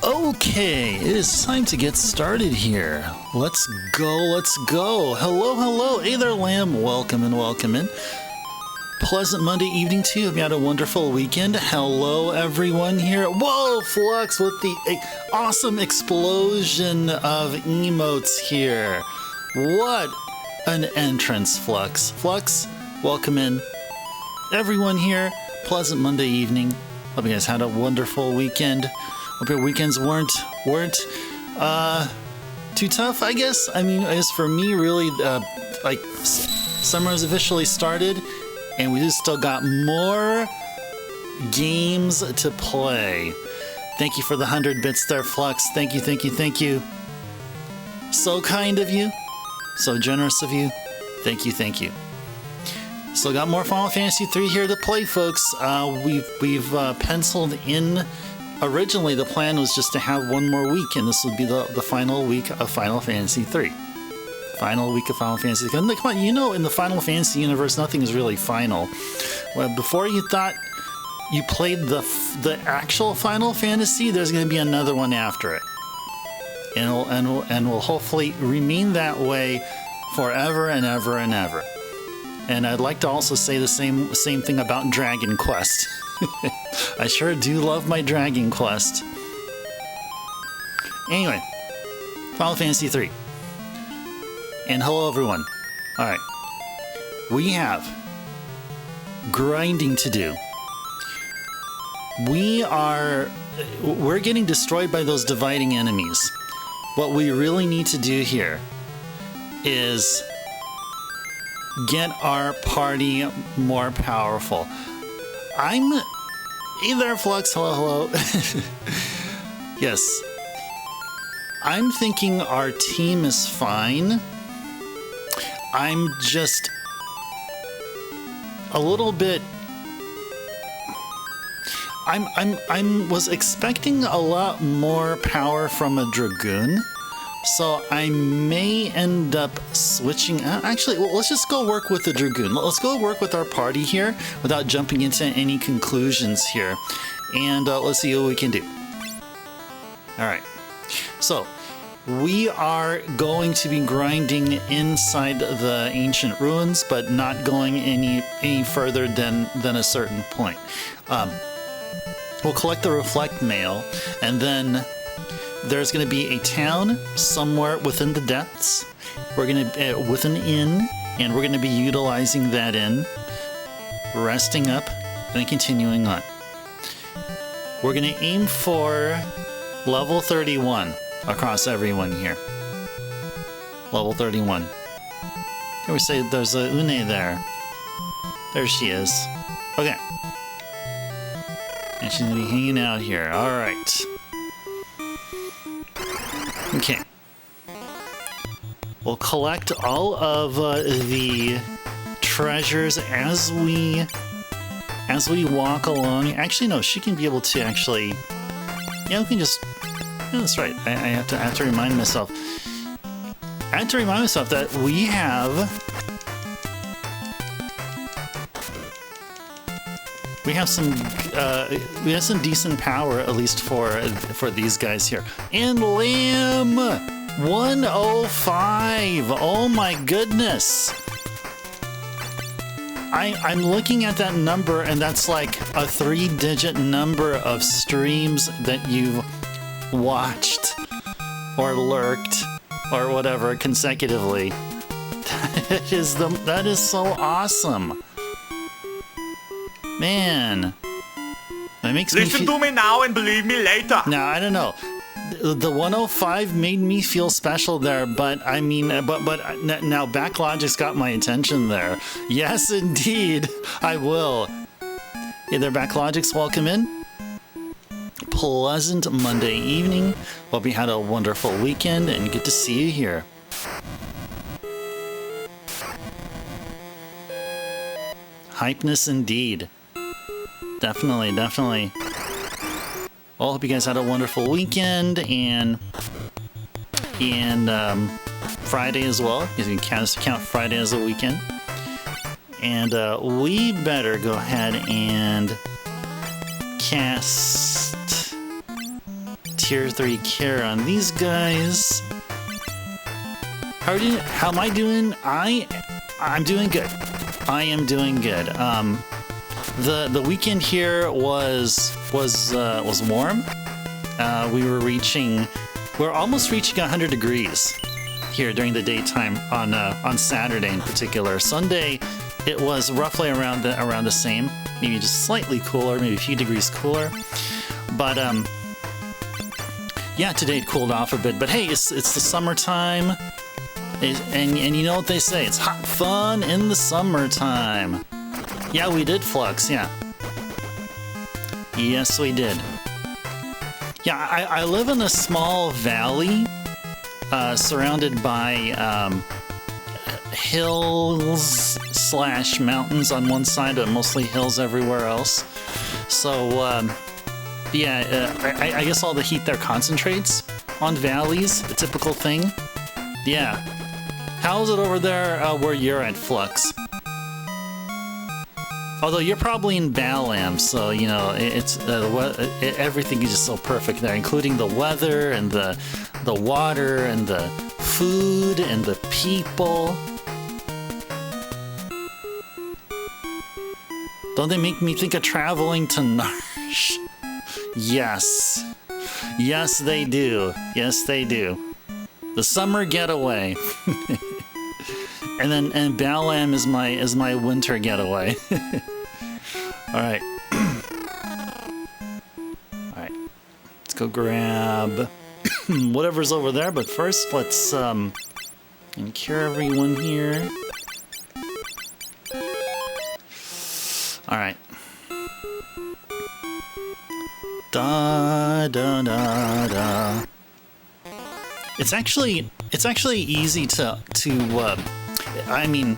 Okay, it is time to get started here. Let's go, let's go. Hello, hello. Hey there, Lamb. Welcome in, welcome in. Pleasant Monday evening to you. Hope you had a wonderful weekend. Hello, everyone here. Whoa, Flux with the awesome explosion of emotes here. What an entrance, Flux. Flux, welcome in. Everyone here, pleasant Monday evening. Hope you guys had a wonderful weekend. Hope your weekends weren't too tough, I guess. I mean, I guess for me, really, like summer has officially started, and we just still got more games to play. Thank you for the 100 bits there, Flux. Thank you, thank you, thank you. So kind of you, so generous of you. Thank you, thank you. Still got more Final Fantasy III here to play, folks. We've penciled in. Originally, the plan was just to have one more week, and this would be the final week of Final Fantasy III. Final week of Final Fantasy III. Come on, you know, in the Final Fantasy universe, nothing is really final. Well, before you thought you played the actual Final Fantasy, there's going to be another one after it, and will hopefully remain that way forever and ever and ever. And I'd like to also say the same thing about Dragon Quest. I sure do love my Dragon Quest. Anyway, Final Fantasy III. And hello, everyone. Alright. We have grinding to do. We're getting destroyed by those dividing enemies. What we really need to do here is get our party more powerful. Hey there, Flux. Hello, hello. Yes. I'm thinking our team is fine. I'm just a little bit. I was expecting a lot more power from a Dragoon. So I may end up switching. Actually, well, let's just go work with the Dragoon. Let's go work with our party here without jumping into any conclusions here. And let's see what we can do. All right. So we are going to be grinding inside the ancient ruins, but not going any further than a certain point. We'll collect the Reflect Mail, and then there's going to be a town somewhere within the depths. We're going to with an inn, and we're going to be utilizing that inn, resting up, and then continuing on. We're going to aim for level 31 across everyone here. Level 31. Here we say there's a Une there. There she is. Okay. And she's going to be hanging out here. All right. Okay. We'll collect all of the treasures as we walk along. Actually, no, she can be able to actually. Yeah, we can just. Yeah, that's right. I have to remind myself. I have to remind myself that we have some decent power, at least for these guys here. And Lamb 105. Oh my goodness. I'm looking at that number, and that's like a 3-digit number of streams that you've watched or lurked or whatever consecutively. That is so awesome. Man, that makes me listen to me now and believe me later. Now, I don't know. The 105 made me feel special there, but I mean, but now Backlogic's got my attention there. Yes, indeed, I will. Hey there, Backlogic's, welcome in. Pleasant Monday evening. Hope you had a wonderful weekend, and good to see you here. Hypeness indeed. Definitely, definitely. Well, hope you guys had a wonderful weekend and Friday as well, because you can count Friday as a weekend. And we better go ahead and cast tier 3 care on these guys. How am I doing? I'm doing good. I am doing good. The weekend here was warm. We're almost reaching 100 degrees here during the daytime on Saturday in particular. Sunday, it was roughly around the same, maybe just slightly cooler, maybe a few degrees cooler. But yeah, today it cooled off a bit. But hey, it's the summertime, and you know what they say? It's hot fun in the summertime. Yeah, we did, Flux. Yeah. Yes, we did. Yeah, I live in a small valley surrounded by hills / mountains on one side, but mostly hills everywhere else. So, yeah, I guess all the heat there concentrates on valleys, a typical thing. Yeah. How's it over there where you're at, Flux? Although you're probably in Balam, so, you know, it's everything is just so perfect there, including the weather and the water and the food and the people. Don't they make me think of traveling to Narsh? Yes. Yes, they do. Yes, they do. The summer getaway. And Balam is my winter getaway. All right. All right. Let's go grab whatever's over there, but first let's cure everyone here. All right. Da da da da. It's actually easy to I mean,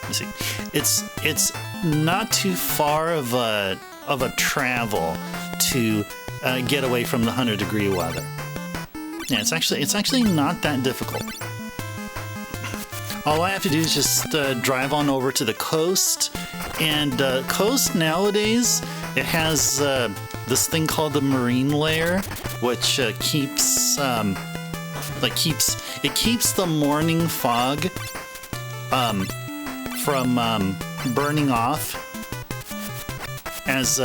let's see. It's not too far of a travel to get away from the 100-degree weather. Yeah, it's actually not that difficult. All I have to do is just drive on over to the coast, and coast nowadays it has this thing called the marine layer, which keeps the morning fog from burning off as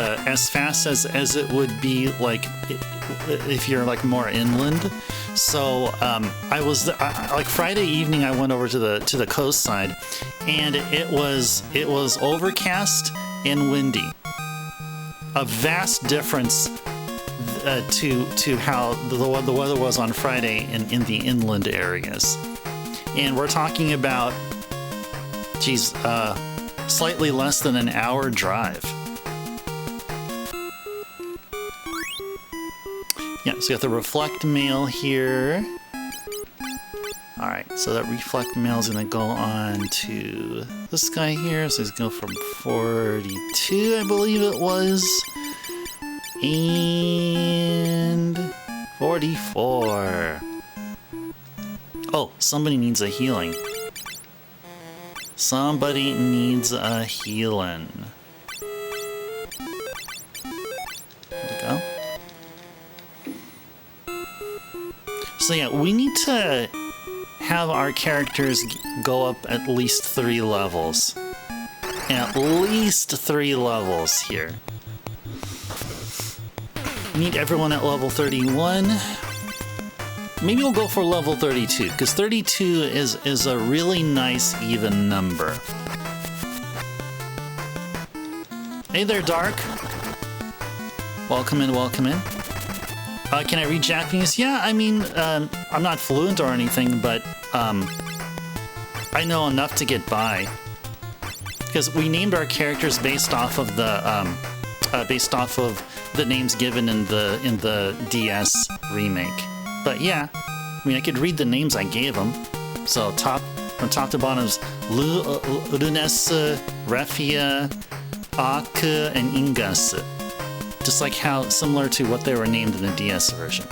fast as it would be like if you're like more inland. So I was like Friday evening I went over to the coast side, and it was overcast and windy. A vast difference to how the weather was on Friday in the inland areas. And we're talking about, geez, slightly less than an hour drive. Yeah, so you have the reflect mail here. Alright, so that reflect mail is going to go on to this guy here. So he's going to go from 42, I believe it was. And 44. Oh, somebody needs a healing. Somebody needs a healing. There we go. So yeah, we need to have our characters go up at least 3 levels. At least 3 levels here. Need everyone at level 31. Maybe we'll go for level 32, because 32 is a really nice even number. Hey there, Dark. Welcome in, welcome in. Can I read Japanese? Yeah, I mean, I'm not fluent or anything, but I know enough to get by. Because we named our characters based off of the names given in the DS remake. But yeah, I mean, I could read the names I gave them. So from top to bottom is Lunessa, Refia, Ak, and Ingas. Just like how similar to what they were named in the DS version.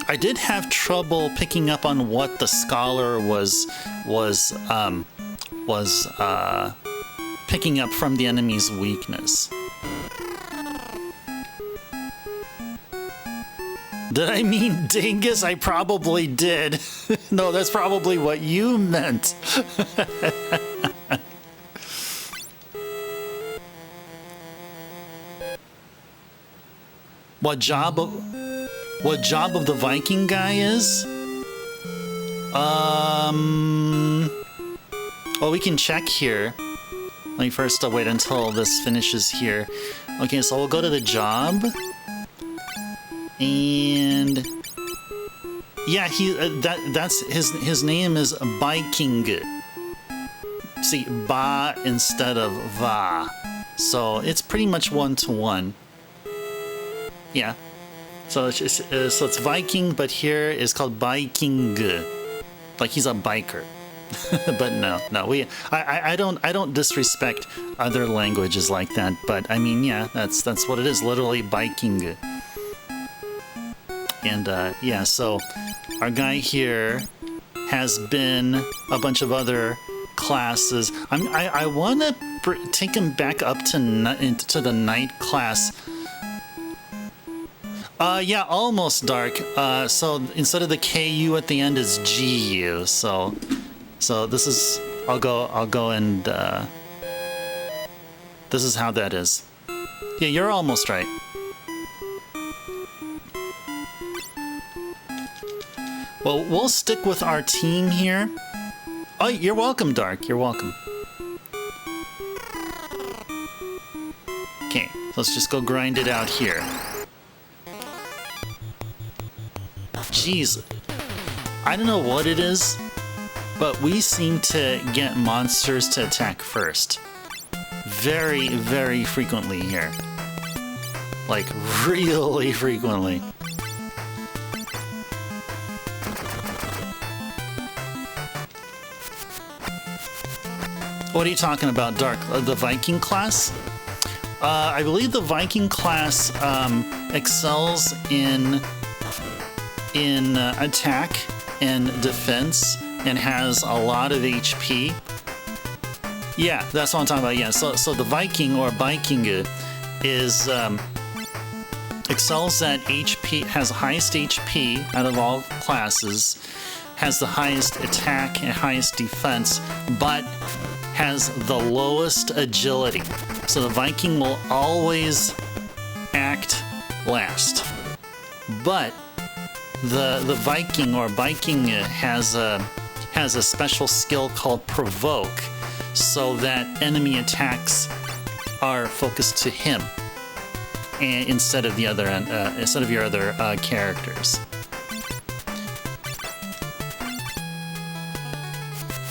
I did have trouble picking up on what the scholar was picking up from the enemy's weakness. Did I mean dingus? I probably did. No, that's probably what you meant. What job of the Viking guy is? Well, we can check here. Let me first wait until this finishes here. Okay, so we'll go to the job. And yeah, that's his name is Viking. See, ba instead of va. So it's pretty much 1-to-1. Yeah. So it's Viking, but here is called Viking. Like he's a biker. But no, I don't disrespect other languages like that, but I mean, yeah, that's what it is, literally Viking. And yeah, so our guy here has been a bunch of other classes. I want to take him back up to the knight class. Yeah, almost dark. So instead of the KU at the end is GU. So this is I'll go and this is how that is. Yeah, you're almost right. Well, we'll stick with our team here. Oh, you're welcome, Dark. You're welcome. Okay, let's just go grind it out here. Jeez, I don't know what it is, but we seem to get monsters to attack first. Very, very frequently here. Like, really frequently. What are you talking about, Dark? The Viking class? I believe the Viking class excels in attack and defense and has a lot of HP. Yeah, that's what I'm talking about. Yeah, so the Viking or Viking is excels at HP, has highest HP out of all classes, has the highest attack and highest defense, but has the lowest agility. So the Viking will always act last. But the Viking or Viking has a special skill called Provoke, so that enemy attacks are focused to him and instead of your other characters.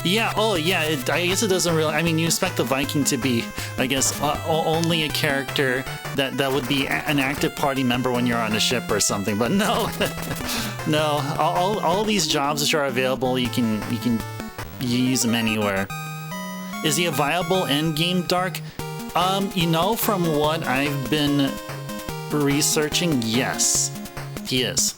Yeah, oh yeah, I guess it doesn't really... I mean, you expect the Viking to be, I guess, only a character that would be an active party member when you're on a ship or something, but no. No, all these jobs which are available, you use them anywhere. Is he a viable endgame, Dark? You know, from what I've been researching, yes, he is.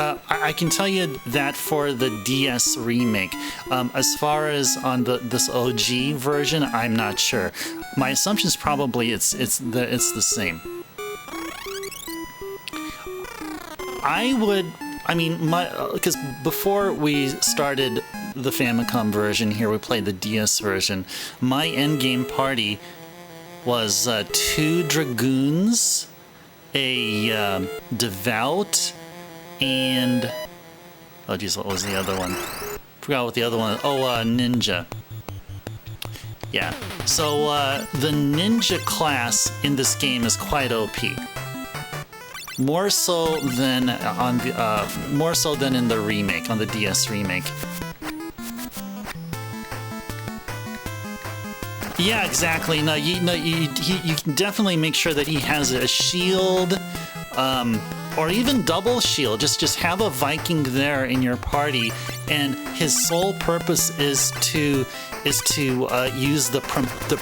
I can tell you that for the DS remake. As far as on this OG version, I'm not sure. My assumption is probably it's the same. Because before we started the Famicom version here, we played the DS version. My endgame party was 2 dragoons, a devout, and oh geez, what was the other one? Forgot what the other one. Oh, ninja. Yeah. So the ninja class in this game is quite OP. More so than on the in the remake, on the DS remake. Yeah, exactly. No, you can definitely make sure that he has a shield. Or even double shield. Just have a Viking there in your party, and his sole purpose is to use the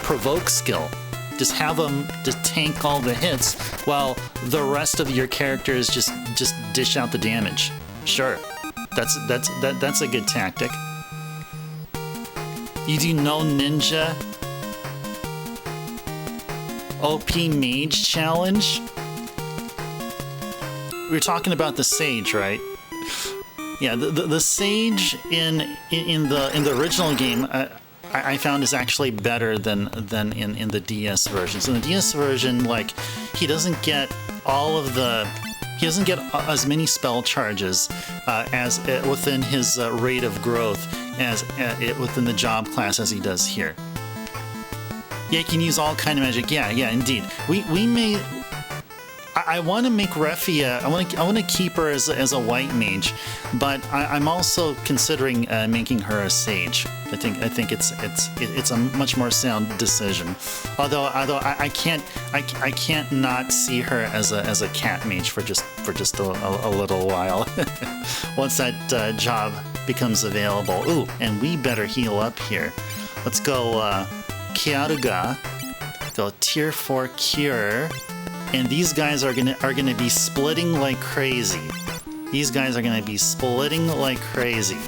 provoke skill. Just have him just tank all the hits, while the rest of your characters just dish out the damage. Sure, that's a good tactic. You do no ninja? OP mage challenge? We were talking about the sage, right? Yeah, the sage in the original game I found is actually better than in the DS version. So in the DS version, like, he doesn't get as many spell charges as within his rate of growth as within the job class as he does here. Yeah, he can use all kind of magic. Yeah, indeed. We may. I want to make Refia. I want to keep her as a white mage, but I'm also considering making her a sage. I think it's a much more sound decision. Although I can't not see her as a cat mage for just a little while. Once that job becomes available. Ooh, and we better heal up here. Let's go Kiaruga. Go tier 4 cure. And these guys are gonna be splitting like crazy. These guys are gonna be splitting like crazy.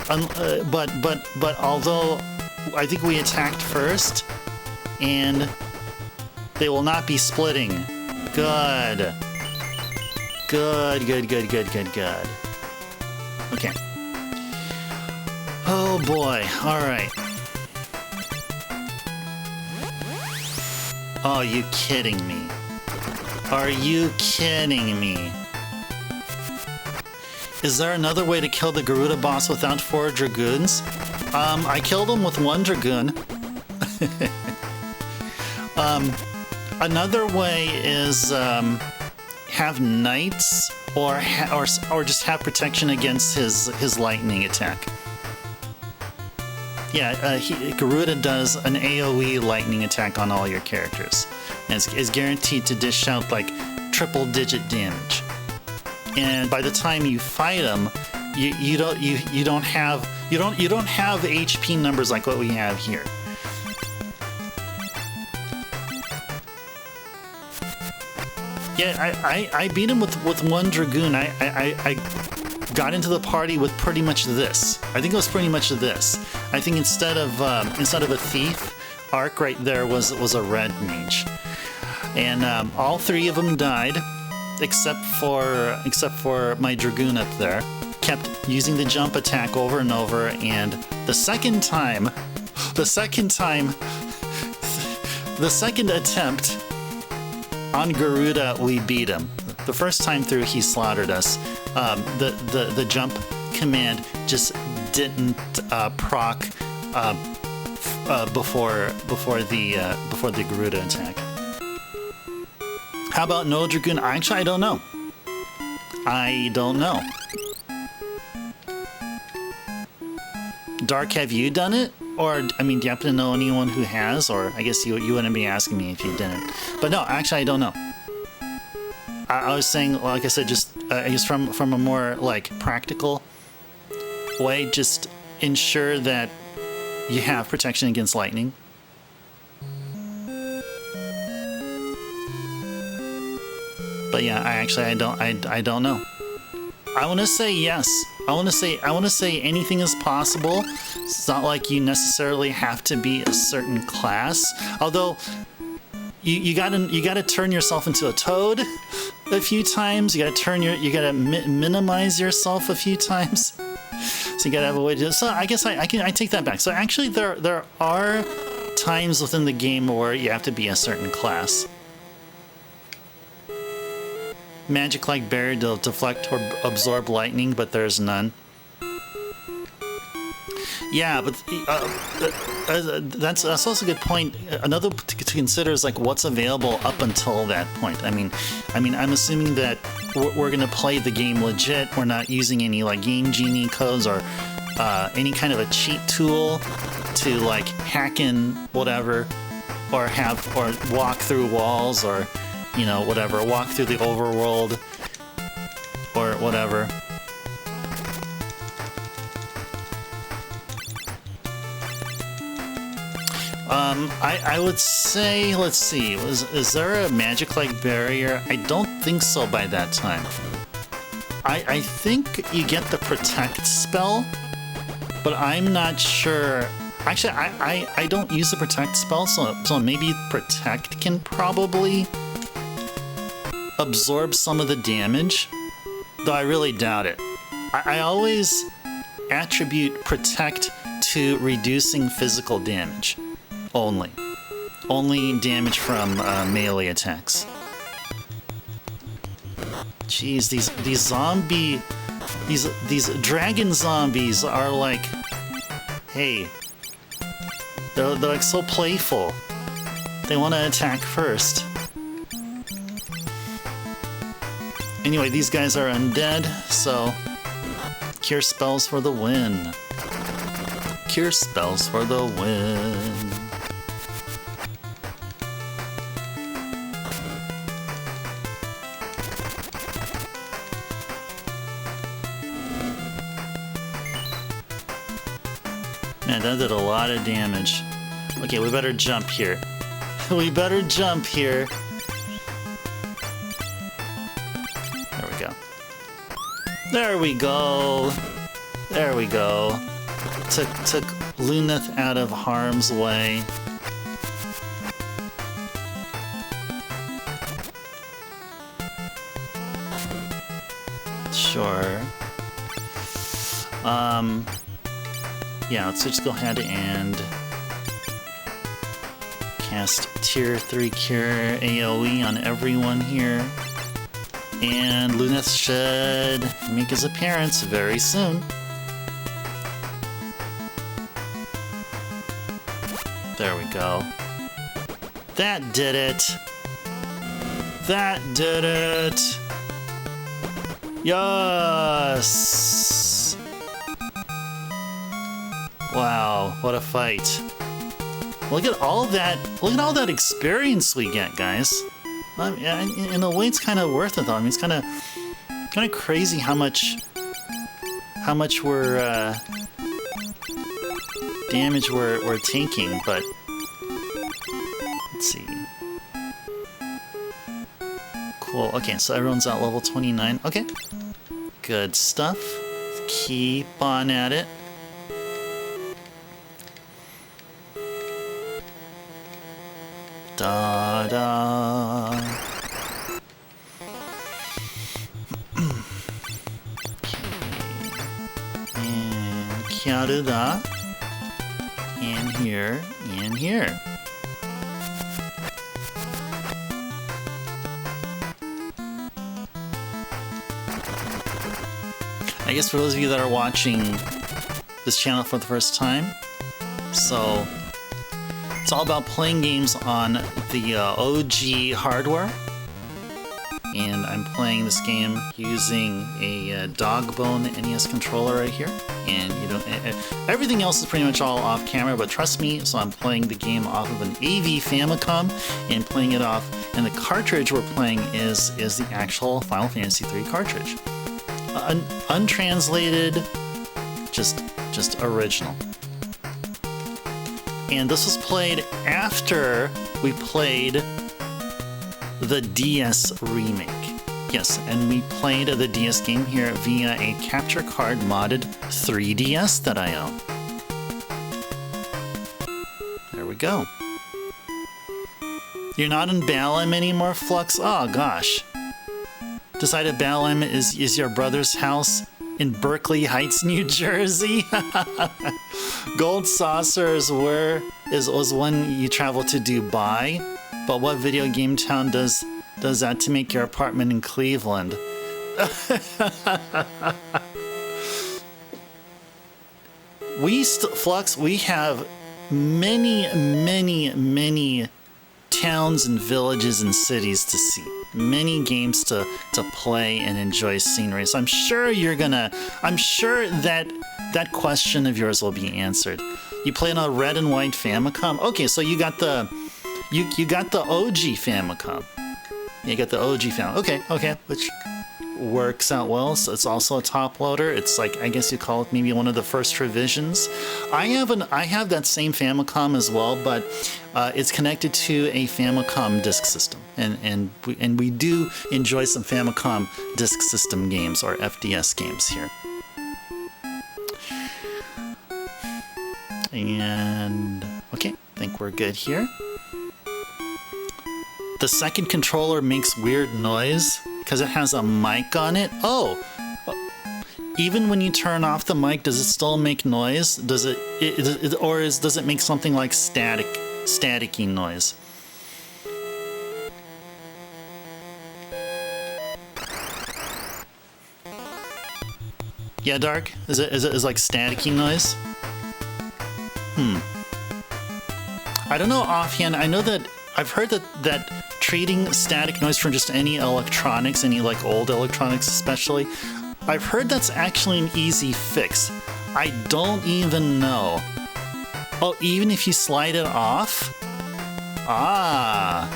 But although I think we attacked first, and they will not be splitting. Good. Okay. Oh boy. All right. Oh, you kidding me? Are you kidding me? Is there another way to kill the Garuda boss without 4 Dragoons? I killed him with 1 Dragoon. Another way is have knights or just have protection against his lightning attack. Yeah, Garuda does an AoE lightning attack on all your characters, and is guaranteed to dish out like triple-digit damage. And by the time you fight him, you don't have HP numbers like what we have here. Yeah, I beat him with 1 Dragoon. I got into the party with pretty much this. I think it was pretty much this. I think instead of a thief, Arc right there was a red mage, and all 3 of them died, except for my Dragoon up there. Kept using the jump attack over and over, and the second attempt on Garuda, we beat him. The first time through, he slaughtered us. The jump command just didn't proc before the Garuda attack. How about no Dragoon? Actually, I don't know. Dark, have you done it? Or, I mean, do you happen to know anyone who has? Or I guess you wouldn't be asking me if you didn't. But no, actually, I don't know. I was saying, like I said, just I guess from a more like practical way, just ensure that you have protection against lightning. But yeah, I don't know. I want to say yes. I want to say anything is possible. It's not like you necessarily have to be a certain class. Although you gotta turn yourself into a toad a few times. You gotta minimize yourself a few times. So you gotta have a way to do it. So I guess I take that back. So actually there are times within the game where you have to be a certain class. Magic like barrier to deflect or absorb lightning, but there's none. Yeah, but that's also a good point. Another to consider is like what's available up until that point. I mean, I'm assuming that we're gonna play the game legit. We're not using any like Game Genie codes or any kind of a cheat tool to like hack in whatever, or walk through walls, or whatever, walk through the overworld or whatever. I would say, let's see, is there a magic-like barrier? I don't think so by that time. I think you get the protect spell, but I'm not sure. Actually, I don't use the protect spell, so maybe protect can probably absorb some of the damage, though I really doubt it. I always attribute protect to reducing physical damage only. Only damage from melee attacks. Jeez, these dragon zombies are like, hey, they're like so playful. They want to attack first. Anyway, these guys are undead, so cure spells for the win. Cure spells for the win. Man, that did a lot of damage. Okay, we better jump here. We better jump here. There we go. There we go. There we go. Took Luneth out of harm's way. Sure. Yeah, let's just go ahead and cast Tier 3 Cure AoE on everyone here. And Luneth should make his appearance very soon. There we go. That did it! That did it! Yes! Wow, what a fight. Look at all that experience we get, guys. In a way, it's kind of worth it, though. I mean, it's kind of crazy how much we're damage we're taking. But let's see. Cool. Okay, so everyone's at level 29. Okay, good stuff. Keep on at it. Da da. And Kyaruda. And here, and here. I guess for those of you that are watching this channel for the first time, so it's all about playing games on the OG hardware, and I'm playing this game using a Dogbone NES controller right here, and you know, everything else is pretty much all off camera, but trust me, so I'm playing the game off of an AV Famicom and playing it off, and the cartridge we're playing is the actual Final Fantasy III cartridge. Untranslated, just original. And this was played after we played the DS remake. Yes, and we played the DS game here via a capture card modded 3DS that I own. There we go. You're not in Balam anymore, Flux? Oh gosh. Decided Balam is your brother's house in Berkeley Heights, New Jersey? Gold Saucers was when you travel to Dubai, but what video game town does that to make your apartment in Cleveland? Flux, we have many towns and villages and cities to see. Many games to play and enjoy scenery. So I'm sure that question of yours will be answered. You play on a red and white Famicom? Okay, so you got the OG Famicom. You got the OG Famicom. Okay, okay, which works out well. So it's also a top loader. It's like, I guess you call it maybe one of the first revisions. I have that same Famicom as well, but it's connected to a Famicom disk system, and we do enjoy some Famicom disk system games or FDS games here. And okay, I think we're good here. The second controller makes weird noise because it has a mic on it. Oh, even when you turn off the mic, does it still make noise? Does does it make something like staticky noise? Yeah, Dark? Is it like staticky noise? I don't know offhand. I know that I've heard that treating static noise from just any electronics, any like old electronics especially, I've heard that's actually an easy fix. I don't even know. Oh, even if you slide it off? Ah.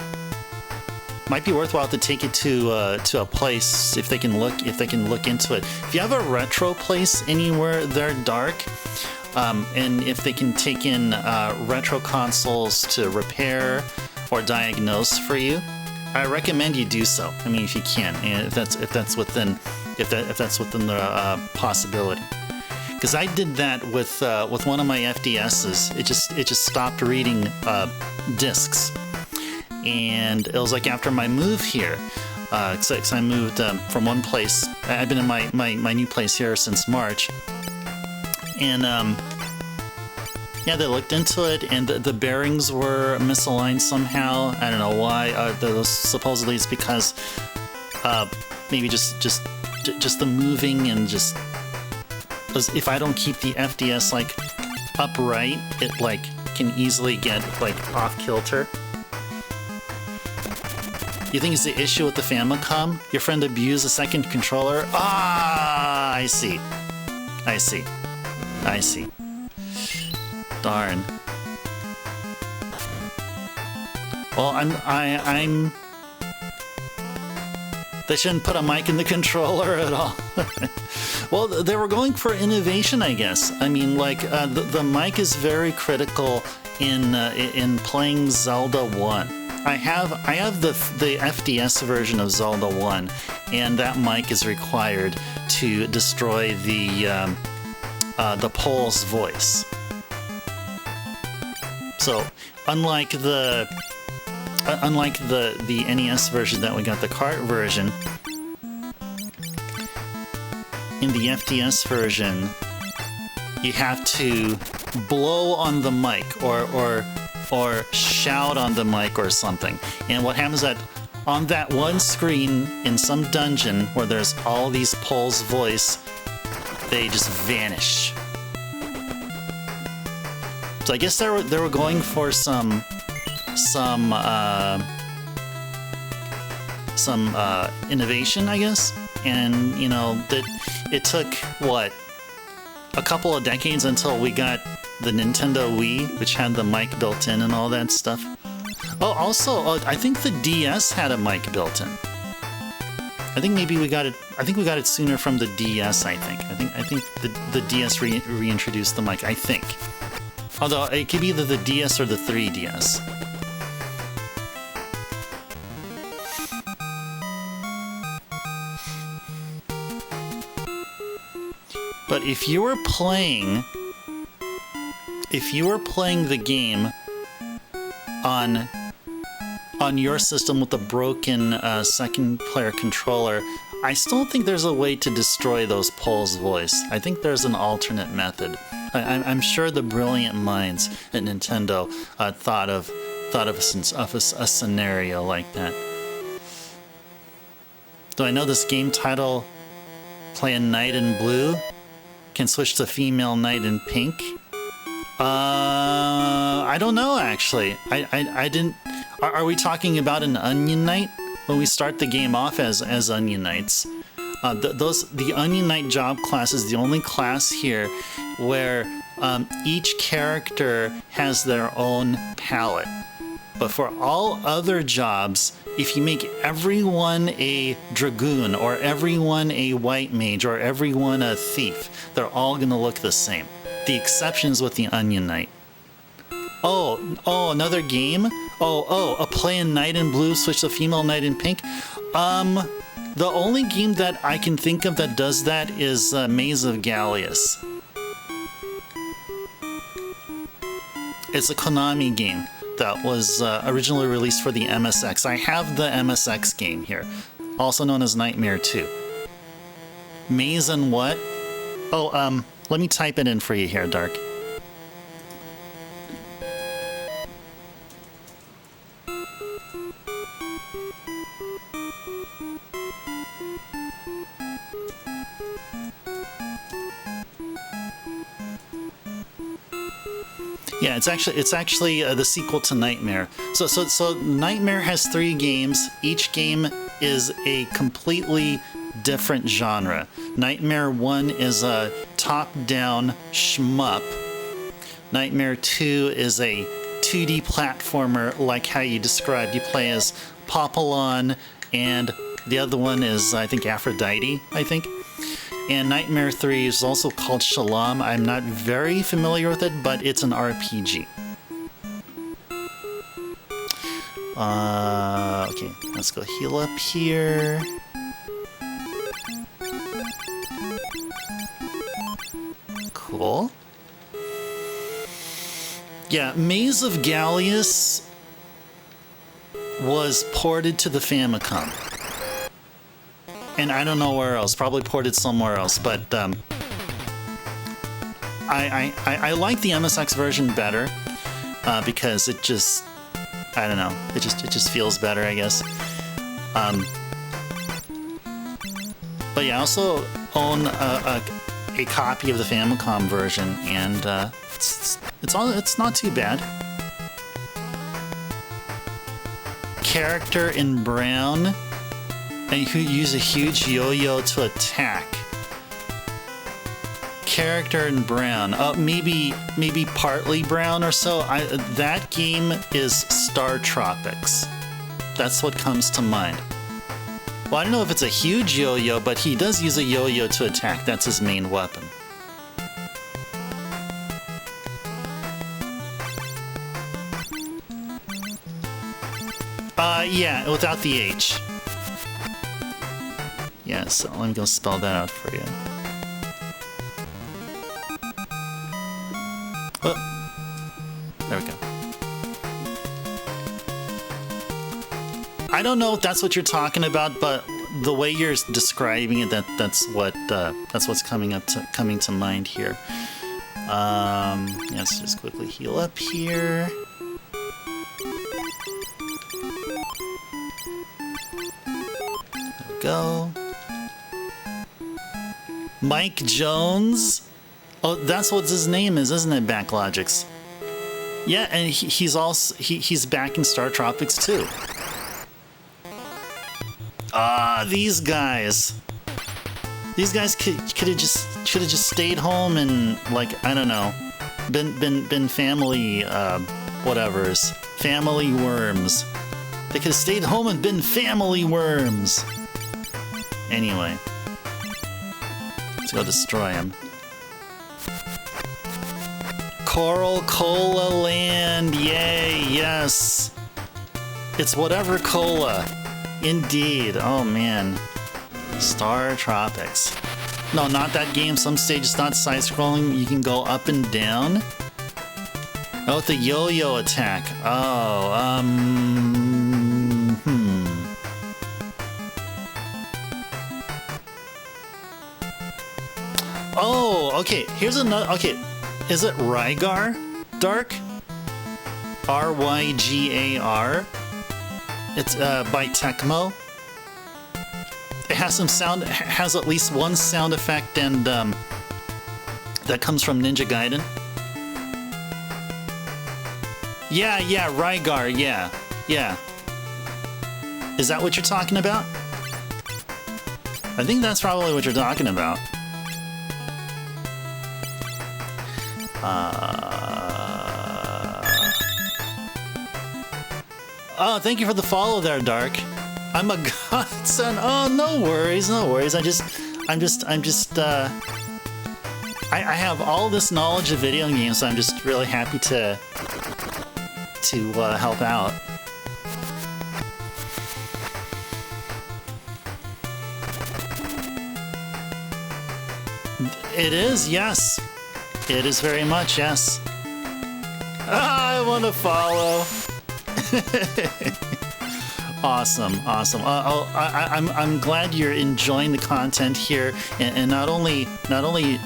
Might be worthwhile to take it to a place if they can look into it. If you have a retro place anywhere there, Dark, and if they can take in retro consoles to repair or diagnose for you, I recommend you do so. I mean, if you can, and if that's within the possibility. Because I did that with one of my FDSs. It just stopped reading discs, and it was like after my move here. Because I moved from one place. I've been in my new place here since March. And yeah, they looked into it, and the bearings were misaligned somehow. I don't know why. Supposedly it's because maybe just the moving, and just if I don't keep the FDS like upright, it like can easily get like off kilter. You think it's the issue with the Famicom? Your friend abused the second controller? Ah, I see. Darn. Well, I'm. They shouldn't put a mic in the controller at all. Well, they were going for innovation, I guess. I mean, like the mic is very critical in playing Zelda 1. I have the FDS version of Zelda 1, and that mic is required to destroy the Pole's voice. So, unlike the NES version that we got, the cart version, in the FDS version, you have to blow on the mic or shout on the mic or something. And what happens is that on that one screen in some dungeon where there's all these Pole's voice, they just vanish. So I guess they were going for some innovation, I guess. And you know that it took what, a couple of decades until we got the Nintendo Wii, which had the mic built in and all that stuff. Oh, also, I think the DS had a mic built in. I think maybe we got it. I think we got it sooner from the DS. I think the DS reintroduced the mic. I think. Although it could be either the DS or the 3DS. But if you were playing the game on your system with a broken second player controller, I still think there's a way to destroy those Pole's voice. I think there's an alternate method. I'm sure the brilliant minds at Nintendo thought of a scenario like that. Do I know this game title? Play a knight in blue, can switch to female knight in pink. I don't know actually. I didn't. Are we talking about an Onion Knight when we start the game off as Onion Knights? The Onion Knight job class is the only class here where each character has their own palette. But for all other jobs, if you make everyone a dragoon, or everyone a white mage, or everyone a thief, they're all gonna look the same. The exceptions with the Onion Knight. Oh, another game? A play in Knight in Blue, switch to female Knight in Pink. The only game that I can think of that does that is Maze of Gallius. It's a Konami game that was originally released for the MSX. I have the MSX game here, also known as Nightmare 2. Maze and what? Oh, let me type it in for you here, Dark. Yeah, it's actually the sequel to Nightmare. So Nightmare has 3 games. Each game is a completely different genre. Nightmare 1 is a top-down shmup. Nightmare 2 is a 2D platformer, like how you described. You play as Papillon, and the other one is, I think, Aphrodite, I think. And Nightmare 3 is also called Shalom. I'm not very familiar with it, but it's an RPG. Okay, let's go heal up here. Cool. Yeah, Maze of Gallius was ported to the Famicom. And I don't know where else, probably ported somewhere else, but I like the MSX version better because it just, I don't know, it just feels better, I guess. But yeah, I also own a copy of the Famicom version, and it's not too bad. Character in brown. And you use a huge yo-yo to attack. Character in brown. Maybe partly brown or so. That game is Star Tropics. That's what comes to mind. Well, I don't know if it's a huge yo-yo, but he does use a yo-yo to attack. That's his main weapon. Yeah, without the H. Yeah, so let me go spell that out for you. Oh, there we go. I don't know if that's what you're talking about, but the way you're describing it, that's what's coming to mind here. Let's just quickly heal up here. There we go. Mike Jones? Oh, that's what his name is, isn't it, Backlogics? Yeah, and he's also he's back in Star Tropics too. These guys. These guys could have just stayed home and, like, I don't know, been family whatevers, family worms. They could have stayed home and been family worms. Anyway. Let's go destroy him. Coral Cola Land, yay, yes. It's whatever cola. Indeed, oh man. Star Tropics. No, not that game. Some stage it's not side-scrolling. You can go up and down. Oh, with the yo-yo attack. Oh, Oh, okay, here's another, okay, is it Rygar, Dark? R-Y-G-A-R. It's by Tecmo. It has some sound, has at least one sound effect, and that comes from Ninja Gaiden. Yeah, Rygar, yeah. Is that what you're talking about? I think that's probably what you're talking about. Oh, thank you for the follow there, Dark. I'm a godson. Oh, no worries, no worries. I have all this knowledge of video games, so I'm just really happy to help out. It is, yes. It is very much, yes. I want to follow. Awesome, awesome. I'm glad you're enjoying the content here, and not only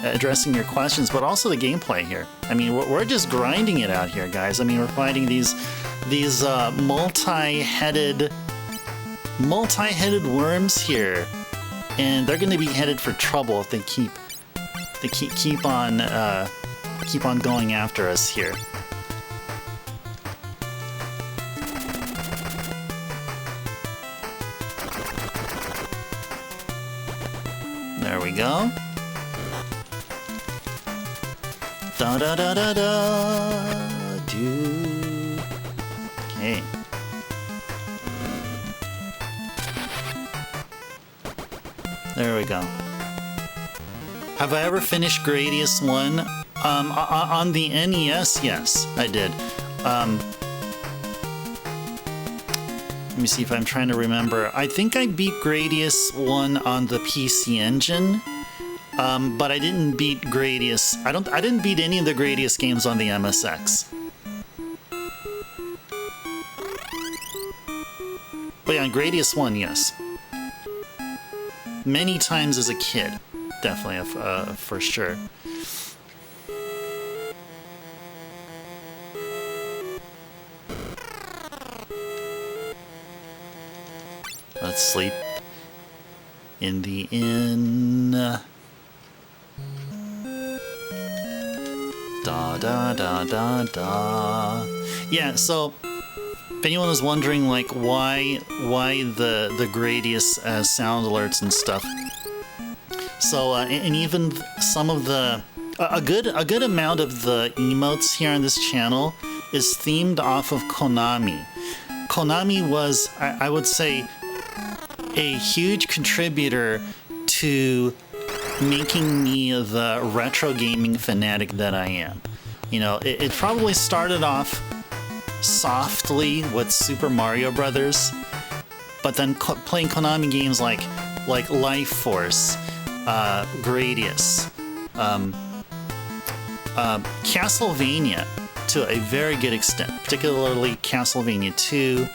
addressing your questions, but also the gameplay here. I mean, we're just grinding it out here, guys. I mean, we're fighting these multi-headed worms here, and they're going to be headed for trouble if they keep on going after us here. There we go. Da da da da da. Do. Okay. There we go. Have I ever finished Gradius 1? On the NES, yes, I did. Let me see if I'm trying to remember. I think I beat Gradius 1 on the PC Engine, but I didn't beat Gradius. I didn't beat any of the Gradius games on the MSX. But yeah, on Gradius 1, yes. Many times as a kid, definitely, for sure. Let's sleep in the inn. Da da da da da. Yeah, so if anyone was wondering, like, why the Gradius sound alerts and stuff. So and even some of the a good amount of the emotes here on this channel is themed off of Konami. Konami was, I would say, a huge contributor to making me the retro gaming fanatic that I am. You know, it probably started off softly with Super Mario Brothers, but then playing Konami games like Life Force, Gradius, Castlevania to a very good extent, particularly Castlevania 2,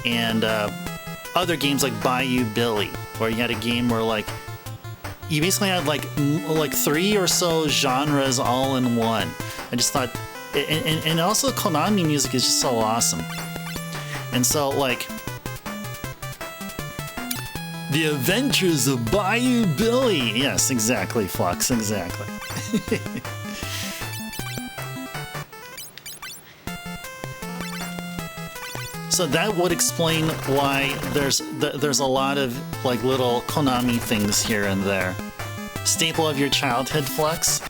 and other games like Bayou Billy, where you had a game where like you basically had like 3 or so genres all in one. I just thought, and also Konami music is just so awesome. And so like The Adventures of Bayou Billy. Yes, exactly, Flux, exactly. So that would explain why there's a lot of like little Konami things here and there. Staple of your childhood, Flux?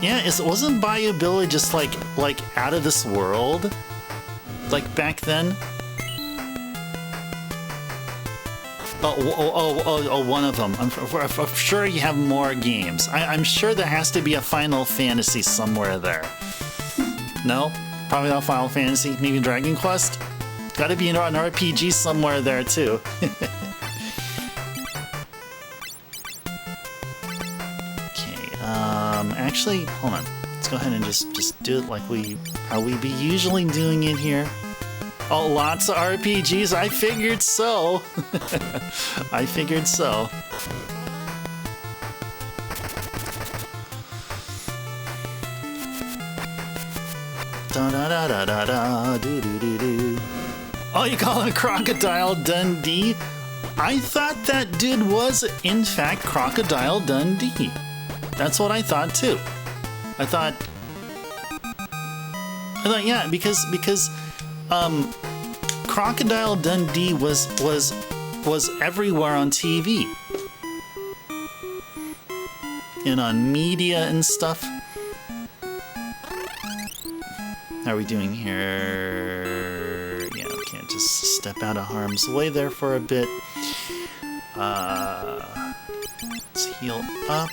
Yeah, wasn't Bayou Billy just like out of this world? Like back then? Oh, one of them. I'm sure you have more games. I'm sure there has to be a Final Fantasy somewhere there. No? Probably not Final Fantasy. Maybe Dragon Quest? Gotta be an RPG somewhere there, too. Okay, actually, hold on. Let's go ahead and just do it like how we be usually doing it here. Oh, lots of RPGs. I figured so. I figured so. Da da da da da da do do do do. Oh, you call him Crocodile Dundee? I thought that dude was in fact Crocodile Dundee. That's what I thought too. I thought yeah, because Crocodile Dundee was everywhere on TV and on media and stuff. How are we doing here? just step out of harm's way there for a bit. Let's heal up.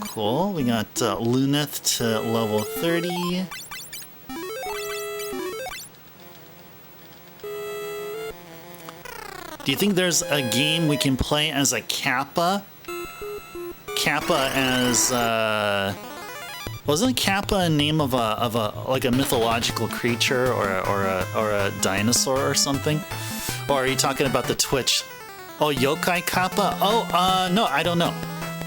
Cool. We got Luneth to level 30. Do you think there's a game we can play as a Kappa? Kappa as wasn't Kappa a name of a like a mythological creature or a dinosaur or something? Or are you talking about the Twitch? Oh, Yokai Kappa? Oh, no, I don't know.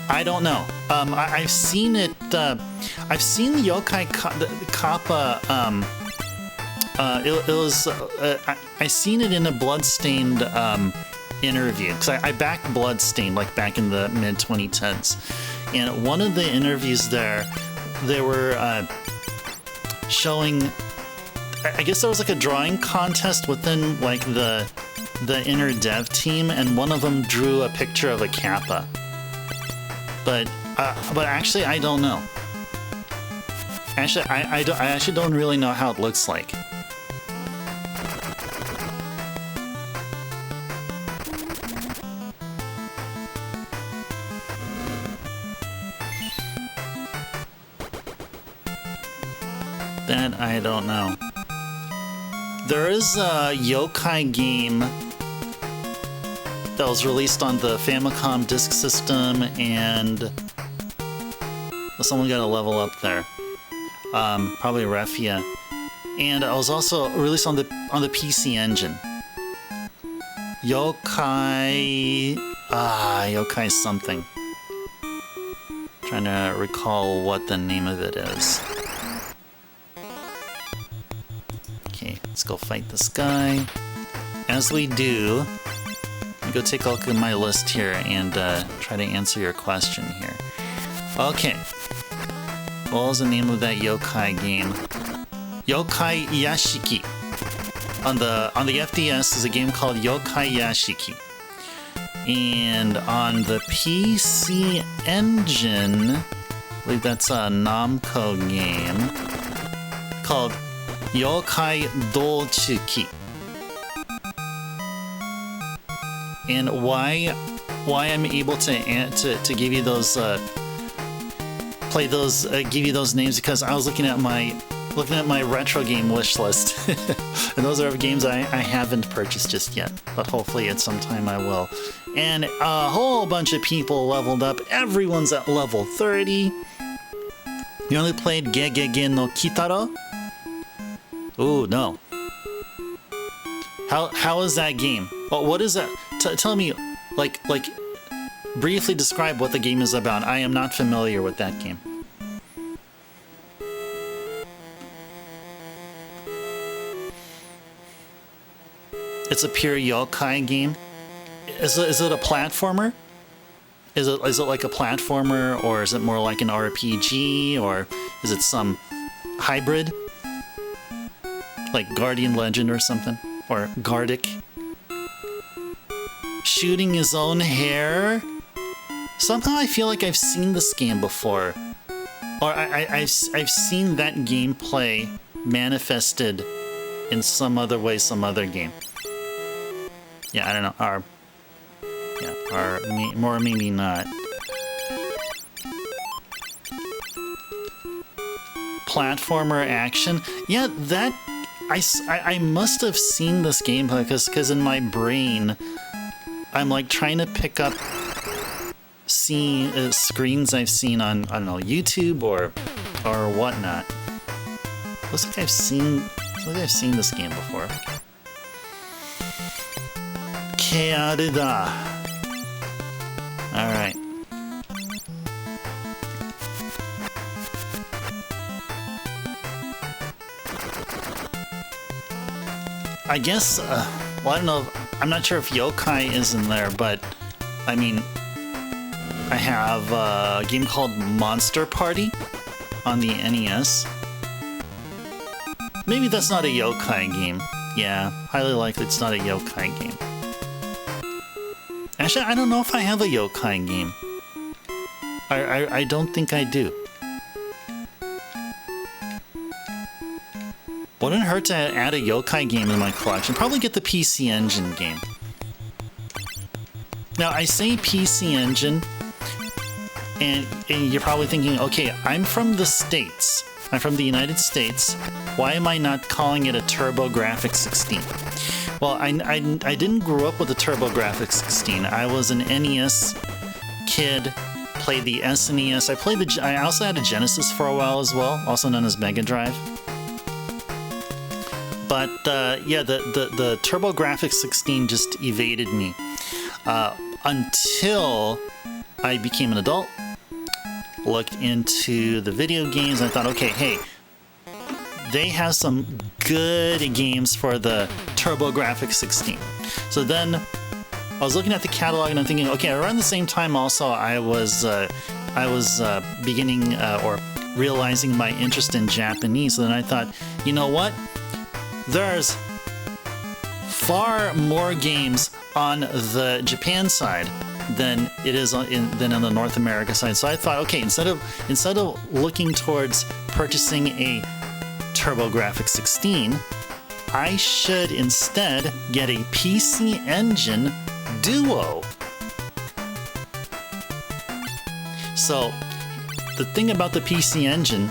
I don't know. I've seen it. I've seen the Yokai Kappa. It was. I seen it in a Bloodstained interview because I backed Bloodstained like back in the mid 2010s, and one of the interviews there, they were showing. I guess there was like a drawing contest within like the inner dev team, and one of them drew a picture of a Kappa. But actually, I don't know. Actually, I actually don't really know how it looks like. That I don't know. There is a yokai game that was released on the Famicom disk system, and someone got a level up there. Probably Refia. And it was also released on the PC Engine. Yokai Yokai something. Trying to recall what the name of it is. Okay, let's go fight this guy. As we do, let me go take a look at my list here and try to answer your question here. Okay. What was the name of that yokai game? Yokai Yashiki. On the FDS is a game called Yokai Yashiki. And on the PC Engine, I believe that's a Namco game called Yokai Dochuki. And why I'm able to give you those give you those names, because I was looking at my retro game wish list, and those are games I haven't purchased just yet, but hopefully at some time I will. And a whole bunch of people leveled up. Everyone's at level 30. You only played Gegege no Kitaro? Ooh, no. How is that game? Oh, what is that? Tell me, like, briefly describe what the game is about. I am not familiar with that game. It's a pure yokai game. Is it a platformer? Is it like a platformer, or is it more like an RPG, or is it some hybrid? Like Guardian Legend or something? Or Gardic? Shooting his own hair? Somehow I feel like I've seen this game before. Or I've seen that gameplay manifested in some other way, some other game. Yeah, I don't know. Or maybe not. Platformer action. Yeah, that I must have seen this game because in my brain I'm like trying to pick up screens I've seen on, I don't know, YouTube or whatnot. Looks like I've seen this game before. Kearida. Alright. I guess, well, I don't know, I'm not sure if yokai is in there, but, I mean, I have a game called Monster Party on the NES. Maybe that's not a yokai game. Yeah, highly likely it's not a yokai game. Actually, I don't know if I have a yokai game. I don't think I do. Wouldn't hurt to add a yokai game in my collection. Probably get the PC Engine game. Now, I say PC Engine, and you're probably thinking, okay, I'm from the States. I'm from the United States. Why am I not calling it a TurboGrafx 16? Well, I didn't grow up with a TurboGrafx 16. I was an NES kid, played the SNES. I also had a Genesis for a while as well, also known as Mega Drive. But yeah, the TurboGrafx 16 just evaded me until I became an adult, looked into the video games, and I thought, okay, hey, they have some good games for the TurboGrafx 16. So then I was looking at the catalog and I'm thinking, okay, around the same time also I was beginning or realizing my interest in Japanese. So then I thought, you know what? There's far more games on the Japan side than it is on the North America side. So I thought, okay, instead of looking towards purchasing a TurboGrafx 16, I should instead get a PC Engine Duo. So the thing about the PC Engine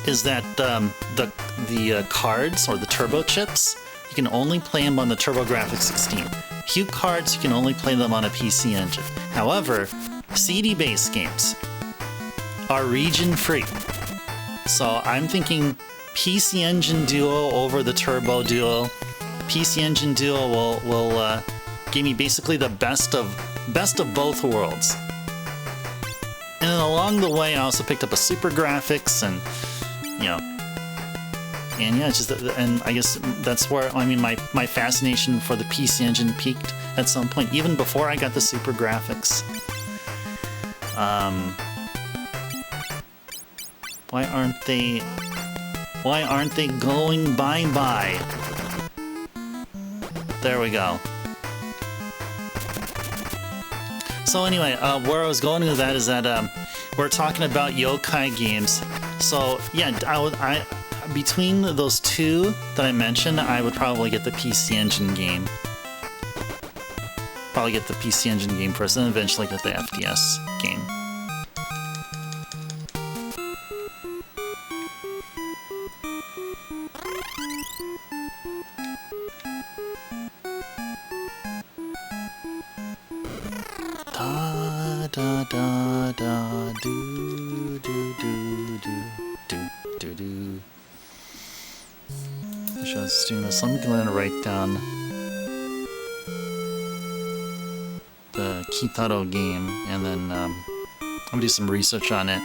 is that the cards or the turbo chips, you can only play them on the TurboGrafx 16. Cue cards, you can only play them on a PC Engine. However, CD-based games are region-free. So I'm thinking PC Engine Duo over the Turbo Duo. PC Engine Duo will give me basically the best of both worlds. And then along the way, I also picked up a Super Graphics, and and yeah, it's just and I guess that's where my fascination for the PC Engine peaked at some point, even before I got the Super Graphics. Why aren't they going bye-bye? There we go. So anyway, where I was going with that is that we're talking about yokai games. So yeah, I between those two that I mentioned, I would probably get the PC Engine game. Probably get the PC Engine game first, and eventually get the FDS game. Da da da da do do do do do do. I should was doing this. I'm going to write down the Kitaro game, and then I'm gonna do some research on it.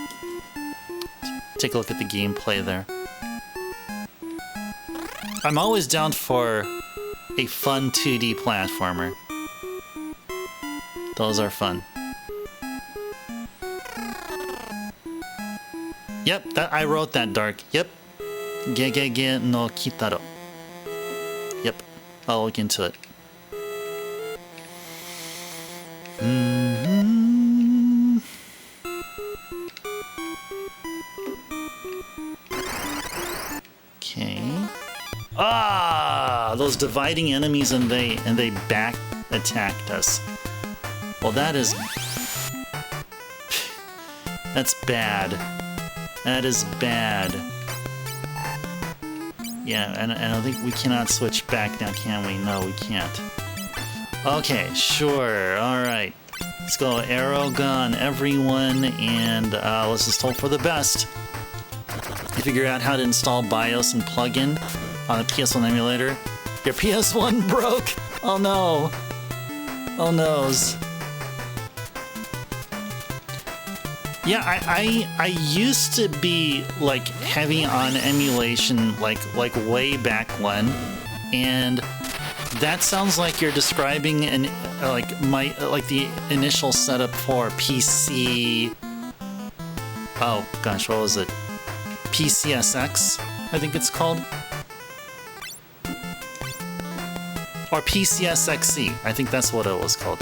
Take a look at the gameplay there. I'm always down for a fun 2D platformer. Those are fun. Yep, I wrote that, Dark. Yep. Gegege no Kitaro. Yep, I'll look into it. Okay. Ah, those dividing enemies, and they back attacked us. Well, that's bad. That is bad. Yeah, and I think we cannot switch back now, can we? No, we can't. Okay, sure, alright. Let's go arrow gun, everyone, and let's just hope for the best. You figure out how to install BIOS and plugin on a PS1 emulator. Your PS1 broke! Oh no! Oh noes. Yeah, I used to be like heavy on emulation like way back when, and that sounds like you're describing the initial setup for PC. Oh gosh, what was it? PCSX, I think it's called, or PCSXE. I think that's what it was called.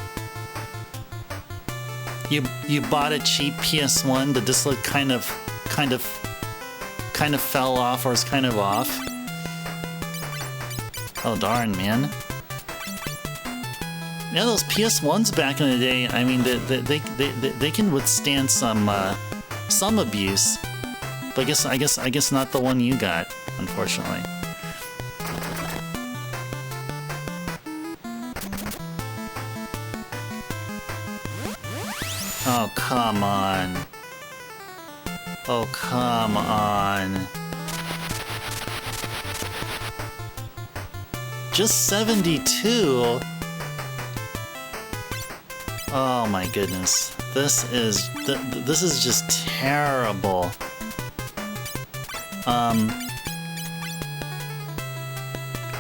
You bought a cheap PS1 that just looked kind of fell off, or is kind of off, Oh darn, man. Yeah, those PS1s back in the day, I mean, they can withstand some abuse. But I guess not the one you got, unfortunately. Oh, come on. Oh, come on. Just 72? Oh my goodness. This is just terrible.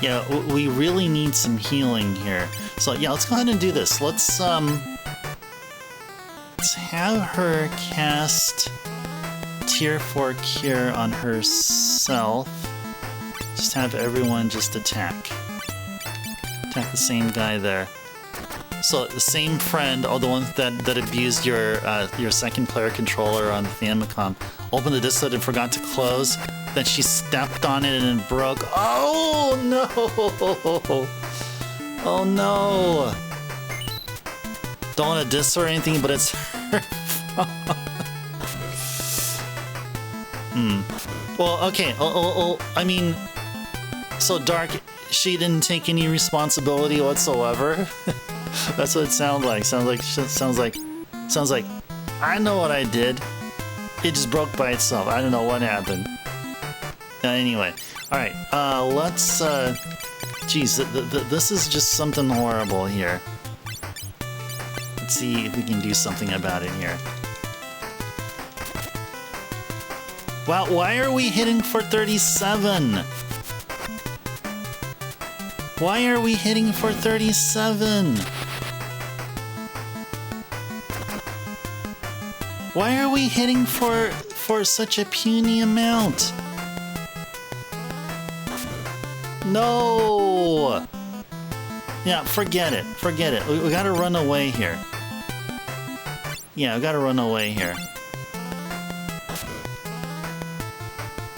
Yeah, we really need some healing here. So yeah, let's go ahead and do this. Let's have her cast Tier 4 Cure on herself. Just have everyone just attack. Attack the same guy there. So the same friend, or the one that abused your second player controller on the Famicom, opened the disc and forgot to close. Then she stepped on it and it broke. Oh no! Oh no! Don't want to diss her or anything, but it's her fault. Well, okay. I mean, so Dark, she didn't take any responsibility whatsoever. That's what it sounds like. Sounds like I know what I did. It just broke by itself. I don't know what happened. Anyway, all right. Let's. Geez, this is just something horrible here. Let's see if we can do something about it here. Wow, why are we hitting for 37? Why are we hitting for 37? Why are we hitting for such a puny amount? No! Yeah, forget it. Forget it. We gotta run away here. Yeah, we gotta run away here.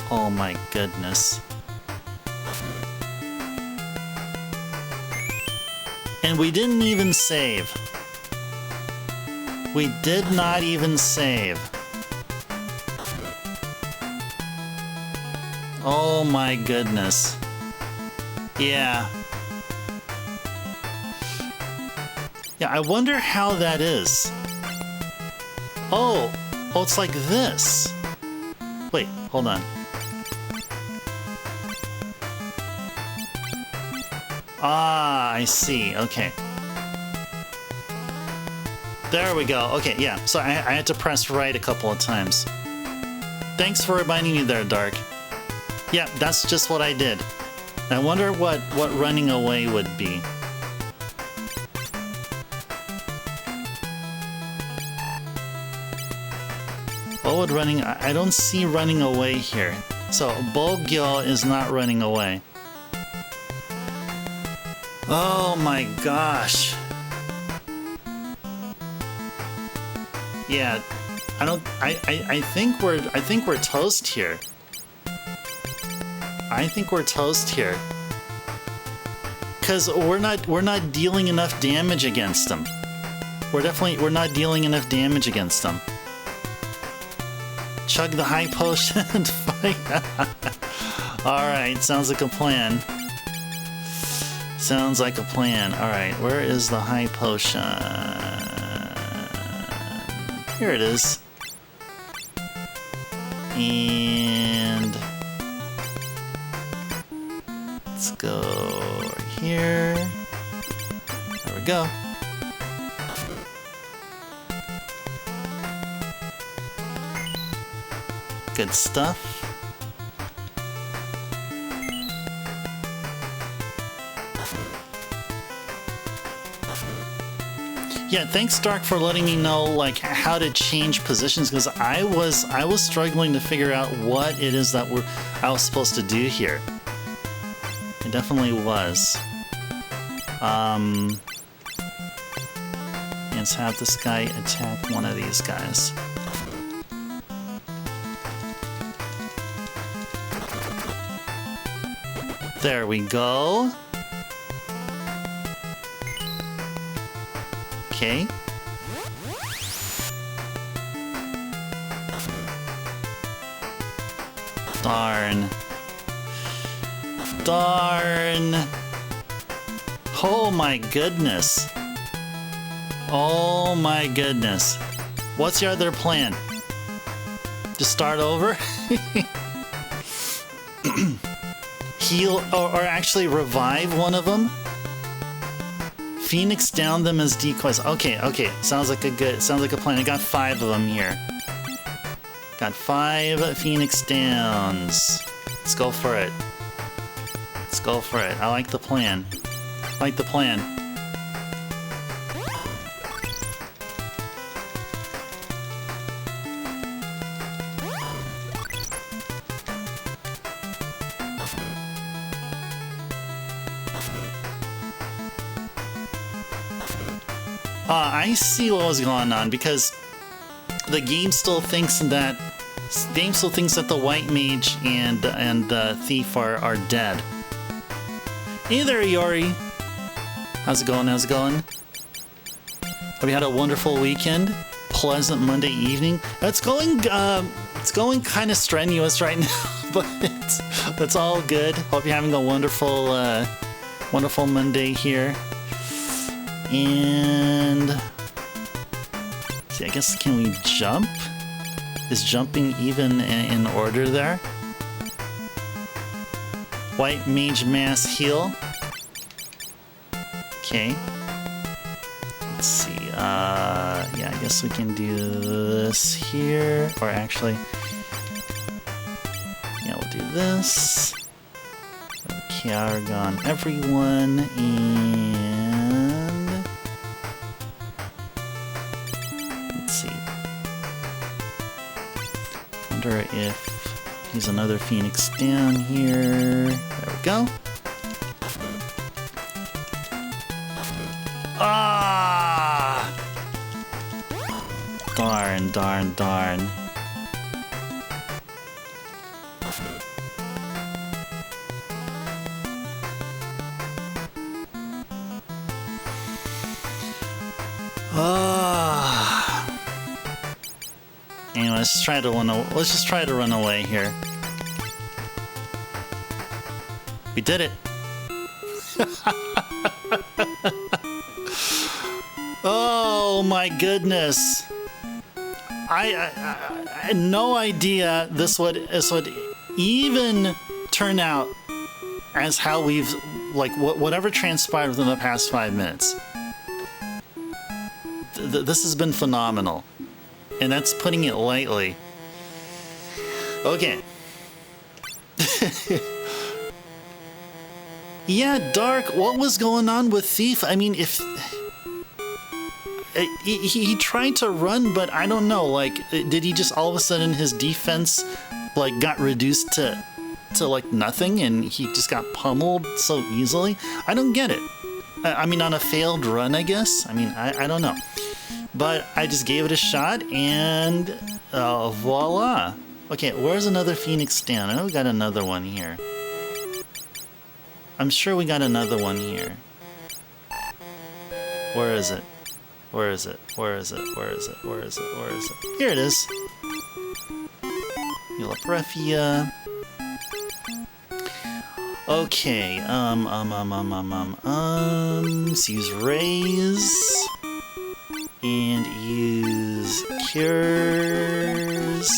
Oh my goodness. And we didn't even save. We did not even save. Oh my goodness. Yeah. Yeah, I wonder how that is. Oh, it's like this. Wait, hold on. Ah, I see. Okay. There we go. Okay, yeah. So I had to press right a couple of times. Thanks for reminding me there, Dark. Yeah, that's just what I did. I wonder what running away would be. What would running... I don't see running away here. So, Bogyo is not running away. Oh my gosh. Yeah, I think we're toast here. I think we're toast here. Cause we're not dealing enough damage against them. We're not dealing enough damage against them. Chug the high potion and fight. Alright, sounds like a plan. Sounds like a plan. Alright, where is the high potion? Here it is. And let's go right here. There we go. Good stuff. Yeah, thanks Dark for letting me know like how to change positions, because I was struggling to figure out what it is that I was supposed to do here. It definitely was. Let's have this guy attack one of these guys. There we go. Okay. Darn. Darn. Oh my goodness. Oh my goodness. What's your other plan? Just start over? Heal or actually revive one of them? Phoenix down them as decoys. Okay, okay. Sounds like a plan. I got 5 of them here. Got 5 Phoenix downs. Let's go for it. Let's go for it. I like the plan. I like the plan. I see what was going on because the game still thinks that the white mage and thief are dead. Hey there, Yori. How's it going? How's it going? Have you had a wonderful weekend? Pleasant Monday evening. It's going kind of strenuous right now, but it's all good. Hope you're having a wonderful Monday here. And see, I guess, can we jump? Is jumping even in order there? White mage mass heal. Okay. Let's see. Yeah, I guess we can do this here, or actually, yeah, we'll do this. Okay, Aragon, everyone, and let's see. Wonder if he's another Phoenix down here. There we go. Ah! Darn, darn, darn. Anyway, let's just try to run away here. We did it. Oh my goodness. I had no idea this would even turn out as how we've, like, whatever transpired within the past 5 minutes. This has been phenomenal. And that's putting it lightly. Okay. Yeah, Dark, what was going on with Thief? I mean, if... He tried to run, but I don't know, like, did he just all of a sudden his defense, like, got reduced to like, nothing, and he just got pummeled so easily? I don't get it. I mean, on a failed run, I guess? I mean, I don't know. But I just gave it a shot, and voila. Okay, where's another Phoenix down? Oh, we got another one here. I'm sure we got another one here. Where is it? Where is it? Where is it? Where is it? Where is it? Where is it? Here it is. Eulabrefia. Okay, let's use Raise. And use Cures.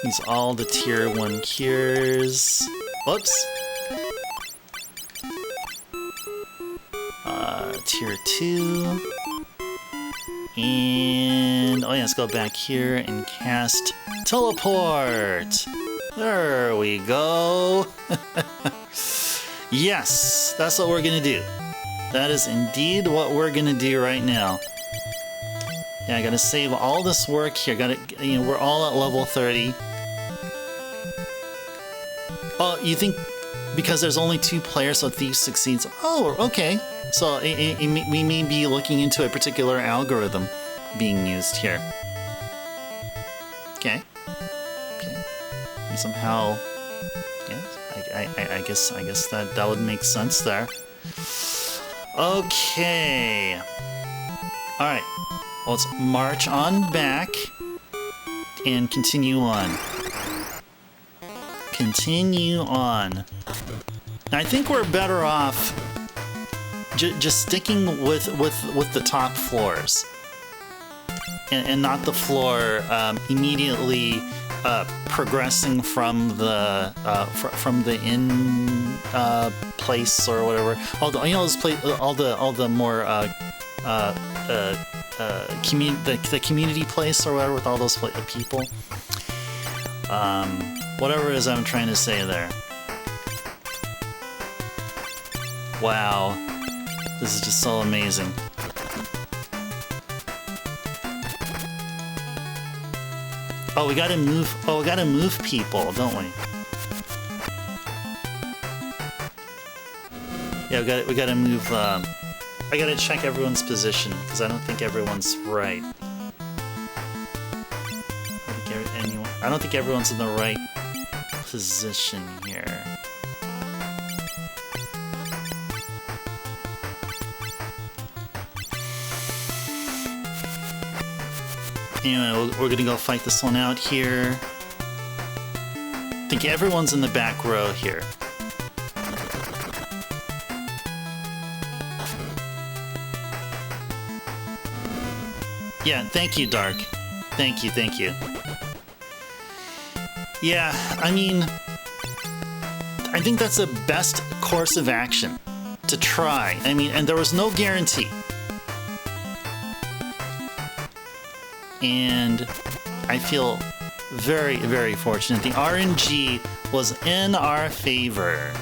Use all the tier 1 cures. Whoops. Tier 2. And, oh yeah, let's go back here and cast Teleport. There we go. Yes, that's what we're gonna do. That is indeed what we're gonna do right now. Yeah, I gotta save all this work here. We're all at level 30. Oh, you think because there's only 2 players, so Thief succeeds? Oh, okay. So we may be looking into a particular algorithm being used here. Okay. Okay. We somehow I guess that would make sense there. Okay. All right. Well, let's march on back and continue on. Continue on. I think we're better off just sticking with the top floors, and not the floor immediately progressing from the in place or whatever. All the more the community place or whatever, with all those people. Whatever it is I'm trying to say there. Wow, this is just so amazing. Oh, we gotta move. Oh, we gotta move people, don't we? Yeah, we gotta move. I gotta check everyone's position because I don't think everyone's right. I don't think everyone's in the right position here. Anyway, we're gonna go fight this one out here. I think everyone's in the back row here. Yeah, thank you, Dark. Thank you, thank you. Yeah, I mean, I think that's the best course of action to try. I mean, and there was no guarantee. And I feel very, very fortunate. The RNG was in our favor.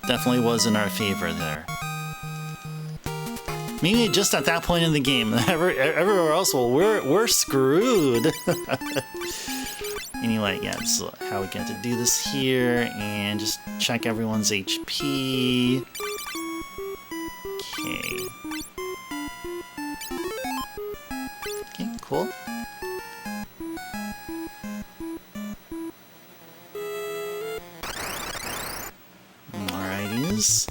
Definitely was in our favor there. Maybe just at that point in the game. Everywhere else, well, we're screwed. Anyway, yeah, this is how we get to do this here, and just check everyone's HP. Okay. Okay, cool. Alrighties.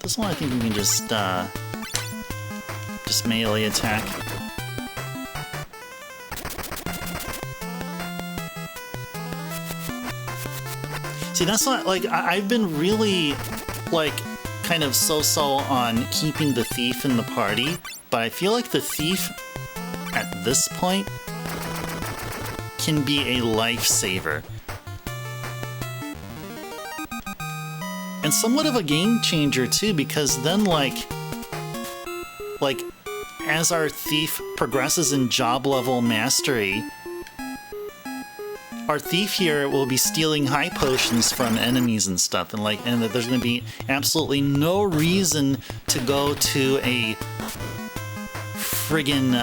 This one I think we can just melee attack. See, that's not, like, I've been really, like, kind of so-so on keeping the thief in the party, but I feel like the thief, at this point, can be a lifesaver. And somewhat of a game changer, too, because then, like, as our thief progresses in job level mastery, our thief here will be stealing high potions from enemies and stuff, and there's going to be absolutely no reason to go to a friggin'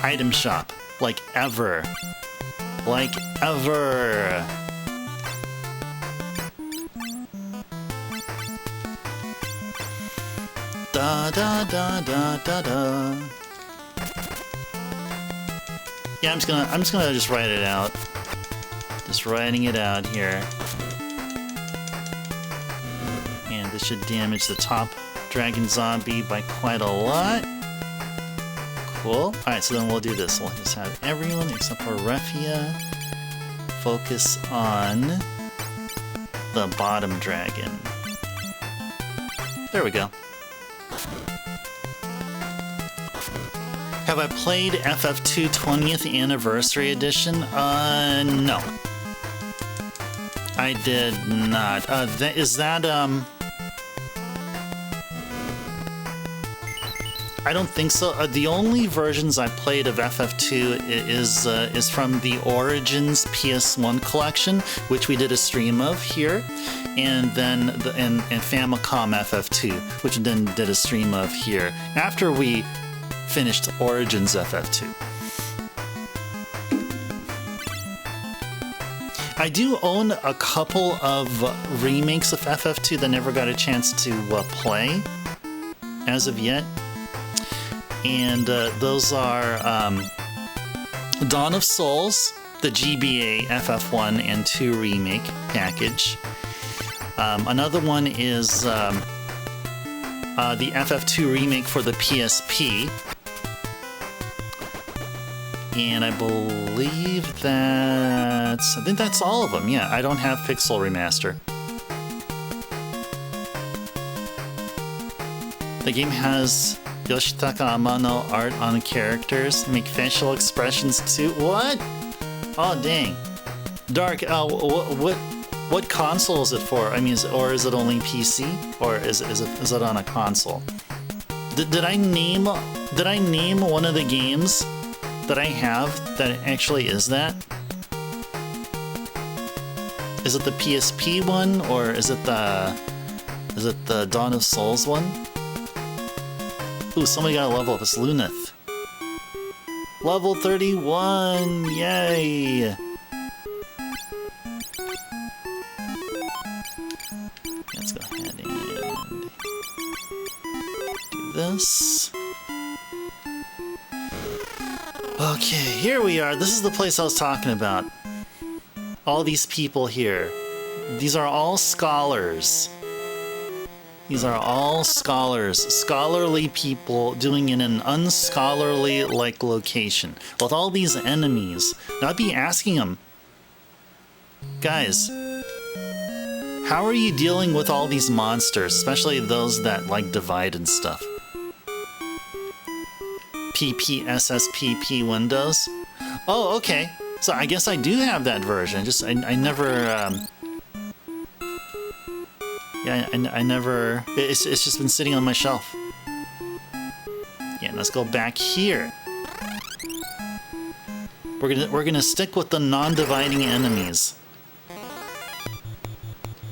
item shop, like ever. Da da da da da da. Yeah, I'm just gonna write it out. Just writing it out here. And this should damage the top dragon zombie by quite a lot. Cool. Alright, so then we'll do this. We'll just have everyone except for Refia focus on the bottom dragon. There we go. Have I played FF2 20th Anniversary Edition? No. I did not. Is that, I don't think so. The only versions I played of FF2 is from the Origins PS1 collection, which we did a stream of here, and then and Famicom FF2, which then did a stream of here after we finished Origins FF2. I do own a couple of remakes of FF2 that never got a chance to play as of yet. And those are Dawn of Souls, the GBA FF1 and 2 remake package. Another one is the FF2 remake for the PSP. And I believe I think that's all of them. Yeah, I don't have Pixel Remaster. The game has Yoshitaka Amano art on the characters, make facial expressions too. What? Oh dang. Dark, what console is it for? I mean, or is it only PC? Or is it on a console? Did I name one of the games that I have that actually is that? Is it the PSP one, or is it the Dawn of Souls one? Ooh, somebody got a level up. It's Luneth. Level 31! Yay! Let's go ahead and do this. Okay, here we are. This is the place I was talking about. All these people here. These are all scholars. These are all scholars. Scholarly people doing in an unscholarly-like location. With all these enemies. Now I'd be asking them, guys, how are you dealing with all these monsters? Especially those that like divide and stuff. PPSSPP Windows. Oh, okay. So I guess I do have that version. Just I never. Yeah, I never. It's just been sitting on my shelf. Yeah, let's go back here. We're gonna stick with the non-dividing enemies.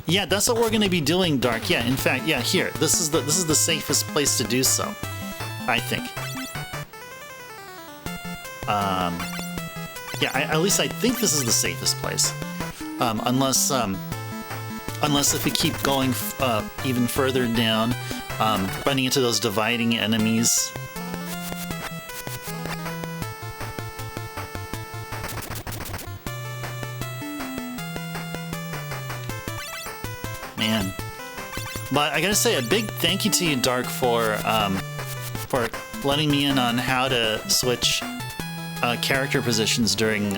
Yeah, that's what we're gonna be doing, Dark. Yeah, in fact, yeah, here. This is the safest place to do so, I think. Yeah, at least I think this is the safest place. Unless if we keep going even further down, running into those dividing enemies. Man. But I gotta say, a big thank you to you, Dark, for letting me in on how to switch character positions during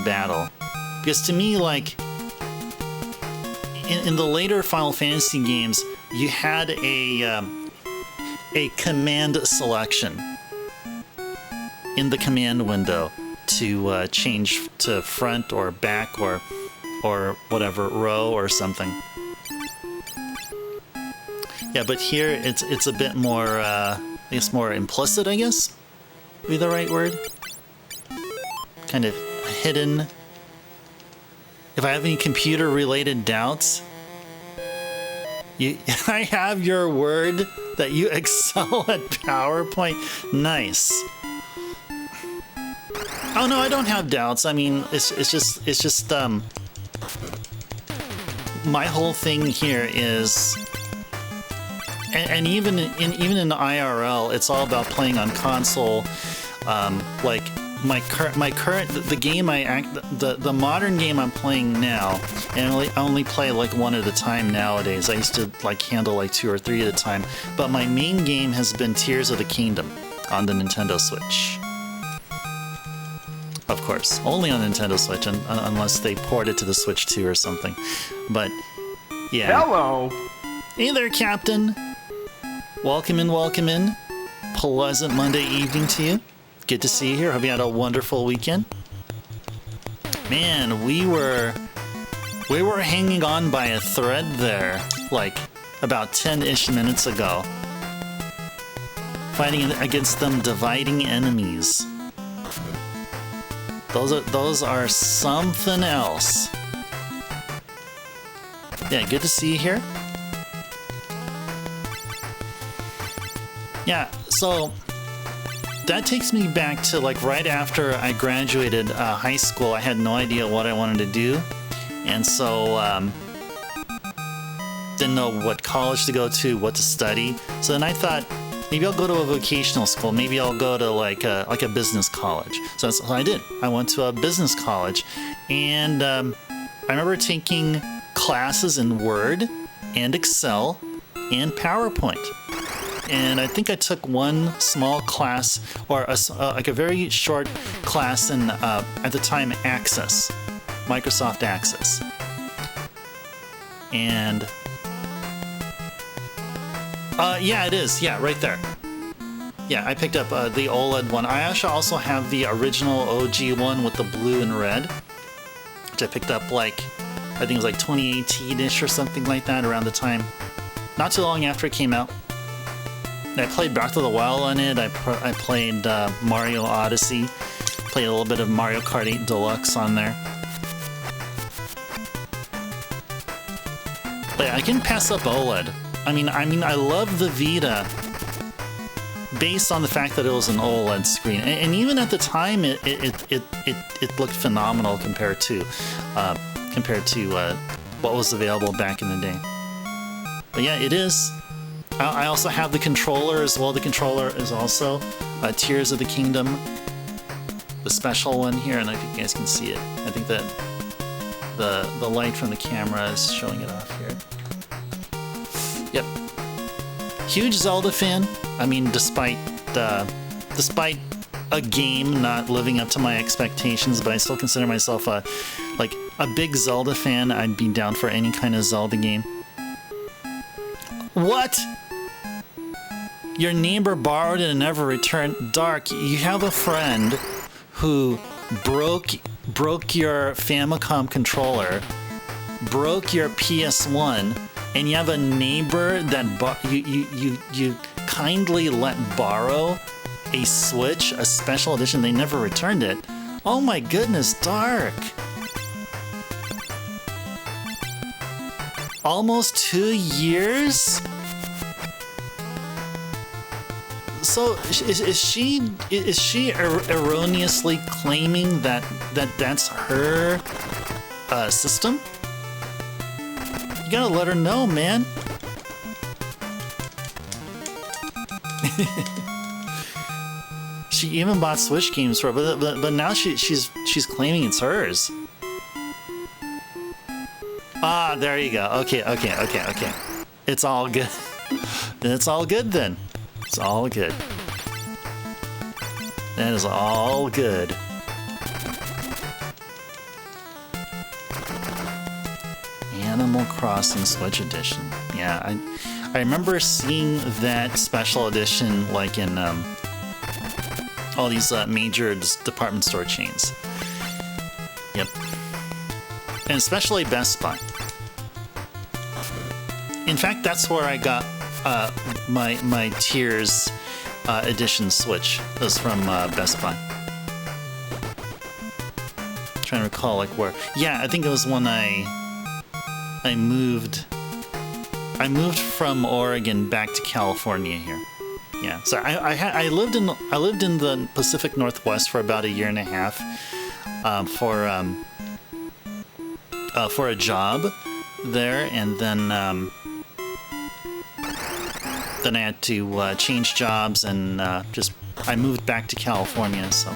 battle, because to me, like in the later Final Fantasy games, you had a command selection in the command window to change to front or back or whatever, row or something. Yeah, but here it's a bit more I guess more implicit, I guess would be the right word. Kind of hidden. If I have any computer-related doubts, I have your word that you excel at PowerPoint. Nice. Oh no, I don't have doubts. I mean, it's just my whole thing here is, and even in IRL, it's all about playing on console. Like the game the modern game I'm playing now, and I only play like one at a time nowadays. I used to like handle like 2 or 3 at a time, but my main game has been Tears of the Kingdom on the Nintendo Switch. Of course, only on Nintendo Switch, unless they port it to the Switch 2 or something. But yeah. Hello. Hey there, Captain. Welcome in, welcome in. Pleasant Monday evening to you. Good to see you here. Hope you had a wonderful weekend. Man, we were hanging on by a thread there, like about 10-ish minutes ago. Fighting against them dividing enemies. Those are something else. Yeah, good to see you here. Yeah, so that takes me back to like right after I graduated high school. I had no idea what I wanted to do, and so didn't know what college to go to, what to study. So then I thought, maybe I'll go to a vocational school. Maybe I'll go to like a business college. So that's what I did. I went to a business college, and I remember taking classes in Word and Excel and PowerPoint. And I think I took one small class, or like a very short class in, at the time, Access, Microsoft Access. And yeah, it is. Yeah, right there. Yeah, I picked up the OLED one. I actually also have the original OG one with the blue and red, which I picked up like, I think it was like 2018-ish or something like that, around the time. Not too long after it came out. I played Breath of the Wild on it. I played Mario Odyssey. Played a little bit of Mario Kart 8 Deluxe on there. But I can pass up OLED. I mean, I love the Vita based on the fact that it was an OLED screen, and even at the time, it looked phenomenal compared to what was available back in the day. But yeah, it is. I also have the controller as well. The controller is also Tears of the Kingdom, the special one here, and I think you guys can see it. I think that the light from the camera is showing it off here. Yep. Huge Zelda fan. I mean, despite a game not living up to my expectations, but I still consider myself a big Zelda fan. I'd be down for any kind of Zelda game. What? Your neighbor borrowed it and never returned. Dark, you have a friend who broke your Famicom controller, broke your PS1, and you have a neighbor that you kindly let borrow a Switch, a special edition. They never returned it. Oh my goodness, Dark. Almost 2 years? So is she erroneously claiming that that's her system? You gotta let her know, man. She even bought Switch games for it, but now she's claiming it's hers. Ah, there you go. Okay. It's all good. It's all good then. It's all good. That is all good. Animal Crossing Switch Edition. Yeah, I remember seeing that special edition like in all these major department store chains. Yep. And especially Best Buy. In fact, that's where I got my Tears edition Switch. It was from Best Buy. Trying to recall like where. Yeah, I think it was when I moved from Oregon back to California here. Yeah, so I lived in the Pacific Northwest for about 1.5 years for a job there, and then I had to change jobs, and I moved back to California. So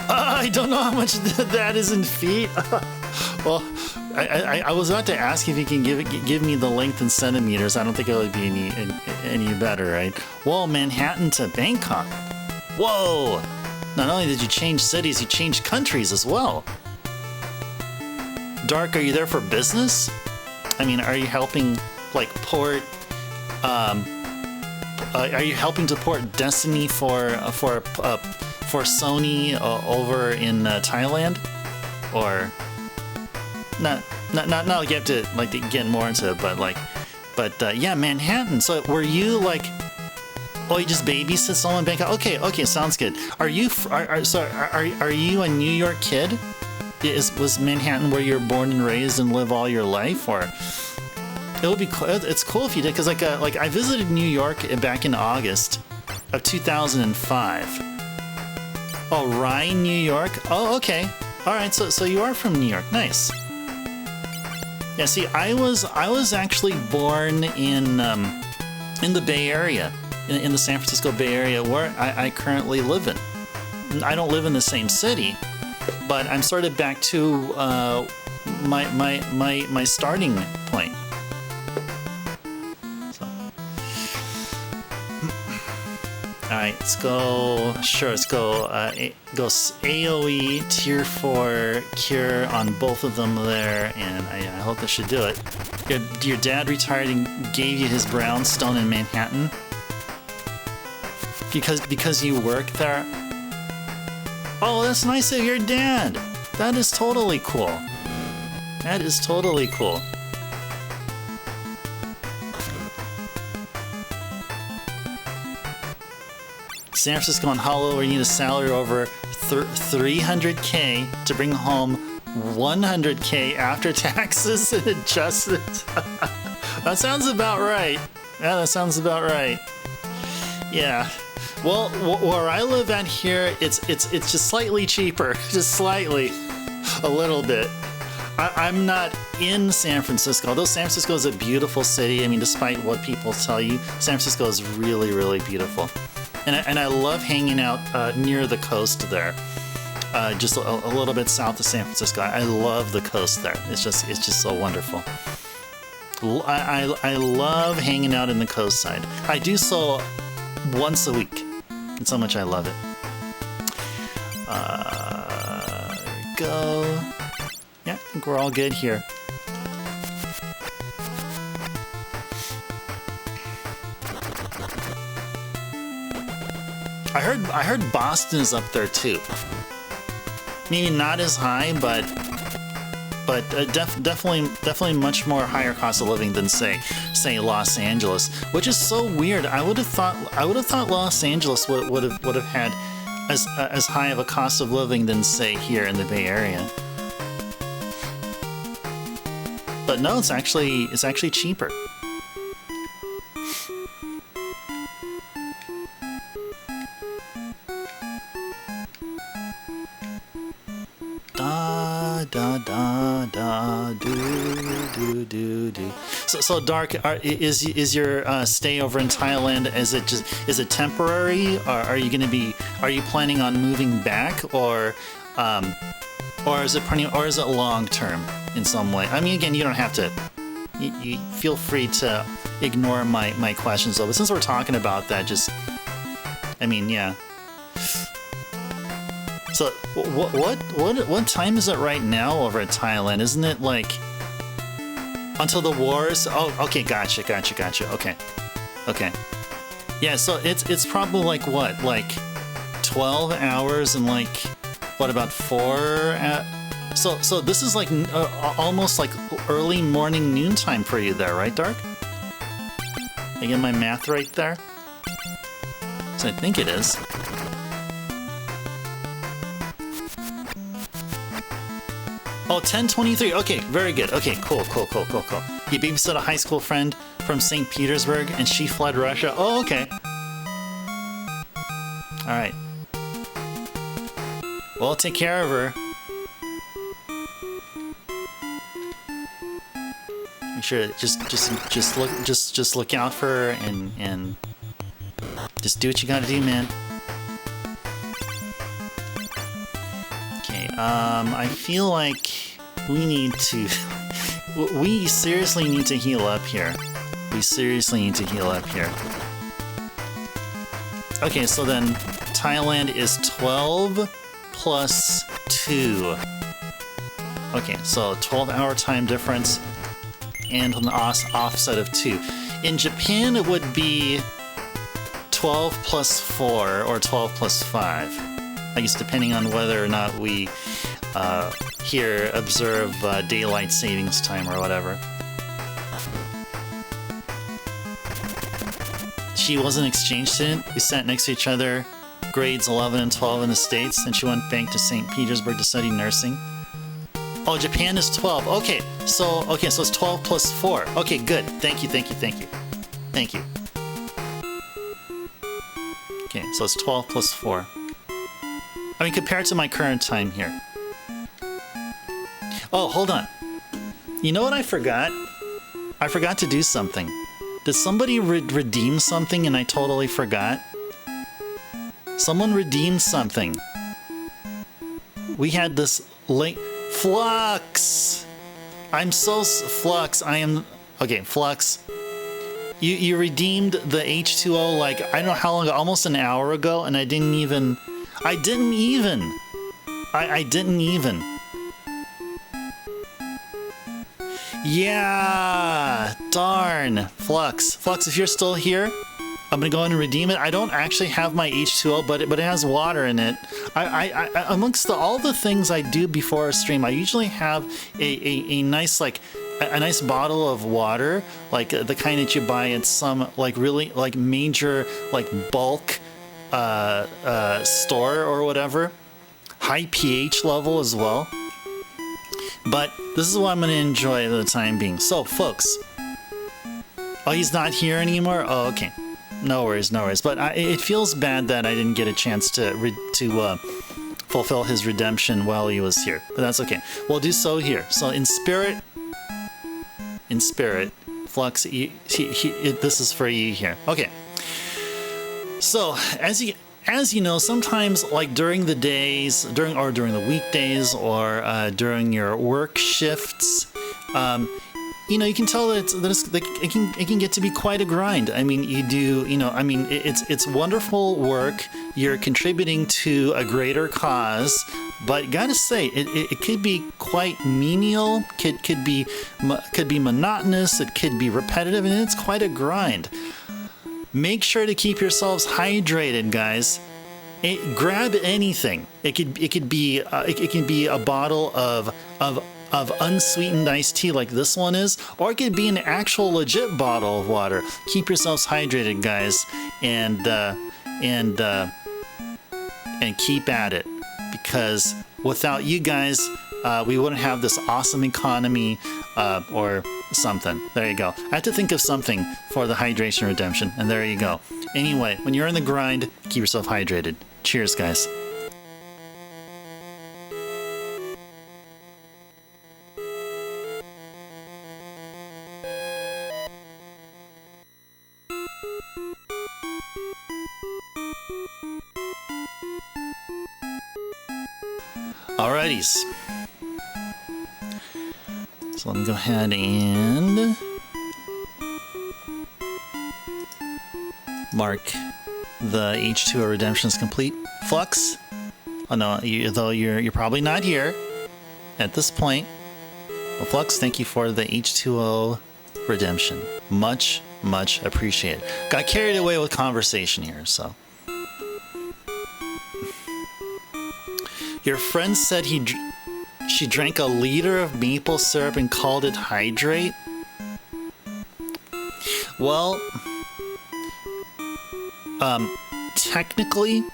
I don't know how much that is in feet. Well, I was about to ask if you can give me the length in centimeters. I don't think it would be any better, right? Whoa, Manhattan to Bangkok. Whoa! Not only did you change cities, you changed countries as well. Dark, are you there for business? I mean, are you helping like port? Are you helping to port Destiny for Sony over in Thailand, or not like you have to like get more into it, but yeah, Manhattan. So were you like, oh, you just babysit someone in Bangkok? Okay, sounds good. Are you a New York kid? Was Manhattan where you were born and raised and live all your life, or? It would be cool. It's cool if you did, because like I visited New York back in August of 2005. Oh, Rye, New York. Oh, okay. All right. So you are from New York. Nice. Yeah, see, I was actually born in the Bay Area, in the San Francisco Bay Area, where I currently live in. I don't live in the same city, but I'm sort of back to my starting point. So. All right, let's go. Sure, let's go. Go AOE Tier 4 Cure on both of them there, and I hope this should do it. Your dad retired and gave you his brownstone in Manhattan because you work there. Oh, that's nice of your dad. That is totally cool. That is totally cool. San Francisco and Hollow, where you need a salary over 300K to bring home 100K after taxes and adjustments. That sounds about right. Yeah, that sounds about right. Yeah. Well, where I live at here, it's just slightly cheaper, just slightly, a little bit. I'm not in San Francisco, although San Francisco is a beautiful city. I mean, despite what people tell you, San Francisco is really, really beautiful, and I love hanging out near the coast there, just a little bit south of San Francisco. I love the coast there. It's just so wonderful. I love hanging out in the coast side. I do so once a week. And so much I love it. There we go. Yeah, I think we're all good here. I heard Boston is up there too. Maybe not as high, but definitely much more higher cost of living than say Los Angeles, which is so weird. I would have thought Los Angeles would have had as high of a cost of living than say here in the Bay Area. But no, it's actually cheaper. Do. So Dark, is your stay over in Thailand? Is it temporary? Or are you planning on moving back, or is it long term in some way? I mean, again, you don't have to. You feel free to ignore my questions though. But since we're talking about that, yeah. So what time is it right now over at Thailand? Isn't it like until the wars? Oh, okay, gotcha. Okay. Yeah, so it's probably like what, like 12 hours and like what, about 4? So this is like almost like early morning noontime for you there, right, Dark? I get my math right there? So I think it is. Oh, 10:23. Okay, very good. Okay, cool. You babysit a high school friend from St. Petersburg and she fled Russia. Oh, okay. All right. Well, take care of her. Make sure just look out for her and just do what you gotta do, man. Okay, I feel like we seriously need to heal up here. Okay, so then Thailand is 12 plus 2. Okay, so 12-hour time difference and an offset of 2. In Japan, it would be 12 plus 4 or 12 plus 5. I guess depending on whether or not we here observe daylight savings time or whatever. She was an exchange student. We sat next to each other, grades 11 and 12 in the States, and she went back to St. Petersburg to study nursing. Oh, Japan is 12. Okay, so it's 12 plus 4. Okay, good. Thank you. Okay, so it's 12 plus 4. I mean, compared to my current time here. Oh, hold on. You know what I forgot? I forgot to do something. Did somebody redeem something and I totally forgot? Someone redeemed something. We had this link. Flux! I'm so... Flux, I am... Okay, Flux. You redeemed the H2O like, I don't know how long ago, almost an hour ago, and I didn't even... I didn't even. Yeah, darn. Flux, if you're still here, I'm gonna go in and redeem it. I don't actually have my H2O, but it has water in it. I amongst all the things I do before a stream, I usually have a nice a nice bottle of water, like the kind that you buy at some like really like major like bulk store or whatever. High pH level as well. But this is what I'm going to enjoy at the time being. So, folks. Oh, he's not here anymore? Oh, okay. No worries. But it feels bad that I didn't get a chance to fulfill his redemption while he was here. But that's okay. We'll do so here. So, in spirit, Flux, this is for you here. Okay. So, as you know, sometimes like during the days, during the weekdays, or during your work shifts, you know, you can tell that it can get to be quite a grind. I mean, you do, you know, I mean, it's wonderful work. You're contributing to a greater cause, but gotta say, it could be quite menial. Could be monotonous. It could be repetitive, and it's quite a grind. Make sure to keep yourselves hydrated, guys. Grab anything. It could be a bottle of unsweetened iced tea like this one is, or it could be an actual legit bottle of water. Keep yourselves hydrated, guys, and keep at it, because without you guys, we wouldn't have this awesome economy or something. There you go. I had to think of something for the hydration redemption, and there you go. Anyway, when you're in the grind, keep yourself hydrated. Cheers, guys. Alrighties. So let me go ahead and mark the H2O redemption is complete. Flux, oh no, though you're probably not here at this point. Well, Flux, thank you for the H2O redemption. Much appreciated. Got carried away with conversation here, so. Your friend said she drank a liter of maple syrup and called it hydrate. Well, technically,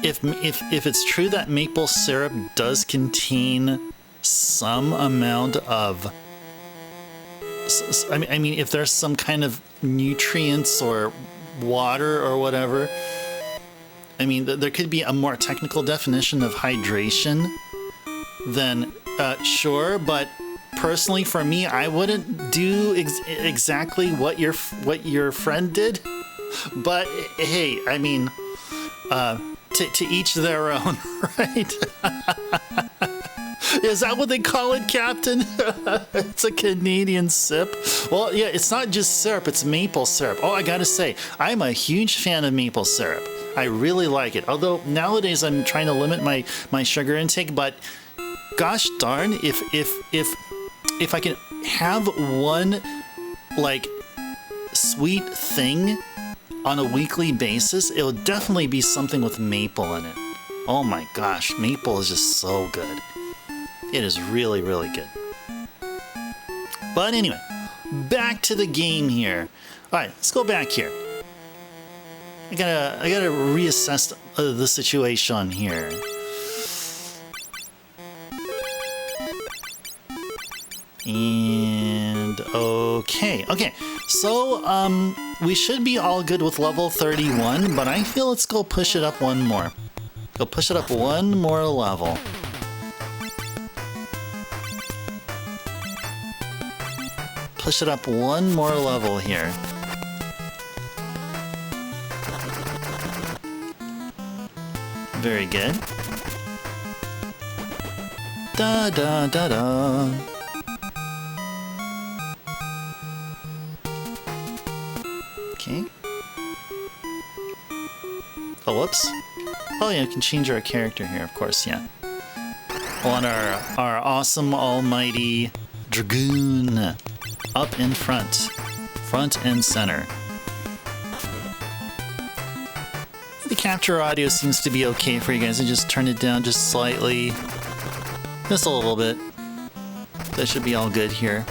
if it's true that maple syrup does contain some amount of, I mean, if there's some kind of nutrients or water or whatever, I mean, there could be a more technical definition of hydration, then sure, but personally for me, I wouldn't do exactly what your friend did. But hey, I mean, to each their own, right? Is that what they call it, Captain? It's a Canadian sip. Well, yeah, it's not just syrup, it's maple syrup. Oh, I gotta say, I'm a huge fan of maple syrup. I really like it. Although nowadays I'm trying to limit my sugar intake, but gosh darn, if I can have one like sweet thing on a weekly basis, it would definitely be something with maple in it. Oh my gosh, maple is just so good. It is really good. But anyway, back to the game here. All right, let's go back here. I gotta reassess the situation here. And okay. So we should be all good with level 31, but I feel let's go push it up one more. Go push it up one more level. push it up one more level here. Very good. Da da da da. Okay. Oh, whoops. Oh yeah, we can change our character here, of course, yeah. On our awesome almighty Dragoon. Up in front. Front and center. The capture audio seems to be okay for you guys. I just turn it down just slightly. Just a little bit. That should be all good here.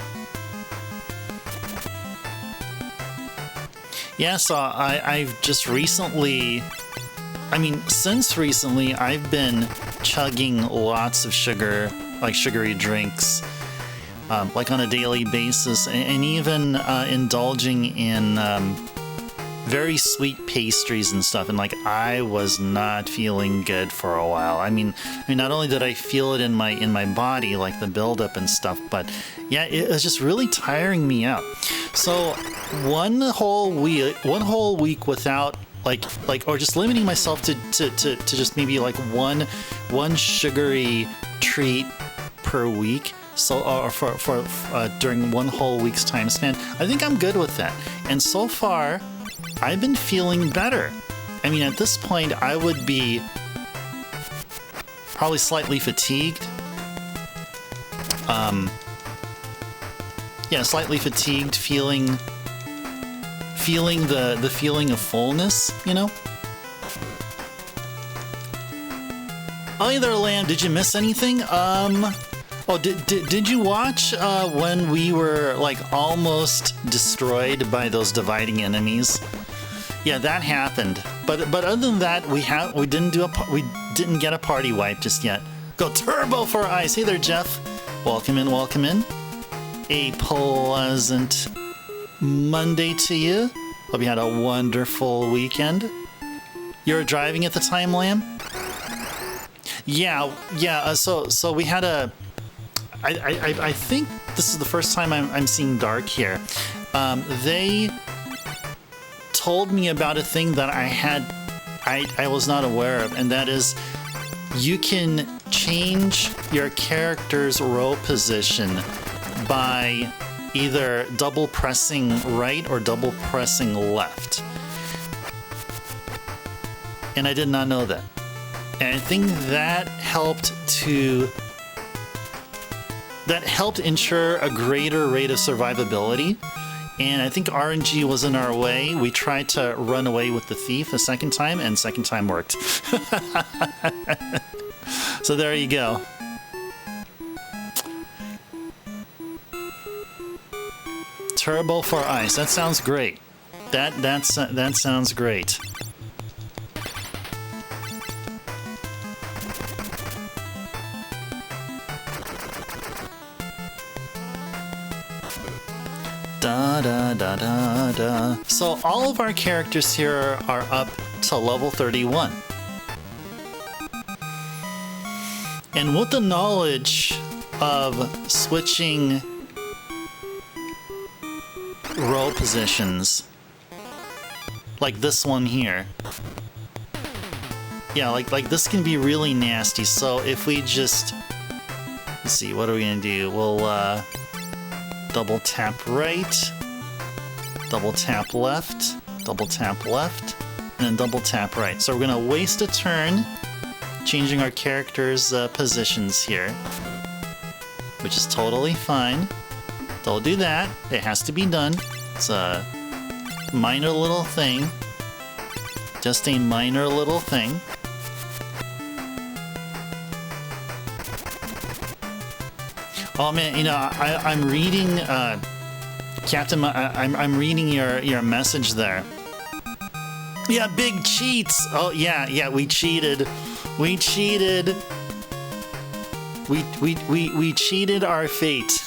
Yeah, so I've just recently... I mean, since recently, I've been chugging lots of sugar, like sugary drinks, like on a daily basis, and even indulging in very sweet pastries and stuff. And like, I was not feeling good for a while. I mean, not only did I feel it in my body, like the buildup and stuff, but yeah, it was just really tiring me out. So one whole week without or just limiting myself to just maybe like one sugary treat per week, so or for during one whole week's time span, I think I'm good with that. And so far, I've been feeling better. I mean, at this point, I would be probably slightly fatigued. Yeah, slightly fatigued, feeling the feeling of fullness, you know? Oh, hey there, Lamb. Did you miss anything? Oh, did you watch when we were like almost destroyed by those dividing enemies? Yeah, that happened. But other than that, we didn't get a party wipe just yet. Go turbo for ice. Hey there, Jeff. Welcome in, welcome in. A pleasant Monday to you. Hope you had a wonderful weekend. You were driving at the time, Lamb? Yeah. So we had a. I think this is the first time I'm seeing Dark here. They told me about a thing that I was not aware of, and that is you can change your character's row position by either double pressing right or double pressing left. And I did not know that. And I think that helped ensure a greater rate of survivability. And I think RNG was in our way. We tried to run away with the thief a second time, and second time worked. So there you go. Turbo for ice. That sounds great. That sounds great. Da da da da da. So all of our characters here are up to level 31. And with the knowledge of switching row positions, like this one here, yeah, like this can be really nasty. So if we just, let's see, what are we gonna do? We'll double tap right, double tap left, and then double tap right. So we're gonna waste a turn changing our characters' positions here, which is totally fine. Don't do that. It has to be done. It's a minor little thing. Just a minor little thing. Oh man, you know, I'm reading, Captain, I'm reading your message there. Yeah, big cheats. Oh yeah, we cheated. We cheated. We cheated our fate.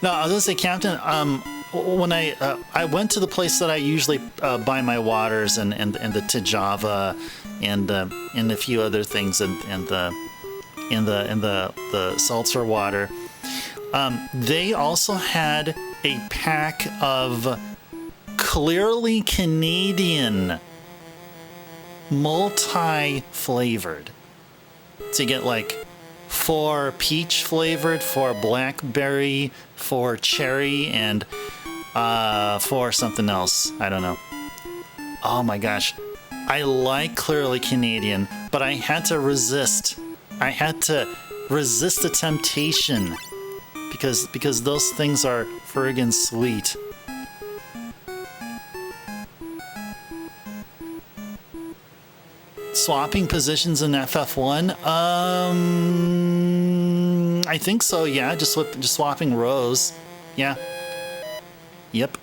No, I was gonna say, Captain. When I went to the place that I usually buy my waters and the Tijava and a few other things and the seltzer water. They also had a pack of clearly Canadian multi-flavored. So you get like 4 peach flavored, 4 blackberry, 4 cherry, and 4 something else. I don't know. Oh my gosh. I like clearly Canadian, but I had to resist. I had to resist the temptation because those things are friggin' sweet. Swapping positions in FF1? I think so, yeah. Just swapping rows. Yeah. Yep.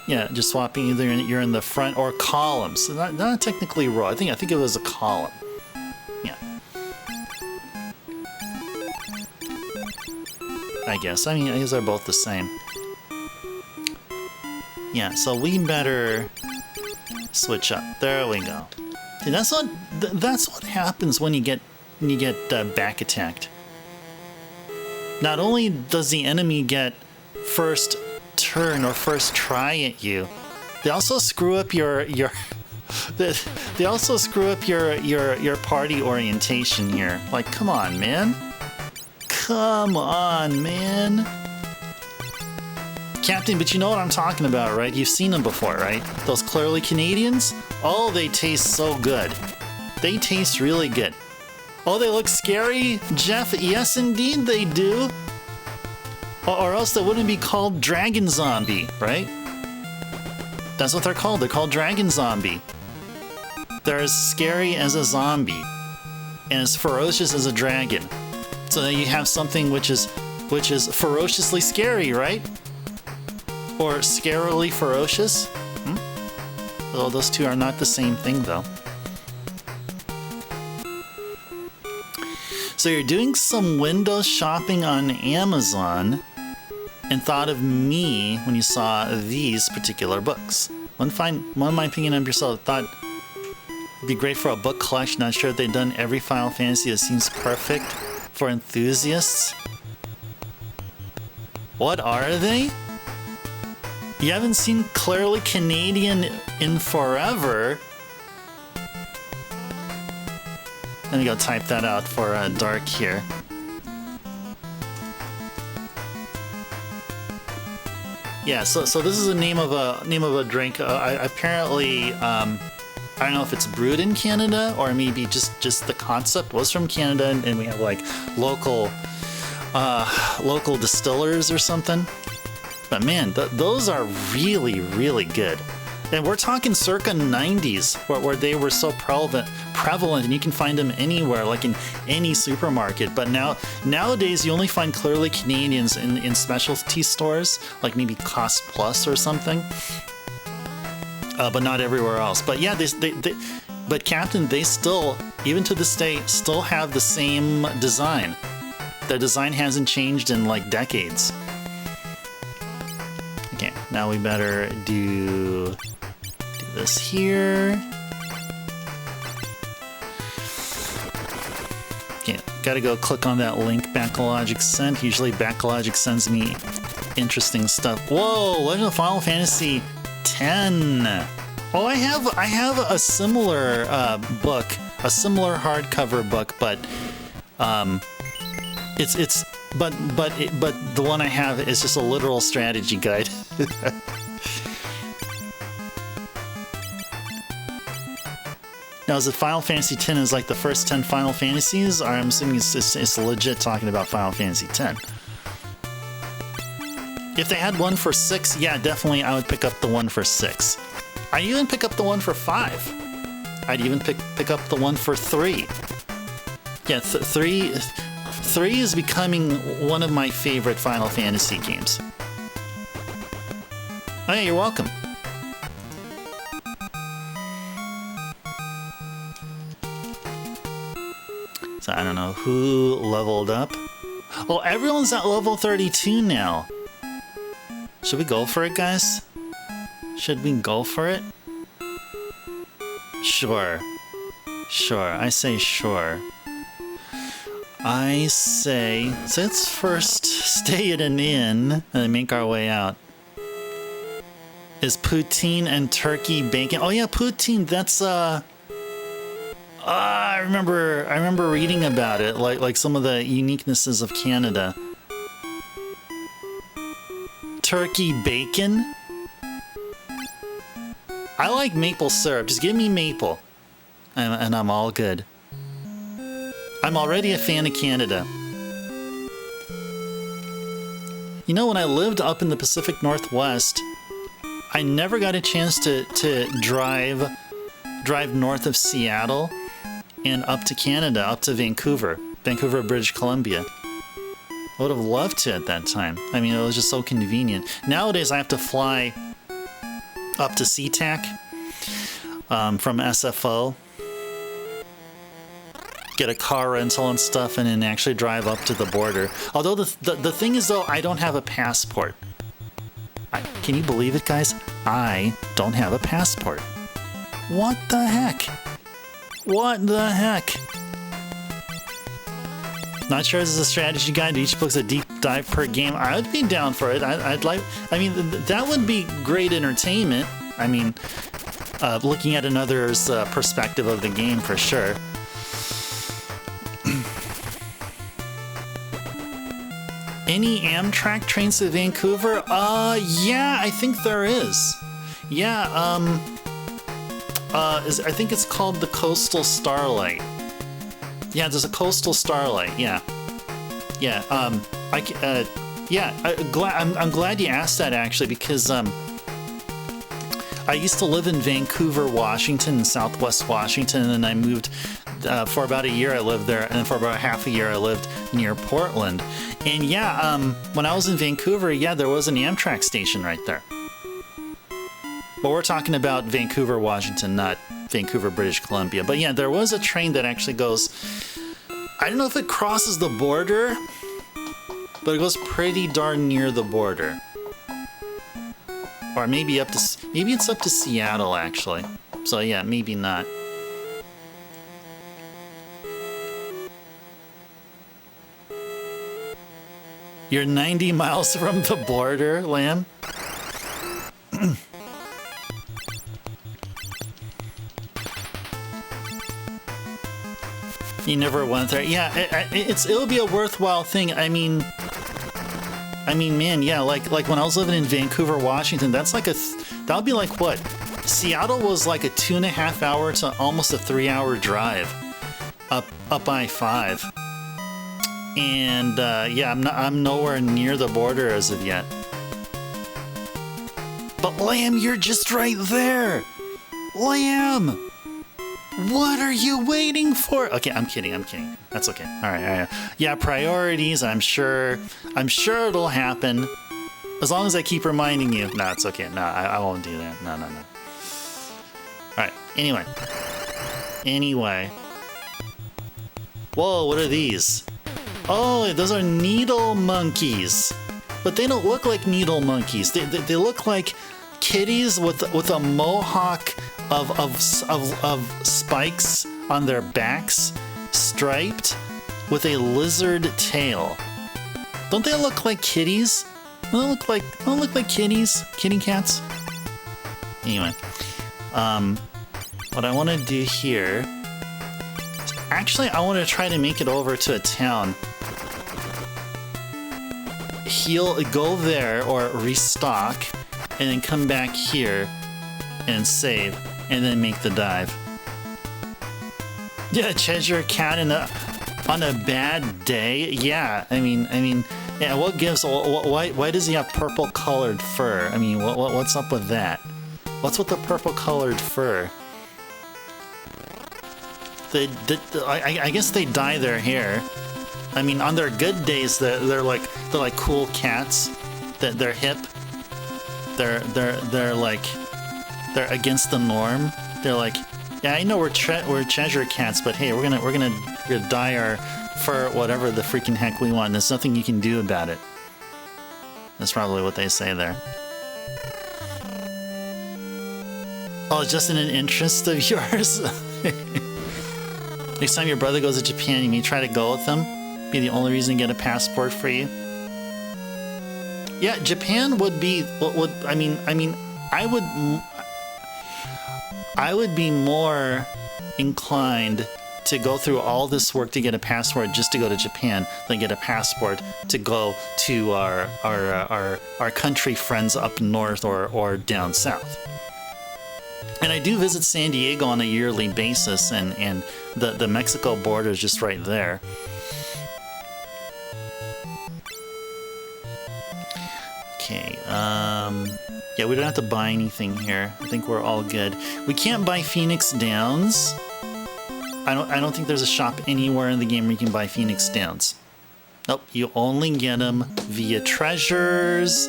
Yeah, just swapping either you're in the front or columns. So not technically row. I think it was a column. Yeah. I guess. I mean, these are both the same. Yeah, so we better switch up. There we go. See, that's what happens when you get back attacked. Not only does the enemy get first turn or first try at you, they also screw up your they also screw up your party orientation here. Like, come on, man. Come on, man. Captain, but you know what I'm talking about, right? You've seen them before, right? Those clearly Canadians? Oh, they taste so good. They taste really good. Oh, they look scary, Jeff? Yes, indeed they do. Or else they wouldn't be called Dragon Zombie, right? That's what they're called. They're called Dragon Zombie. They're as scary as a zombie and as ferocious as a dragon. So then you have something which is ferociously scary, right? Or scarily ferocious? Well, those two are not the same thing, though. So you're doing some window shopping on Amazon and thought of me when you saw these particular books. One of my opinion of yourself thought it'd be great for a book collection. Not sure if they've done every Final Fantasy that seems perfect for enthusiasts. What are they? You haven't seen clearly Canadian in forever. Let me go type that out for Dark here. Yeah, so this is the name of a drink. Apparently, I don't know if it's brewed in Canada or maybe just the concept was from Canada, and we have like local distillers or something. But man, those are really, really good. And we're talking circa 90s, where they were so prevalent, and you can find them anywhere, like in any supermarket. But nowadays, you only find clearly Canadians in specialty stores, like maybe Cost Plus or something. But not everywhere else. But yeah, but Captain, they still, even to this day, still have the same design. Their design hasn't changed in like decades. Okay, now we better do this here. Okay, gotta go click on that link Backlogic sent. Usually Backlogic sends me interesting stuff. Whoa, Legend of Final Fantasy X. Oh, I have a similar book, a similar hardcover book, but but the one I have is just a literal strategy guide. Now, is it Final Fantasy X is like the first 10 Final Fantasies? Or I'm assuming it's legit talking about Final Fantasy X. If they had one for 6, yeah, definitely I would pick up the one for 6. I'd even pick up the one for 5. I'd even pick up the one for 3. Yeah, 3 is becoming one of my favorite Final Fantasy games. Oh yeah, you're welcome. So I don't know who leveled up. Well, everyone's at level 32 now. Should we go for it, guys? Should we go for it? Sure. Sure, I say sure. I say, so let's first stay at an inn and then make our way out. Is poutine and turkey bacon? Oh yeah, poutine. That's I remember reading about it, like some of the uniquenesses of Canada. Turkey bacon. I like maple syrup. Just give me maple, and I'm all good. I'm already a fan of Canada. You know, when I lived up in the Pacific Northwest, I never got a chance to drive north of Seattle and up to Canada, up to Vancouver, British Columbia. I would have loved to at that time. I mean, it was just so convenient. Nowadays, I have to fly up to SeaTac from SFO, get a car rental and stuff, and then actually drive up to the border. Although the thing is, though, I don't have a passport. Can you believe it, guys? I don't have a passport. What the heck? What the heck? Not sure this is a strategy guide. Each book's a deep dive per game. I would be down for it. I'd like. I mean, that would be great entertainment. I mean, looking at another's perspective of the game for sure. Any Amtrak trains to Vancouver? Yeah, I think there is. Yeah, I think it's called the Coastal Starlight. Yeah, there's a Coastal Starlight. Yeah, yeah. I'm glad you asked that actually, because I used to live in Vancouver, Washington, in Southwest Washington, and then I moved for about a year. I lived there, and then for about half a year I lived near Portland. And yeah, when I was in Vancouver, yeah, there was an Amtrak station right there. But we're talking about Vancouver, Washington, not Vancouver, British Columbia. But yeah, there was a train that actually goes, I don't know if it crosses the border, but it goes pretty darn near the border. Or maybe it's up to Seattle actually. So yeah, maybe not. You're 90 miles from the border, Lamb? You never went there. Yeah, it'll be a worthwhile thing. I mean, man, yeah, like when I was living in Vancouver, Washington, that's like that'll be like what? Seattle was like a 2.5 hour to almost a 3-hour drive up I-5. And yeah, I'm nowhere near the border as of yet. But Lamb, you're just right there. Lamb, what are you waiting for? Okay, I'm kidding. That's okay. All right. Yeah, priorities. I'm sure it'll happen, as long as I keep reminding you. No, it's okay. No, I won't do that. No. All right. Anyway. Whoa, what are these? Oh, those are needle monkeys. But they don't look like needle monkeys. They look like kitties with a mohawk of spikes on their backs, striped, with a lizard tail. Don't they look like kitties? Don't look like kitties, kitty cats. Anyway, what I want to do here. Actually, I want to try to make it over to a town. Go there or restock, and then come back here and save, and then make the dive. Yeah, Cheshire Cat on a bad day. Yeah, I mean, yeah. What gives? Why does he have purple colored fur? I mean, what's up with that? What's with the purple colored fur? I guess they dye their hair. I mean, on their good days, they're like cool cats. They're hip. They're against the norm. They're like, yeah, I know we're Cheshire Cats, but hey, we're gonna dye our fur whatever the freaking heck we want. There's nothing you can do about it. That's probably what they say there. Oh, just in an interest of yours. Next time your brother goes to Japan, you may try to go with him. be the only reason to get a passport for you. Yeah, Japan would be. I would be more inclined to go through all this work to get a passport just to go to Japan than get a passport to go to our country friends up north or down south. And I do visit San Diego on a yearly basis, and the Mexico border is just right there. Okay, yeah, we don't have to buy anything here. I think we're all good. We can't buy Phoenix Downs. I don't think there's a shop anywhere in the game where you can buy Phoenix Downs. Nope, you only get them via treasures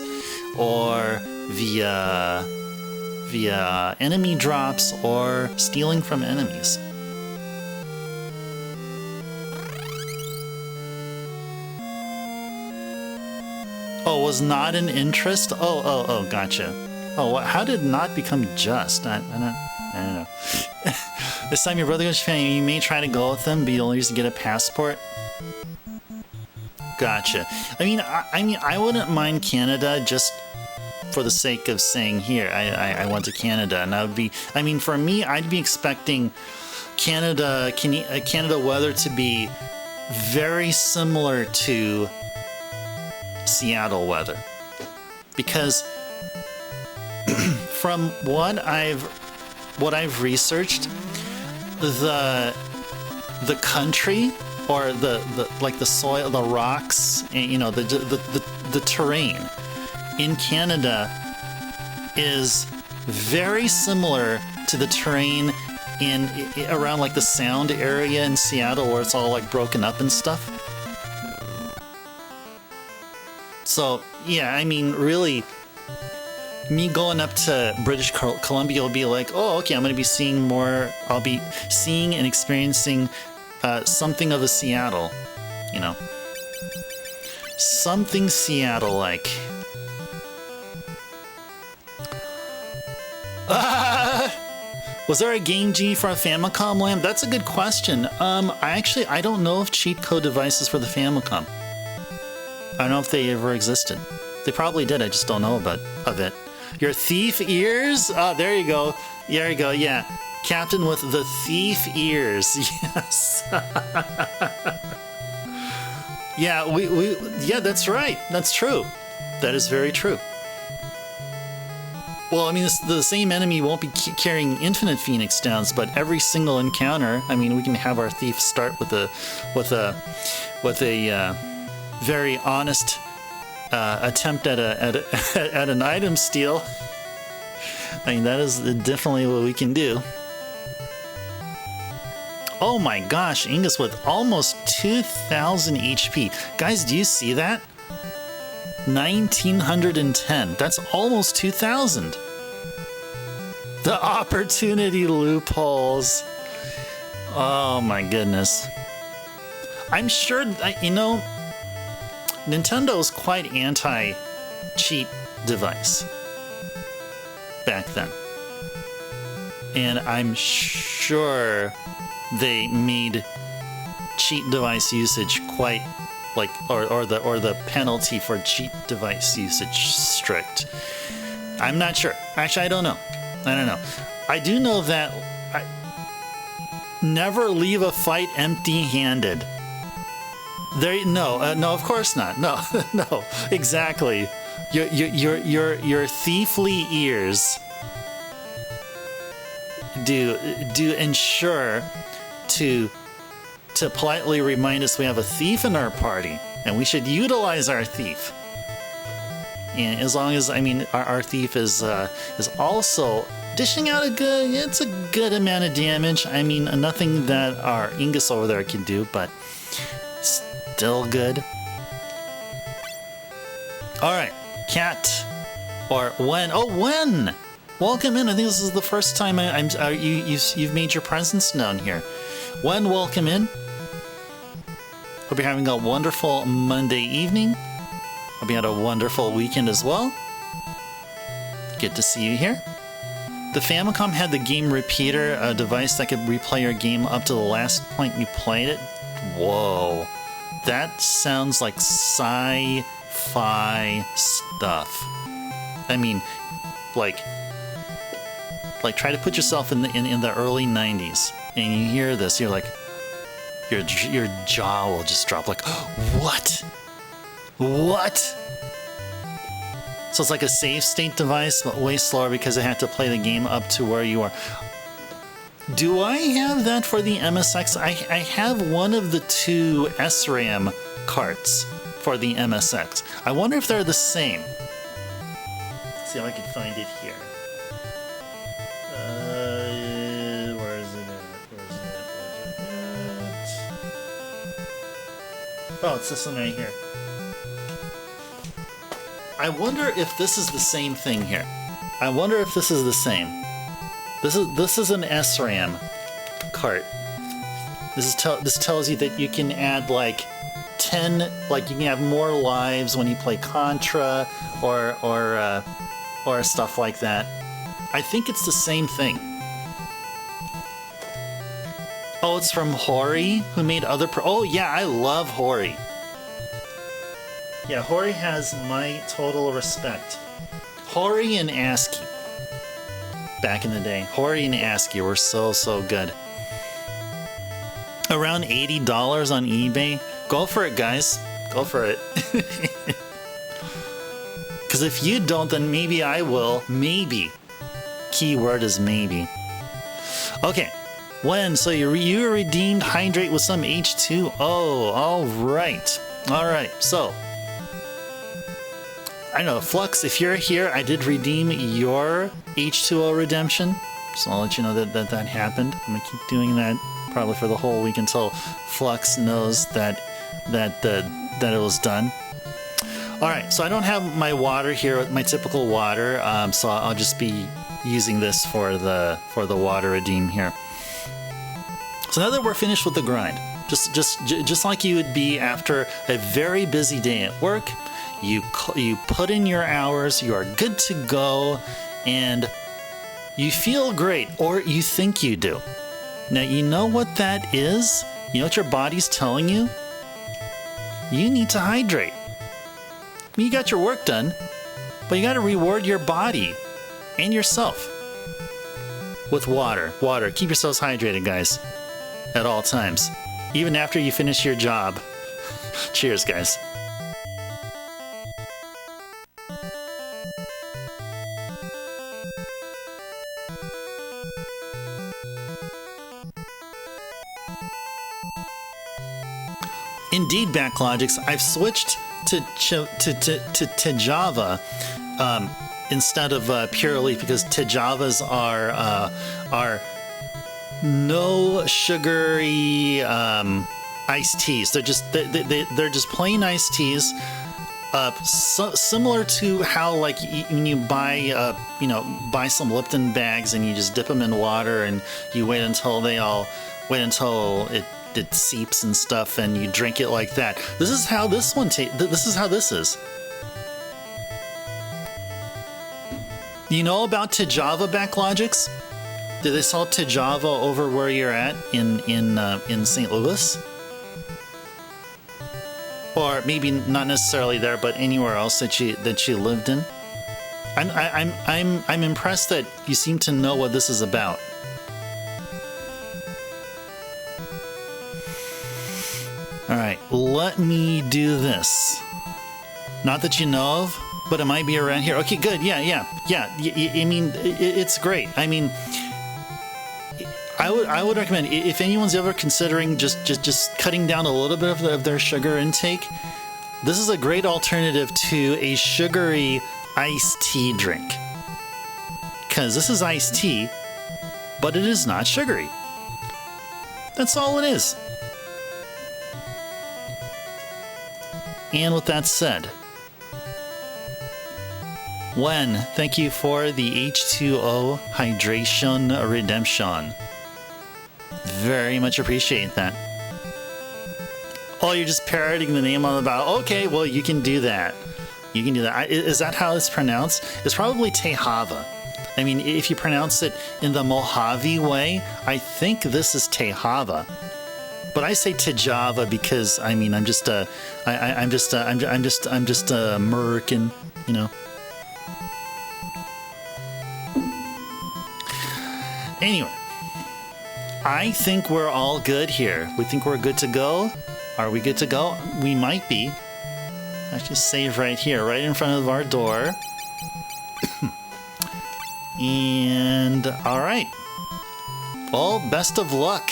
or via enemy drops or stealing from enemies. Oh, was not an interest? Oh, gotcha. Oh, how did not become just? I don't know. This time your brother goes to Japan, you may try to go with them, but you only use to get a passport. Gotcha. I mean, I wouldn't mind Canada just for the sake of saying here, I went to Canada, and I would be. I mean, for me, I'd be expecting Canada weather to be very similar to Seattle weather, because from what I've researched, the country or the like the soil, the rocks, and, you know, the terrain in Canada is very similar to the terrain in around like the Sound area in Seattle, where it's all like broken up and stuff. So yeah, I mean, really, me going up to British Columbia will be like, oh, okay, I'm going to be seeing more. I'll be seeing and experiencing something of a Seattle, you know, something Seattle-like. Was there a Game Genie for a Famicom lamp? That's a good question. I don't know of cheat code devices for the Famicom. I don't know if they ever existed. They probably did. I just don't know of it. Your thief ears? Oh, there you go. There you go. Yeah, Captain with the thief ears. Yes. Yeah, yeah, that's right. That's true. That is very true. Well, I mean, the same enemy won't be carrying infinite Phoenix Downs, but every single encounter, I mean, we can have our thief start with a very honest attempt at an item steal. I mean, that is definitely what we can do. Oh my gosh, Ingus with almost 2,000 HP. Guys, do you see that? 1,910. That's almost 2,000. The opportunity loopholes. Oh my goodness. I'm sure, you know, Nintendo was quite anti-cheat device back then. And I'm sure they made cheat device usage quite like, or the penalty for cheat device usage strict. I'm not sure. Actually, I don't know. I do know that never leave a fight empty-handed. No, of course not. No, no, exactly. Your thiefly ears do ensure to politely remind us we have a thief in our party, and we should utilize our thief. And as long as, I mean, our thief is also dishing out a good amount of damage. I mean, nothing that our Ingus over there can do, but still good. All right, Cat or Wen. Oh, Wen! Welcome in. I think this is the first time you've made your presence known here. Wen, welcome in. Hope you're having a wonderful Monday evening. Hope you had a wonderful weekend as well. Good to see you here. The Famicom had the game repeater, a device that could replay your game up to the last point you played it. Whoa. That sounds like sci-fi stuff. I mean, like try to put yourself in the early 90s and you hear this, you're like, your jaw will just drop like, what? So it's like a save state device, but way slower because I had to play the game up to where you are. Do I have that for the MSX? I have one of the two SRAM carts for the MSX. I wonder if they're the same. Let's see if I can find it here. Where is it at? Oh, it's this one right here. I wonder if this is the same thing here. I wonder if this is the same. This is an SRAM cart. This tells you that you can add like 10, like you can have more lives when you play Contra or stuff like that. I think it's the same thing. Oh, it's from Hori, who made other oh yeah, I love Hori. Yeah, Hori has my total respect. Hori and ASCII. Back in the day. Hori and ASCII were so good. Around $80 on eBay. Go for it, guys. Go for it. Because if you don't, then maybe I will. Maybe. Keyword is maybe. Okay. When? So you redeemed Hydrate with some H2O. Alright. Alright. So I know, Flux, if you're here, I did redeem your H2O redemption. So I'll let you know that happened. I'm going to keep doing that probably for the whole week until Flux knows that it was done. Alright, so I don't have my water here, my typical water, so I'll just be using this for the water redeem here. So now that we're finished with the grind, just like you would be after a very busy day at work, you put in your hours, you are good to go, and you feel great, or you think you do. Now, you know what that is? You know what your body's telling you? You need to hydrate. You got your work done, but you got to reward your body and yourself with water. Water. Keep yourselves hydrated, guys, at all times, even after you finish your job. Cheers, guys. Indeed, Backlogics, I've switched to Java instead of Pureleaf because Javas are no sugary iced teas. They're just plain iced teas. Similar to how like when you buy buy some Lipton bags and you just dip them in water and you wait until it seeps and stuff and you drink it like that. This is how this one this is how this is. You know about Tejava, Backlogics? Do they sell Tejava over where you're at in St. Louis? Or maybe not necessarily there, but anywhere else that you lived in? I'm impressed that you seem to know what this is about. All right, let me do this. Not that you know of, but it might be around here. Okay, good. Yeah. I mean, it's great. I mean, I would recommend if anyone's ever considering just cutting down a little bit of their sugar intake. This is a great alternative to a sugary iced tea drink. Because this is iced tea, but it is not sugary. That's all it is. And with that said, Wen, thank you for the H2O hydration redemption. Very much appreciate that. Oh, you're just parroting the name on the bottle. Okay, well, you can do that. You can do that. Is that how it's pronounced? It's probably Tejava. I mean, if you pronounce it in the Mojave way, I think this is Tejava. But I say to Java because I mean I'm just a American, you know. Anyway, I think we're all good here. We think we're good to go. Are we good to go? We might be. Let's just save right here, right in front of our door. And all right. Well, best of luck.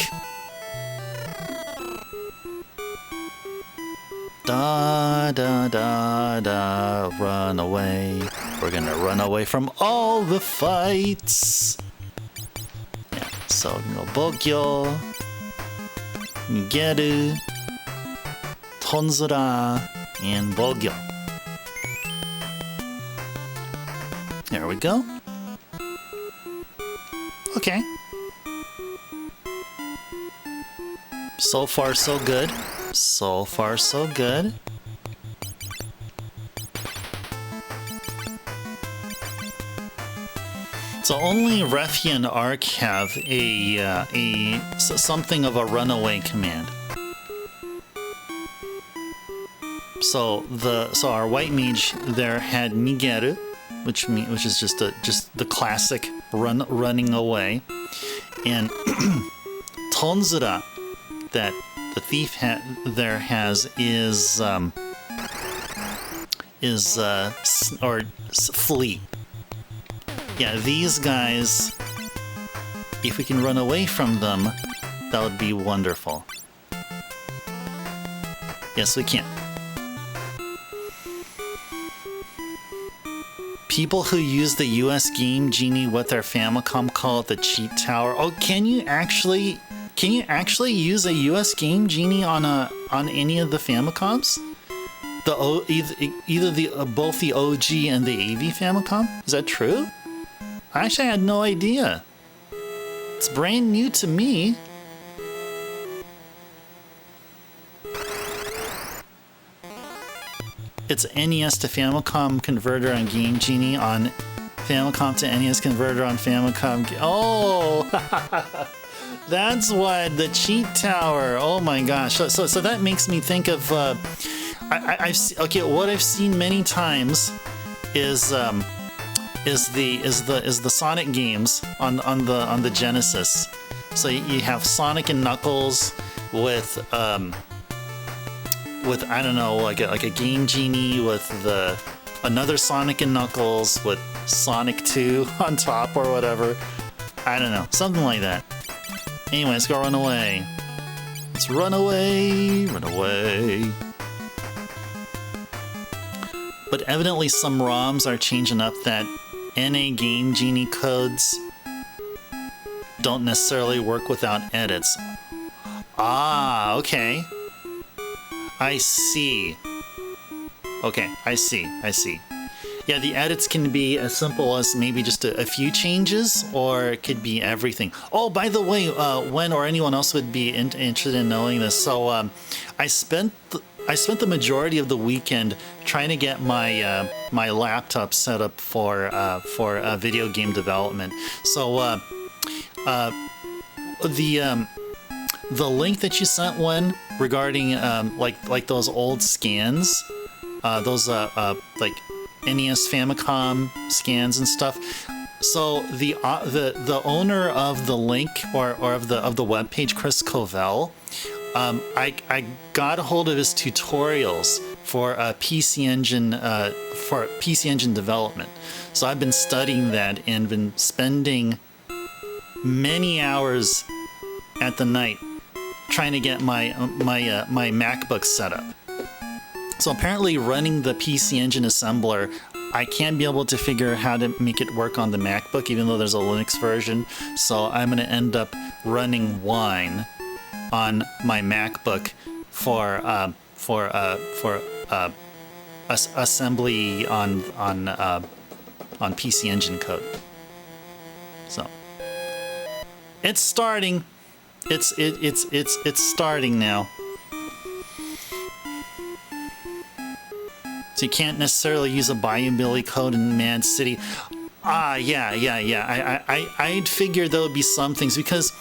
Da da da da, run away. We're gonna run away from all the fights. Yeah, so Bogyo, Nigeru, Tonzura, and Bogyo. There we go. Okay. So far, so good. So far, so good. So only Refy and Ark have something of a runaway command. So our white mage there had Nigeru, which is just the classic running away, and Tonzura that the thief there has is flee. Yeah, these guys, if we can run away from them, that would be wonderful. Yes, we can. People who use the US Game Genie with their Famicom call it the cheat tower. Oh, can you actually use a US Game Genie on any of the Famicoms? Either both the OG and the AV Famicom? Is that true? Actually, I had no idea. It's brand new to me. It's NES to Famicom converter on Game Genie, on Famicom to NES converter on Famicom. Oh, that's what, the cheat tower. Oh my gosh. So that makes me think of what I've seen many times is the Sonic games on the Genesis. So you have Sonic and Knuckles with I don't know, like a Game Genie with another Sonic and Knuckles with Sonic 2 on top or whatever. I don't know, something like that. Anyway, let's go run away. Let's run away, run away. But evidently some ROMs are changing up that NA Game Genie codes don't necessarily work without edits. Ah, okay. I see. Okay, I see. Yeah, the edits can be as simple as maybe just a few changes, or it could be everything. Oh, by the way, when or anyone else would be interested in knowing this, so I spent the majority of the weekend trying to get my my laptop set up for video game development. So the link that you sent one regarding like those old scans, those like NES Famicom scans and stuff. So the owner of the link or of the webpage, Chris Covell, I got a hold of his tutorials for PC Engine development. So I've been studying that and been spending many hours at the night trying to get my MacBook set up. So apparently running the PC Engine assembler, I can't be able to figure out how to make it work on the MacBook, even though there's a Linux version. So I'm going to end up running Wine on my MacBook for assembly on PC Engine code. So it's starting. It's starting now. So you can't necessarily use a Bayou code in Mad City. Yeah. I'd figured there would be some things because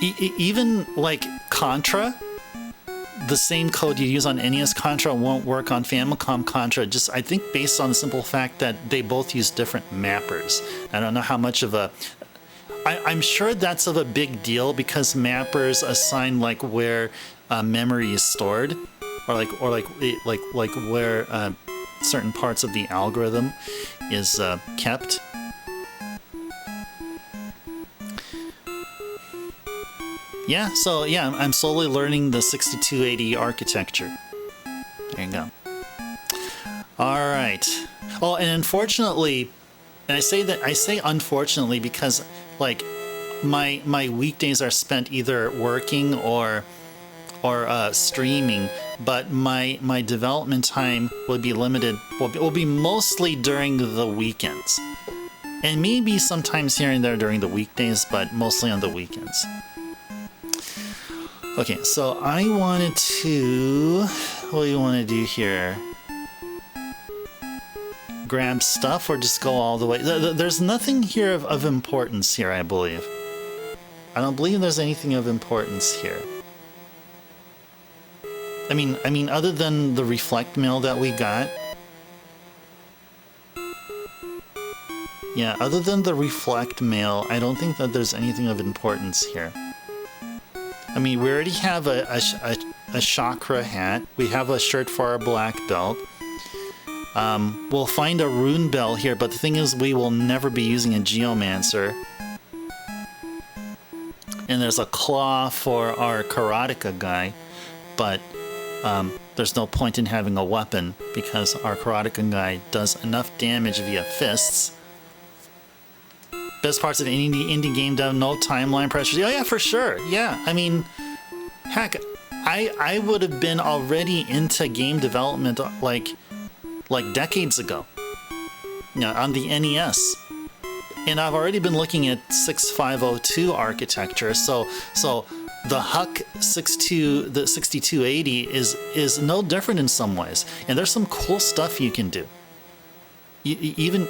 even like Contra, the same code you use on NES Contra won't work on Famicom Contra, just I think based on the simple fact that they both use different mappers. I don't know how much of a... I'm sure that's of a big deal because mappers assign like where memory is stored, or like where certain parts of the algorithm is kept. Yeah, so yeah, I'm slowly learning the 6280 architecture. There you go. All right. Oh, and unfortunately, and I say unfortunately because like my weekdays are spent either working or streaming, but my development time will be limited. Will be mostly during the weekends, and maybe sometimes here and there during the weekdays, but mostly on the weekends. Okay, so I wanted to... What do you want to do here? Grab stuff or just go all the way? There's nothing here of importance here, I believe. I don't believe there's anything of importance here. I mean, other than the reflect mail that we got. Yeah, other than the reflect mail, I don't think that there's anything of importance here. I mean, we already have a chakra hat. We have a shirt for our black belt. We'll find a rune bell here, but the thing is we will never be using a geomancer. And there's a claw for our karateka guy, but there's no point in having a weapon because our karateka guy does enough damage via fists. Best parts of any indie game dev, no timeline pressures. Oh yeah, for sure. Yeah, I mean, heck, I would have been already into game development like decades ago. You know, on the NES. And I've already been looking at 6502 architecture, so the HUC 6280 is no different in some ways. And there's some cool stuff you can do. Even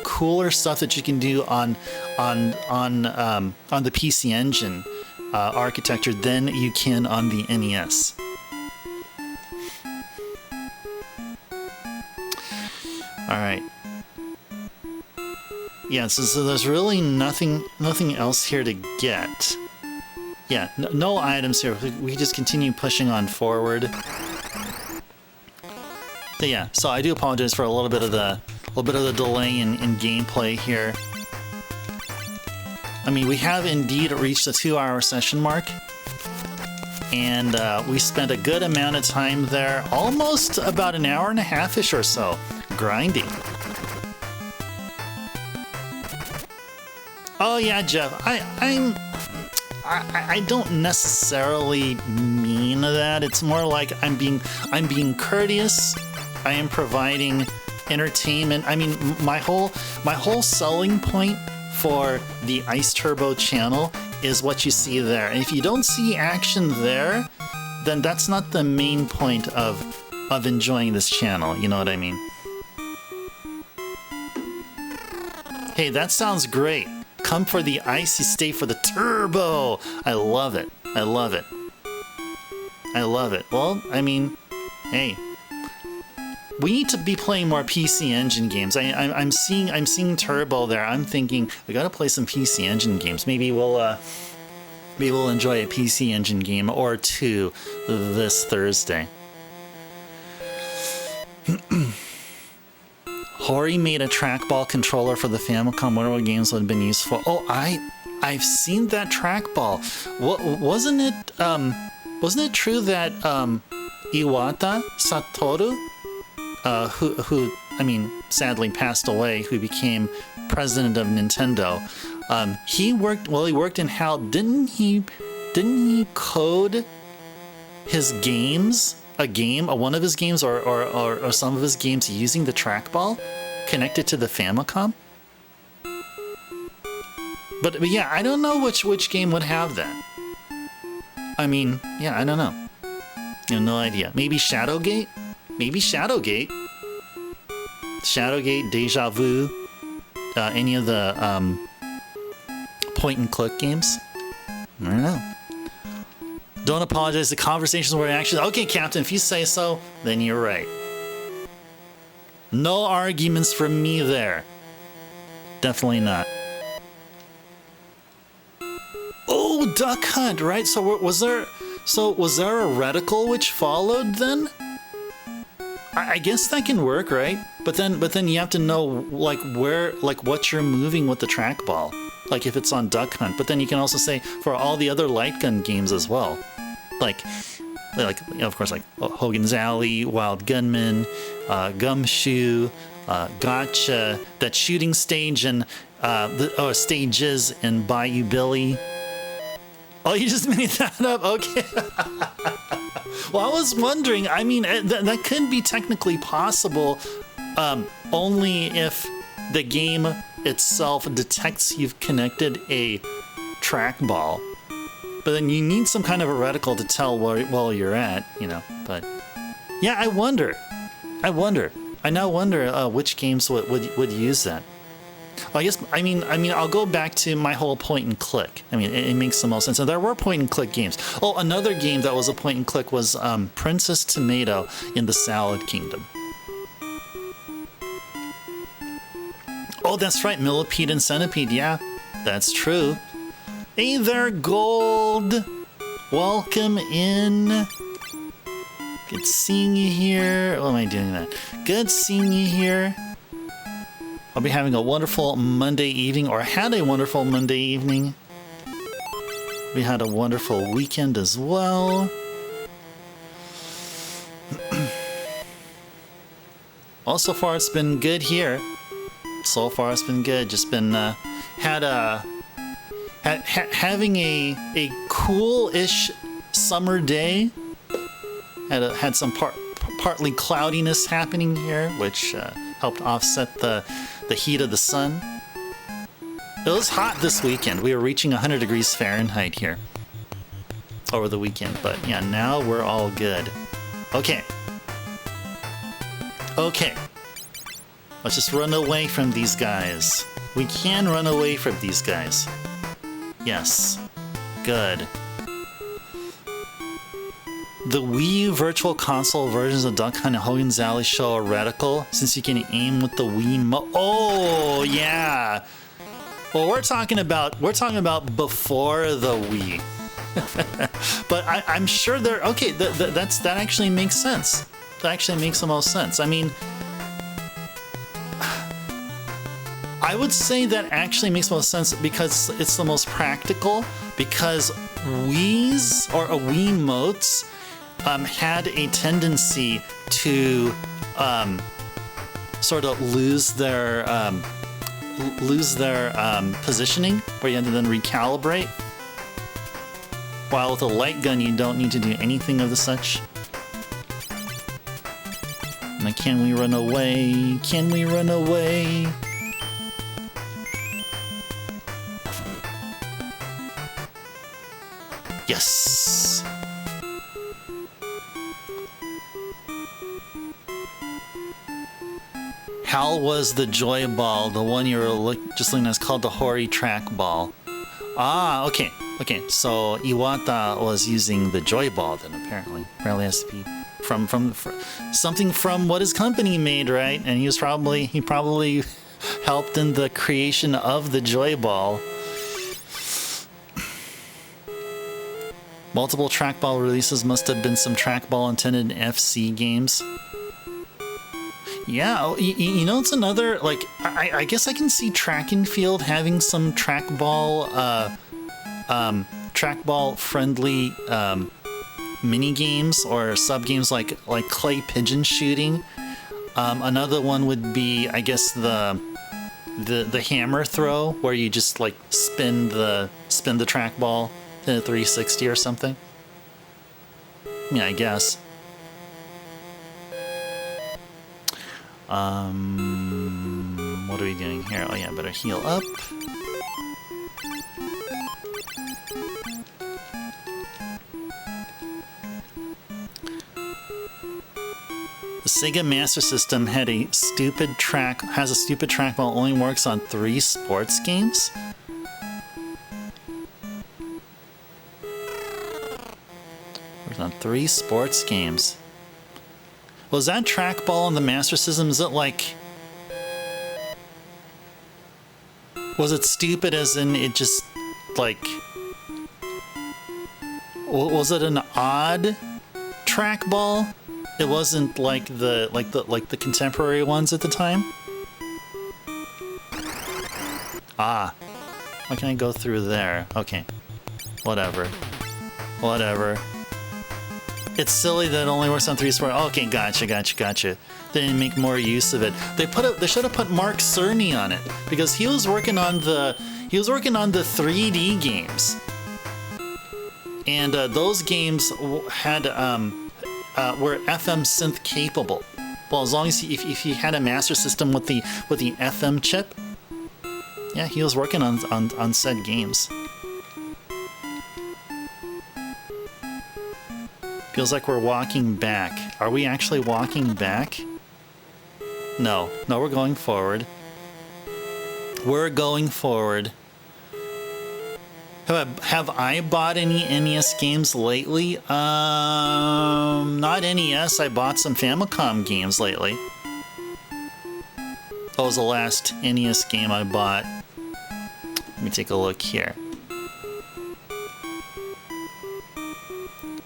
cooler stuff that you can do on the PC Engine architecture than you can on the NES. All right. Yeah, so there's really nothing else here to get. Yeah, no items here. We just continue pushing on forward. So yeah, so I do apologize for a little bit of the delay in gameplay here. I mean, we have indeed reached the 2-hour session mark, and we spent a good amount of time there, almost about an hour and a half-ish or so, grinding. Oh yeah, Jeff, I don't necessarily mean that. It's more like I'm being courteous. I am providing entertainment. I mean, my whole selling point for the Ice Turbo channel is what you see there. And if you don't see action there, then that's not the main point of enjoying this channel. You know what I mean? Hey, that sounds great. Come for the ice, you stay for the turbo. I love it. I love it. I love it. Well, I mean, hey, we need to be playing more PC Engine games. I'm seeing turbo there. I'm thinking we gotta play some PC Engine games. Maybe we'll enjoy a PC Engine game or two this Thursday. Hori made a trackball controller for the Famicom. What games would have been useful? Oh, I've seen that trackball. Wasn't it true that Iwata Satoru, who I mean sadly passed away, who became president of Nintendo, he worked in HAL. Didn't he code his games? One of his games, or some of his games using the trackball connected to the Famicom. But yeah, I don't know which game would have that. I mean, yeah, I don't know. I have no idea. Maybe Shadowgate? Maybe Shadowgate. Shadowgate, Deja Vu, any of the point and click games. I don't know. Don't apologize. The conversations were actually okay, Captain. If you say so, then you're right. No arguments from me there. Definitely not. Oh, Duck Hunt, right? So was there a reticle which followed then? I guess that can work, right? But then you have to know like where, like what you're moving with the trackball. Like if it's on Duck Hunt. But then you can also say for all the other light gun games as well. Like you know, of course, like Hogan's Alley, Wild Gunman, Gumshoe, Gotcha, that shooting stage and stages in Bayou Billy. Oh, you just made that up? Okay. Well, I was wondering, I mean, that could be technically possible only if the game itself detects you've connected a trackball. But then you need some kind of a reticle to tell where you're at, you know. But yeah, I wonder. I now wonder which games would use that. Well, I mean, I'll go back to my whole point and click. I mean, it makes the most sense. And there were point and click games. Oh, another game that was a point and click was Princess Tomato in the Salad Kingdom. Oh, that's right, Millipede and Centipede. Yeah, that's true. Hey there, Gold. Welcome in. Good seeing you here. What am I doing that? Good seeing you here. I'll be having a wonderful Monday evening, or had a wonderful Monday evening. We had a wonderful weekend as well. Well, so far it's been good here. So far it's been good. Just been having a cool-ish summer day. Had some partly cloudiness happening here, which helped offset the heat of the sun. It was hot this weekend. We were reaching 100 degrees Fahrenheit here over the weekend, but yeah, now we're all good. Okay. Let's just run away from these guys. We can run away from these guys. Yes. Good. The Wii U Virtual Console versions of Duck Hunt and Hogan's Alley show a reticle since you can aim with the Wii Oh, yeah. Well, we're talking about before the Wii. But I'm sure they're okay. That actually makes sense. That actually makes the most sense. I mean, I would say that actually makes the most sense because it's the most practical. Because Wii's or Wiimotes had a tendency to sort of lose their positioning, where you had to then recalibrate. While with a light gun, you don't need to do anything of the such. Now, can we run away? Can we run away? Yes! Hal was the joy ball, the one you were just looking at is called the Hori track ball. Ah, okay. Okay, so Iwata was using the joy ball then, apparently. Apparently has to be from something from what his company made, right? And he probably helped in the creation of the joy ball. Multiple trackball releases must have been some trackball intended in FC games. Yeah, you know, it's another, like, I guess I can see Track and Field having some trackball friendly mini games or sub games like clay pigeon shooting. Another one would be, I guess, the hammer throw, where you just like spin the trackball in a 360 or something. Yeah, I guess. What are we doing here? Oh yeah, better heal up. The Sega Master System has a stupid trackball only works on 3 sports games. Worked on 3 sports games. Was that trackball on the Master System? Is it like... Was it stupid as in it just, like... Was it an odd trackball? It wasn't like the contemporary ones at the time? Ah. Why can't I go through there? Okay. Whatever. Whatever. It's silly that it only works on 3 sports. Okay, gotcha. They didn't make more use of it. They should have put Mark Cerny on it because he was working on the 3D games, and those games had were FM synth capable. Well, as long as if he had a Master System with the FM chip, yeah, he was working on said games. Feels like we're walking back. Are we actually walking back? No, we're going forward. We're going forward. Have I bought any NES games lately? Not NES. I bought some Famicom games lately. That was the last NES game I bought. Let me take a look here.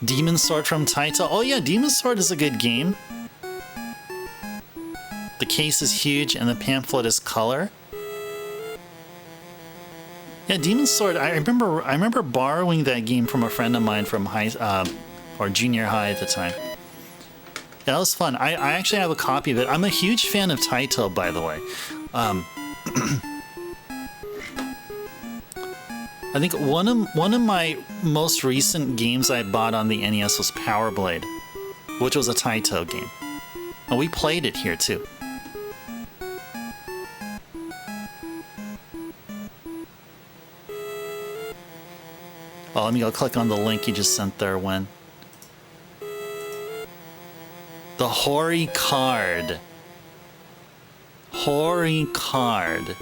Demon Sword from Taito. Oh yeah, Demon Sword is a good game. The case is huge and the pamphlet is color. Yeah, Demon Sword. I remember borrowing that game from a friend of mine from junior high at the time. Yeah, that was fun. I actually have a copy of it. I'm a huge fan of Taito, by the way. I think one of my most recent games I bought on the NES was Power Blade, which was a Taito game. And we played it here too. Oh, let me go click on the link you just sent there, Wen. The Hori card. Hori card.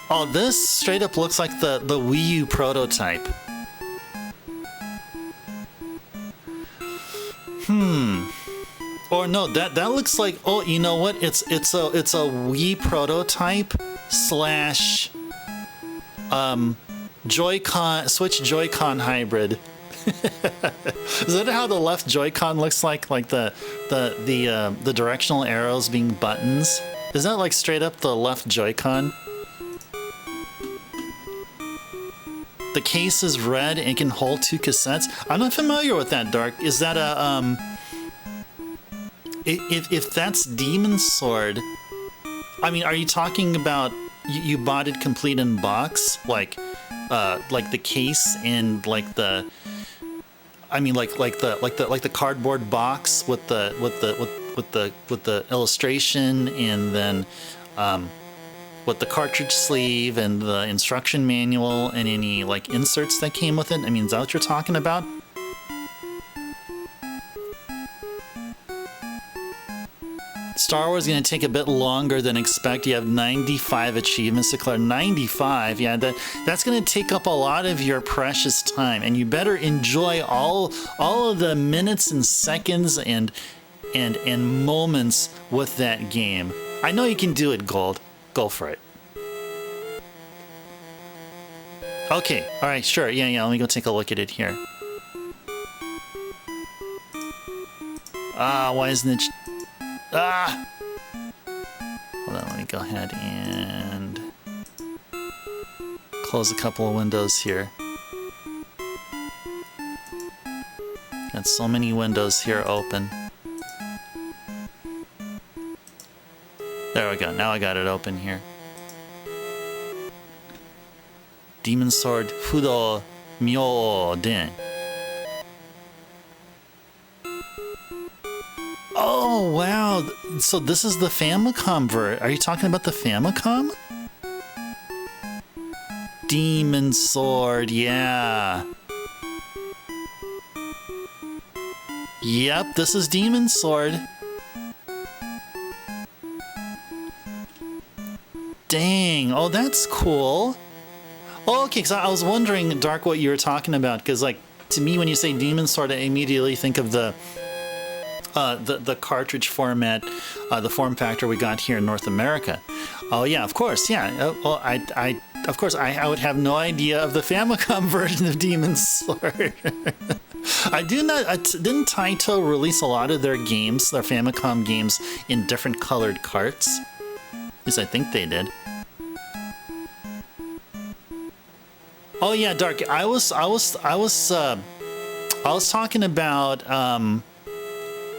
Oh, this straight up looks like the Wii U prototype. Or no, that looks like, oh, you know what? It's a Wii prototype slash Joy-Con, Switch Joy-Con hybrid. Is that how the left Joy-Con looks like? Like the directional arrows being buttons? Is that like straight up the left Joy-Con? The case is red and can hold 2 cassettes. I'm not familiar with that, Dark. Is that a if that's Demon Sword? I mean, are you talking about you bought it complete in box, like the case and like the, I mean, like the cardboard box with the illustration, and then with the cartridge sleeve and the instruction manual and any like inserts that came with it? I mean, is that what you're talking about? Star Wars is going to take a bit longer than expected. You have 95 achievements to clear. 95, yeah, that's going to take up a lot of your precious time, and you better enjoy all of the minutes and seconds and moments with that game. I know you can do it, Gold. Go for it. Okay, all right, sure, yeah. Let me go take a look at it here. Why isn't it? Hold on, let me go ahead and close a couple of windows here. Got so many windows here open. There we go, now I got it open here. Demon Sword Fudo Myo Den. Oh, wow. So this is the Famicom version. Are you talking about the Famicom? Demon Sword, yeah. Yep, this is Demon Sword. Dang. Oh, that's cool. Oh, okay, because I was wondering, Dark, what you were talking about, because, like, to me, when you say Demon Sword, I immediately think of the cartridge format, the form factor we got here in North America. Oh yeah, of course, yeah. Well, of course, I would have no idea of the Famicom version of Demon Sword. Didn't Taito release a lot of their games, their Famicom games, in different colored carts? At least I think they did. Oh yeah, Dark. I was talking about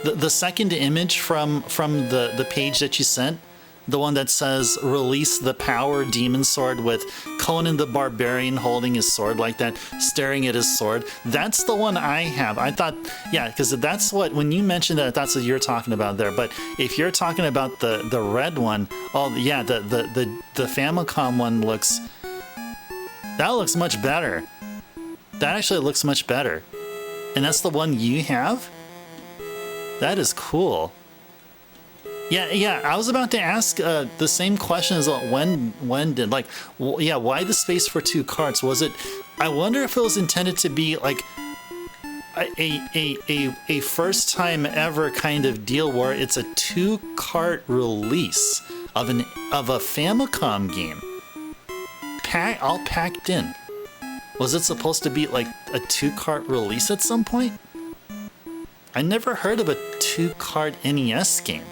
the second image from the page that you sent, the one that says "Release the Power Demon Sword" with Conan the Barbarian holding his sword like that, staring at his sword. That's the one I have. I thought, yeah, because that's what, when you mentioned that, that's what you're talking about there. But if you're talking about the red one, oh yeah, the Famicom one looks much better. That actually looks much better. And that's the one you have? That is cool. Yeah, I was about to ask the same question as when did, like, yeah, why the space for 2 carts? Was it, I wonder if it was intended to be like a first time ever kind of deal where it's a 2-cart release of a Famicom game. All packed in. Was it supposed to be like a 2-cart release at some point? I never heard of a 2-cart NES game.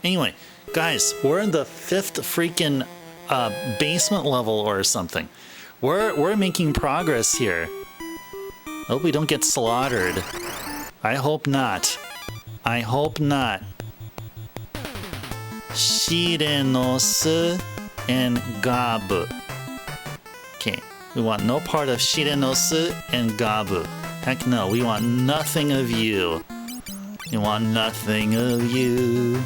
Anyway, guys, we're in the 5th freaking basement level or something. We're making progress here. Hope we don't get slaughtered. I hope not. I hope not. Shirenos and Gabu. Okay, we want no part of Shirenos and Gabu. Heck no, we want nothing of you. We want nothing of you.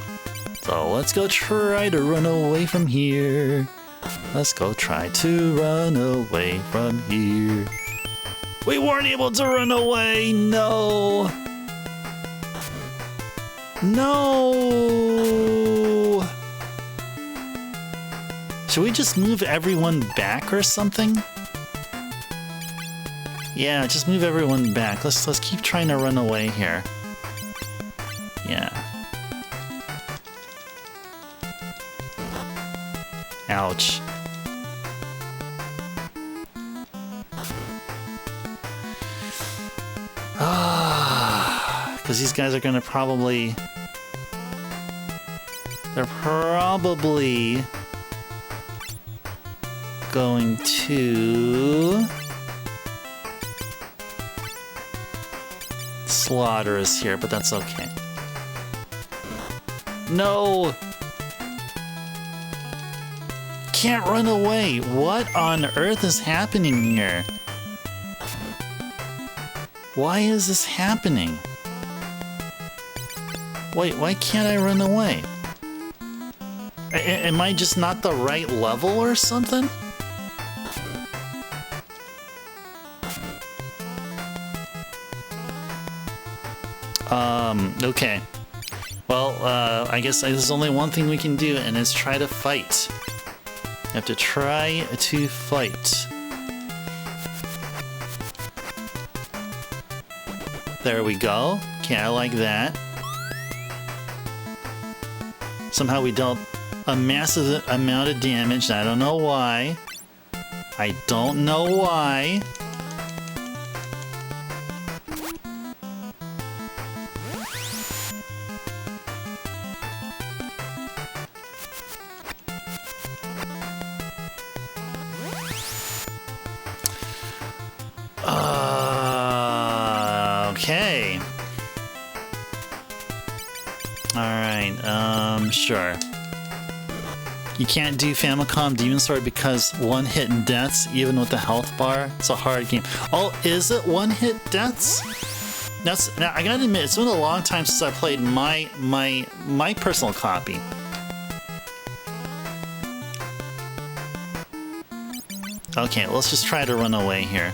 So let's go try to run away from here. Let's go try to run away from here. We weren't able to run away, no! No! Should we just move everyone back or something? Yeah, just move everyone back. Let's keep trying to run away here. Yeah. Ouch. Because these guys are gonna probably... They're probably going to slaughter us here, but that's okay. No! Can't run away. What on earth is happening here? Why is this happening? Wait, why can't I run away? Am I just not the right level or something? Okay. Well, I guess there's only one thing we can do, and it's try to fight. You have to try to fight. There we go. Okay, I like that. Somehow we dealt a massive amount of damage. I don't know why. I don't know why. Okay. Alright, sure. You can't do Famicom Demon Sword because one-hit deaths, even with the health bar. It's a hard game. Oh, is it one-hit deaths? Now I gotta admit, it's been a long time since I played my personal copy. Okay, let's just try to run away here.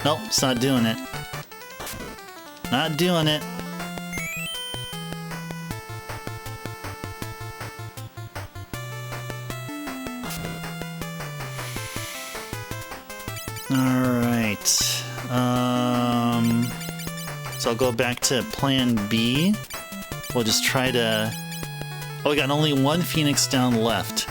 Nope, it's not doing it. Not doing it. Alright. So I'll go back to plan B. We'll just try to... Oh, we got only one Phoenix down left.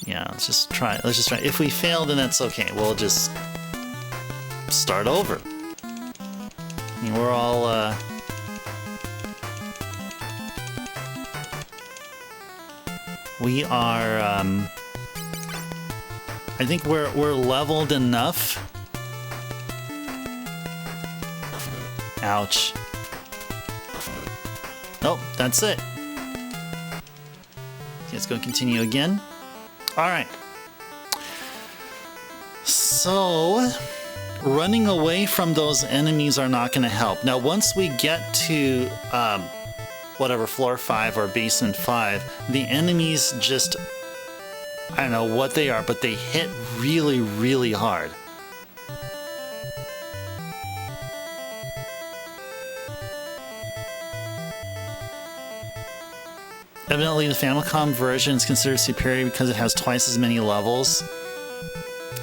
Yeah, let's just try. Let's just try. If we fail, then that's okay. We'll just start over. I mean, we're all... We are, I think we're leveled enough. Ouch. Nope, that's it. Let's go continue again. Alright. So, running away from those enemies are not going to help. Now, once we get to, whatever, floor 5 or basement 5, the enemies just, I don't know what they are, but they hit really, really hard. Evidently, the Famicom version is considered superior because it has twice as many levels.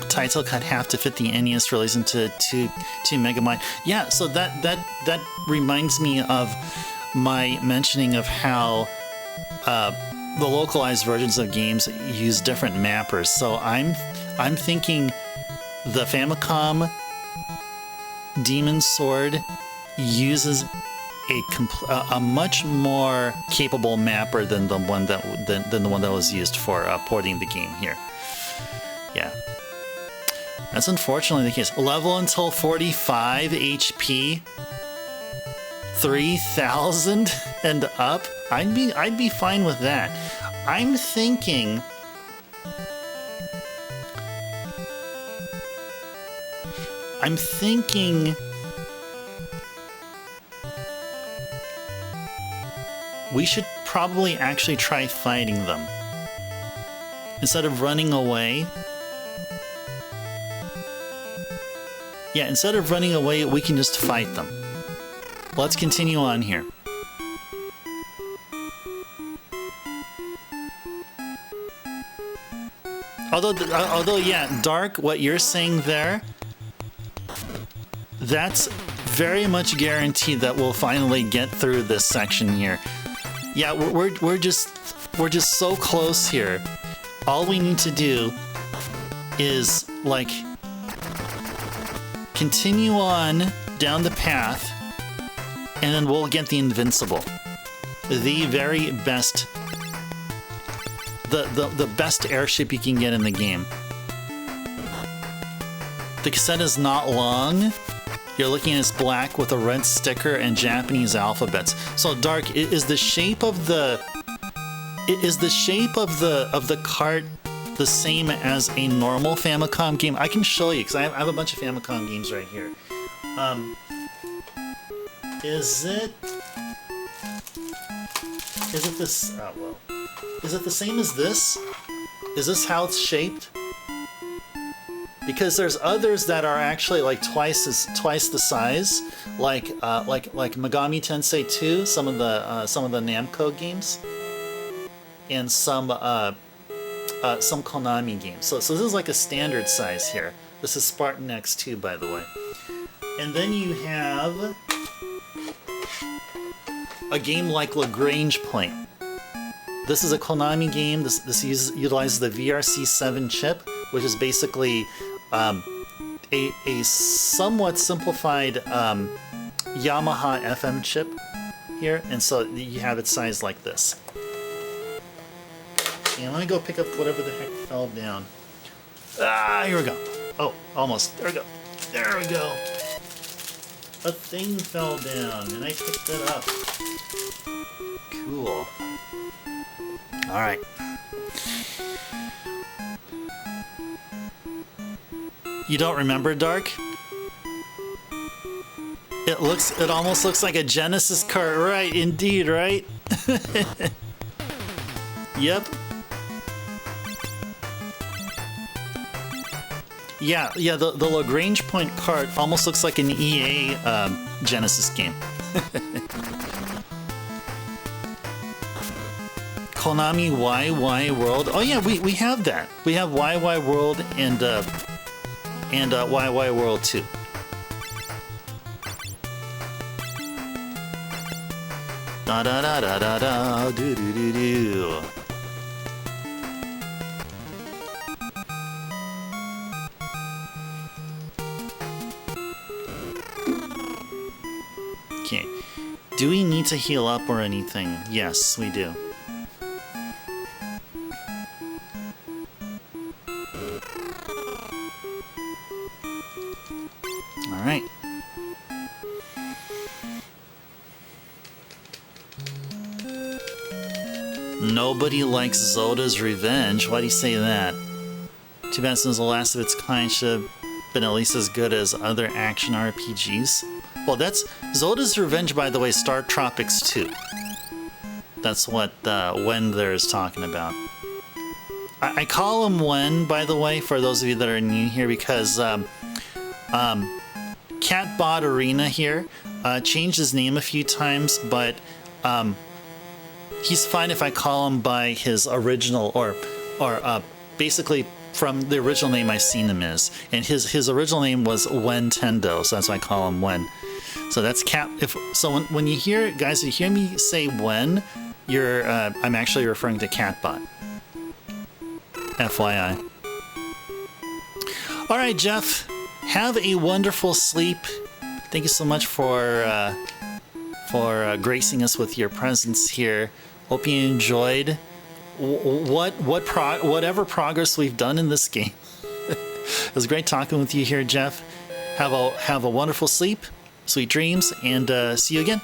Title cut half to fit the NES release into 2 megabyte. Yeah, so that reminds me of my mentioning of how the localized versions of games use different mappers. So I'm thinking the Famicom Demon Sword uses a much more capable mapper than the one that was used for porting the game here. Yeah, that's unfortunately the case. Level until 45 HP, 3,000 and up. I'd be fine with that. I'm thinking. We should probably actually try fighting them. Instead of running away. Yeah, instead of running away, we can just fight them. Let's continue on here. Although, yeah, Dark, what you're saying there, that's very much guaranteed that we'll finally get through this section here. Yeah, we're just so close here. All we need to do is like continue on down the path, and then we'll get the Invincible, the very best, the best airship you can get in the game. The cassette is not long. You're looking at it's black with a red sticker and Japanese alphabets. So Dark, is the shape of the cart the same as a normal Famicom game? I can show you because I have a bunch of Famicom games right here. Is it this? Oh well. Is it the same as this? Is this how it's shaped? Because there's others that are actually like twice the size, like Megami Tensei 2, some of the Namco games, and some Konami games. So this is like a standard size here. This is Spartan X2, by the way. And then you have a game like Lagrange Point. This is a Konami game. This utilizes the VRC7 chip, which is basically a somewhat simplified Yamaha FM chip here, and so you have it sized like this. And let me go pick up whatever the heck fell down. Ah, here we go. Oh, almost. There we go. There we go. A thing fell down, and I picked it up. Cool. All right. You don't remember Dark? It almost looks like a Genesis cart, right? Indeed, right? Yep. Yeah, the Lagrange Point cart almost looks like an EA Genesis game. Konami YY World. Oh yeah, we have that. We have YY World and YY World 2. Da da da da da da do do do do. Okay. Do we need to heal up or anything? Yes, we do. Alright. Nobody likes Zoda's Revenge. Why do you say that? Too bad since the last of its kind should have been at least as good as other action RPGs. Well, that's Zoda's Revenge, by the way, Star Tropics 2. That's what Wen there is talking about. I call him Wen, by the way, for those of you that are new here, because Catbot Arena here changed his name a few times, but he's fine if I call him by his original or basically from the original name I've seen him as. And his original name was Wentendo, so that's why I call him Wen. So that's when you hear guys, you hear me say Wen, I'm actually referring to Catbot. FYI. All right, Jeff, have a wonderful sleep. Thank you so much for gracing us with your presence here. Hope you enjoyed whatever progress we've done in this game. It was great talking with you here, Jeff. Have a wonderful sleep, sweet dreams, and see you again.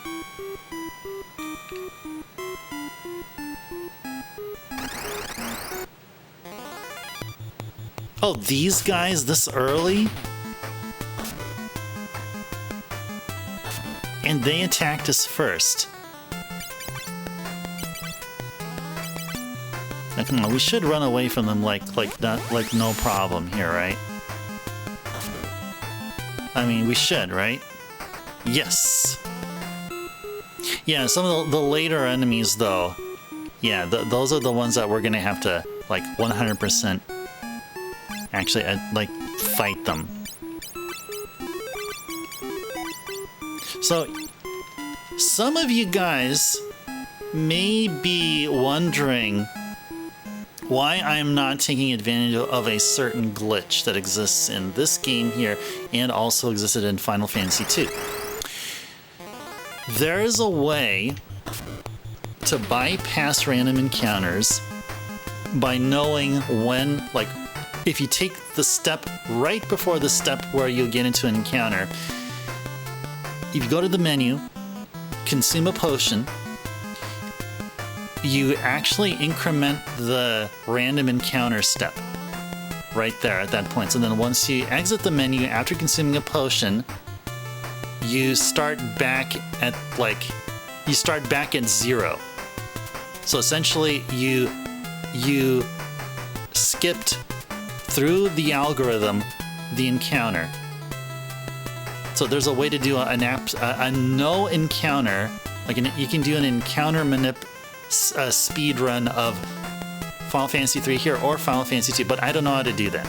Oh, these guys this early? And they attacked us first. Now, come on, we should run away from them like no problem here, right? I mean, we should, right? Yes. Yeah, some of the later enemies, though. Yeah, those are the ones that we're gonna have to like 100% actually like fight them. So, some of you guys may be wondering why I'm not taking advantage of a certain glitch that exists in this game here and also existed in Final Fantasy II. There is a way to bypass random encounters by knowing when, like, if you take the step right before the step where you'll get into an encounter, if you go to the menu, consume a potion, you actually increment the random encounter step right there at that point. So then once you exit the menu after consuming a potion, you start back at zero. So essentially you skipped through the algorithm the encounter. So there's a way to do a no encounter, you can do an encounter speed run of Final Fantasy III here or Final Fantasy II, but I don't know how to do that,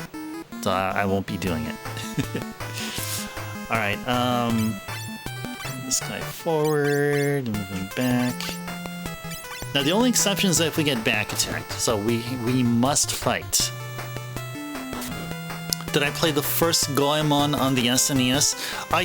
so I won't be doing it. All right, this guy forward, moving back. Now the only exception is if we get back attacked, so we must fight. Did I play the first Goemon on the SNES?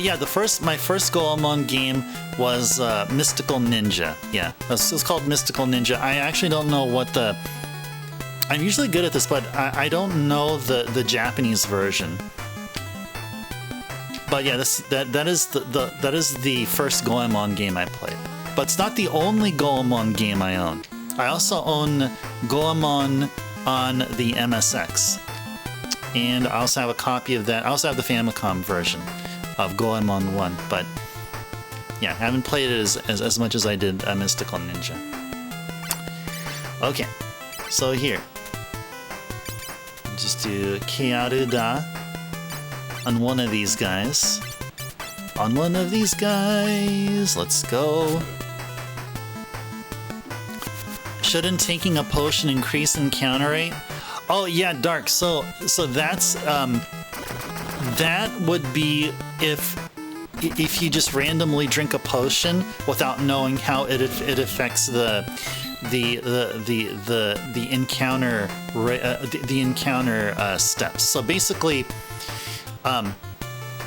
Yeah, my first Goemon game was Mystical Ninja. Yeah, it was called Mystical Ninja. I actually don't know what I'm usually good at this, but I don't know the Japanese version. But yeah, that is the first Goemon game I played. But it's not the only Goemon game I own. I also own Goemon on the MSX. And I also have a copy of that. I also have the Famicom version of Goemon 1, but yeah, I haven't played it as much as I did Mystical Ninja. Okay, so here, just do Kearuda on one of these guys. On one of these guys, let's go. Shouldn't taking a potion increase encounter rate? Oh yeah, Dark. So that's that would be if you just randomly drink a potion without knowing how it affects the encounter steps. So basically, I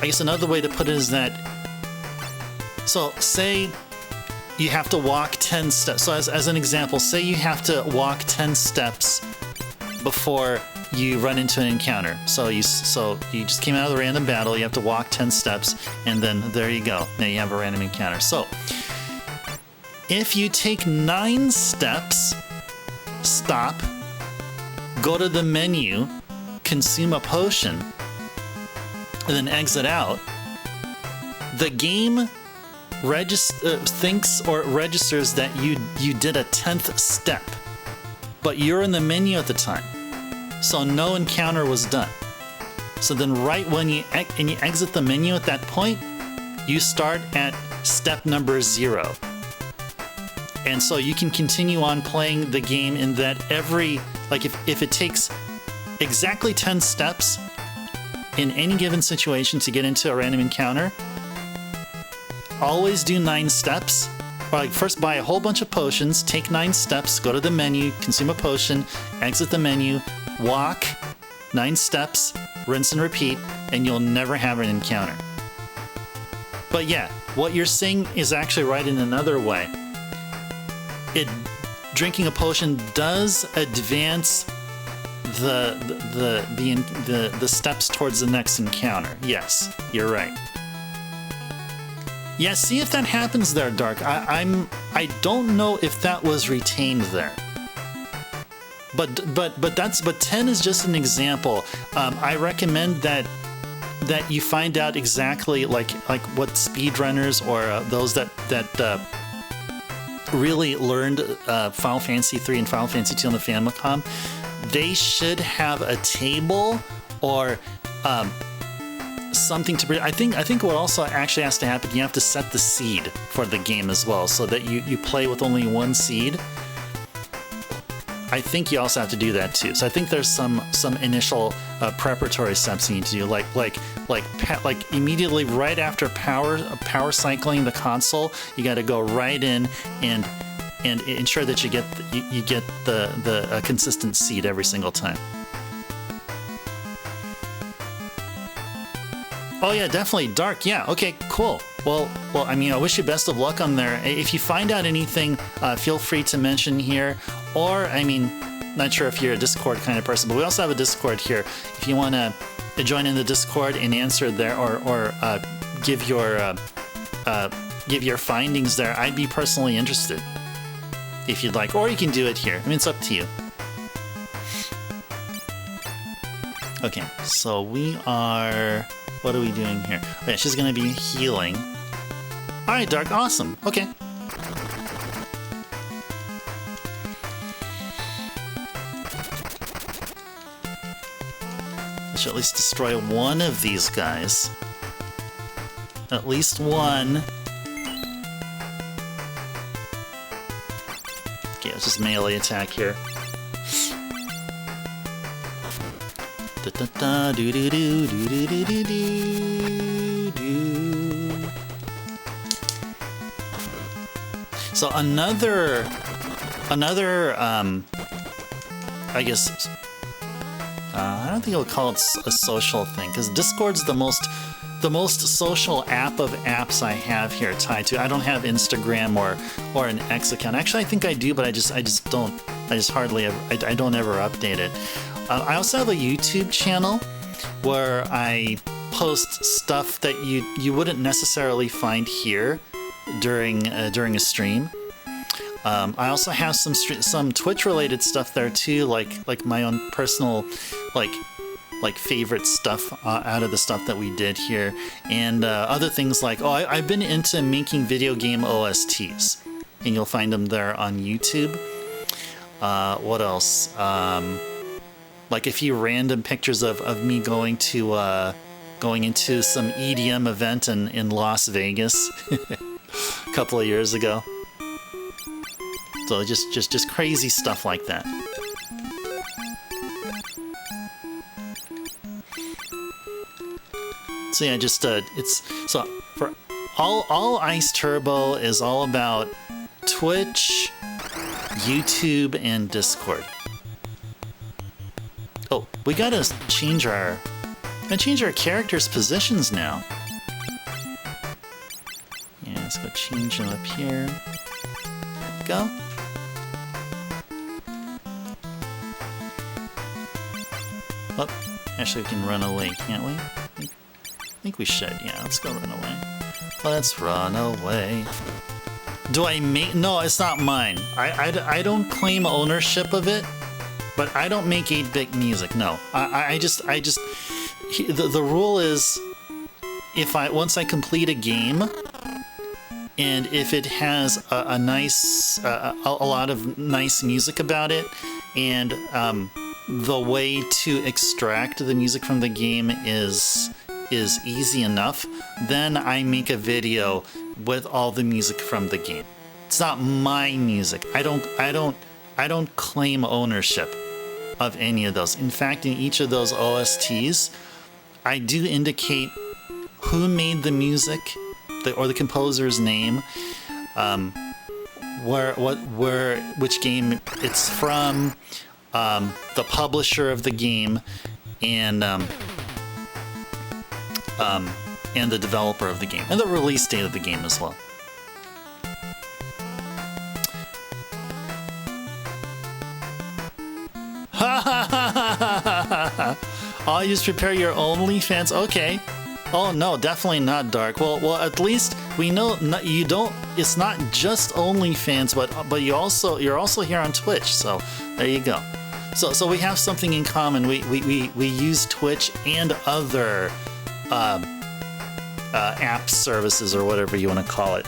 guess another way to put it is that, so say you have to walk 10 steps. So as an example, say you have to walk 10 steps before you run into an encounter. So you just came out of the random battle, you have to walk 10 steps, and then there you go. Now you have a random encounter. So if you take 9 steps, stop, go to the menu, consume a potion, and then exit out, the game thinks or registers that you did a 10th step, but you're in the menu at the time, so no encounter was done. So then right when you exit the menu at that point, you start at step number 0. And so you can continue on playing the game in that if it takes exactly 10 steps in any given situation to get into a random encounter, always do 9 steps. Or first buy a whole bunch of potions, take 9 steps, go to the menu, consume a potion, exit the menu, walk 9 steps, rinse and repeat, and you'll never have an encounter. But yeah, what you're saying is actually right in another way. Drinking a potion does advance the steps towards the next encounter. Yes, you're right. Yeah, see if that happens there, Dark. I don't know if that was retained there. But 10 is just an example. I recommend that you find out exactly like what speedrunners or those that really learned Final Fantasy III and Final Fantasy II on the Famicom. They should have a table or something to. I think what also actually has to happen, you have to set the seed for the game as well, so that you play with only 1 seed. I think you also have to do that too. So I think there's some initial preparatory steps you need to do, like immediately right after power cycling the console, you got to go right in and ensure that you get the consistent seed every single time. Oh yeah, definitely. Dark. Yeah. Okay. Cool. Well. I mean, I wish you best of luck on there. If you find out anything, feel free to mention here. Or, I mean, not sure if you're a Discord kind of person, but we also have a Discord here. If you want to join in the Discord and answer there, or give your findings there, I'd be personally interested. If you'd like, or you can do it here. I mean, it's up to you. Okay. So we are. What are we doing here? Oh yeah, she's gonna be healing. Alright, Dark, awesome. Okay. I should at least destroy one of these guys. At least one. Okay, let's just melee attack here. Da da da do do do do do do do do. So another I guess I don't think I would call it a social thing, because Discord's the most social app of apps I have here tied to. I don't have Instagram or an X account. Actually, I think I do, but I just don't. I just hardly ever. I don't ever update it. I also have a YouTube channel where I post stuff that you wouldn't necessarily find here during a stream. I also have some Twitch related stuff there too, like my own personal like favorite stuff out of the stuff that we did here, and other things like I've been into making video game OSTs, and you'll find them there on YouTube. What else? Like a few random pictures of me going into some EDM event in Las Vegas a couple of years ago. So just crazy stuff like that. So yeah, just it's so for all Ice Turbo is all about Twitch, YouTube, and Discord. Oh, we gotta change our characters' positions now. Yeah, let's go change them up here. Go. Oh, actually we can run away, can't we? I think we should. Yeah, let's go run away. Let's run away. Do I make... No, it's not mine. I don't claim ownership of it, but I don't make 8-bit music. No, I just the rule is once I complete a game, and if it has a nice a lot of nice music about it, and the way to extract the music from the game is easy enough, then I make a video with all the music from the game. It's not my music. I don't claim ownership of any of those. In fact, in each of those OSTs, I do indicate who made the music, or the composer's name, which game it's from, the publisher of the game, and the developer of the game, and the release date of the game as well. Always prepare your OnlyFans. Okay. Oh no, definitely not Dark. Well, at least we know you don't. It's not just OnlyFans, but you're also here on Twitch. So there you go. So we have something in common. We use Twitch and other app services, or whatever you want to call it.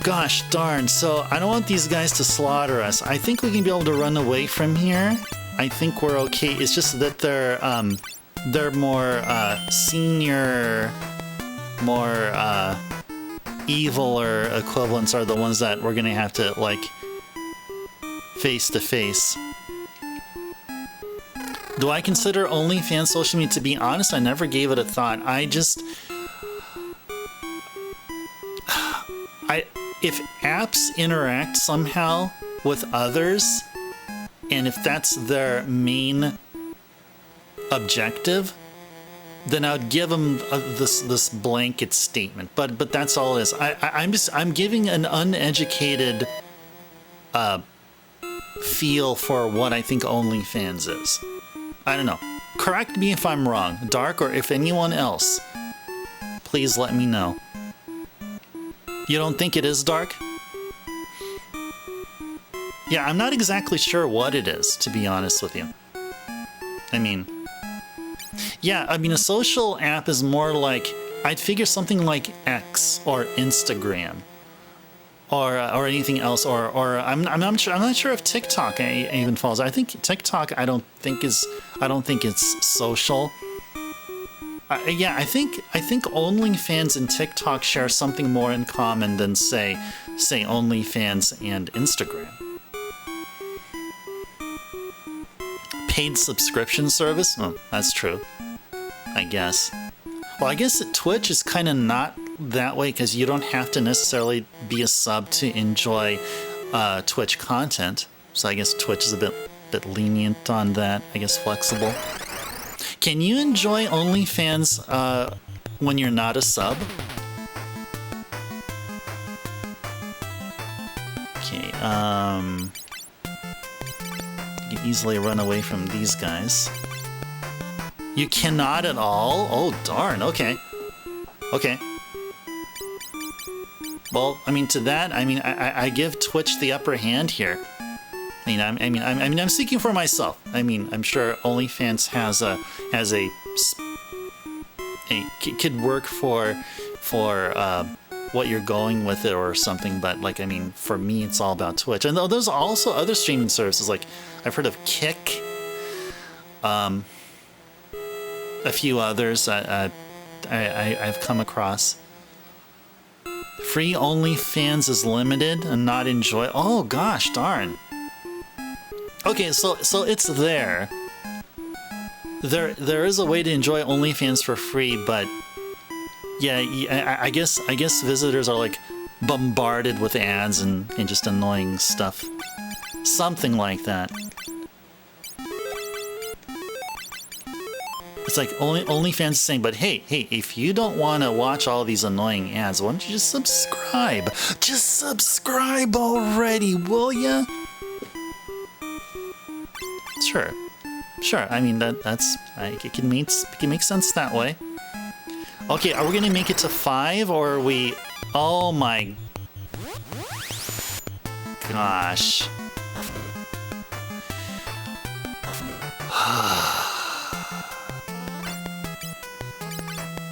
Gosh darn, so I don't want these guys to slaughter us. I think we can be able to run away from here. I think we're okay. It's just that they're more senior, more evil or equivalents are the ones that we're gonna have to, like, face to face. Do I consider OnlyFans social media? To be honest, I never gave it a thought. If apps interact somehow with others, and if that's their main objective, then I would give them this blanket statement. But that's all it is. I'm giving an uneducated feel for what I think OnlyFans is. I don't know. Correct me if I'm wrong, Dark, or if anyone else. Please let me know. You don't think it is, Dark? Yeah, I'm not exactly sure what it is, to be honest with you. I mean, yeah, a social app is more like, I'd figure something like X or Instagram, or anything else, or I'm not sure if TikTok even falls. I think TikTok I don't think it's social. Yeah, I think OnlyFans and TikTok share something more in common than say OnlyFans and Instagram. Paid subscription service? Oh, that's true. I guess. Well, I guess Twitch is kind of not that way, because you don't have to necessarily be a sub to enjoy Twitch content. So I guess Twitch is a bit lenient on that. I guess flexible. Can you enjoy OnlyFans when you're not a sub? Okay, you can easily run away from these guys. You cannot at all? Oh, darn, okay. Okay. Well, I mean, to that, I give Twitch the upper hand here. I'm speaking for myself. I'm sure OnlyFans could work for what you're going with it or something, but for me, it's all about Twitch. And there's also other streaming services, like I've heard of Kick, a few others I've come across. Free OnlyFans is limited and not enjoy. Oh gosh, darn. Okay, so it's there. There is a way to enjoy OnlyFans for free, but yeah, I guess visitors are like bombarded with ads and just annoying stuff. Something like that. It's like OnlyFans is saying, but hey, if you don't want to watch all these annoying ads, why don't you just subscribe? Just subscribe already, will ya? Sure. I mean it can make sense that way. Okay, are we gonna make it to 5 or are we? Oh my gosh.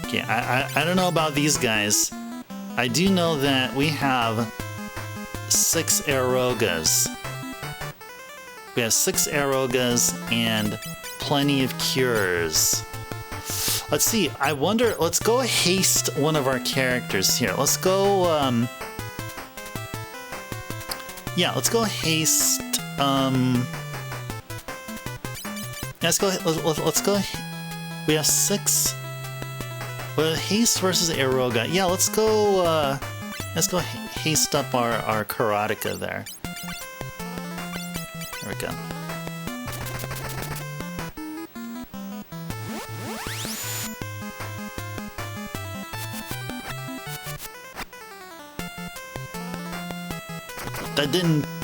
Okay, I don't know about these guys. I do know that we have 6 Aerogas. We have 6 Aerogas and plenty of cures. Let's see, I wonder, let's go haste one of our characters here. Let's go, yeah, let's go haste, let's go, we have 6, well, haste versus Aeroga. Yeah, let's go haste up our Karateka there. There we go. That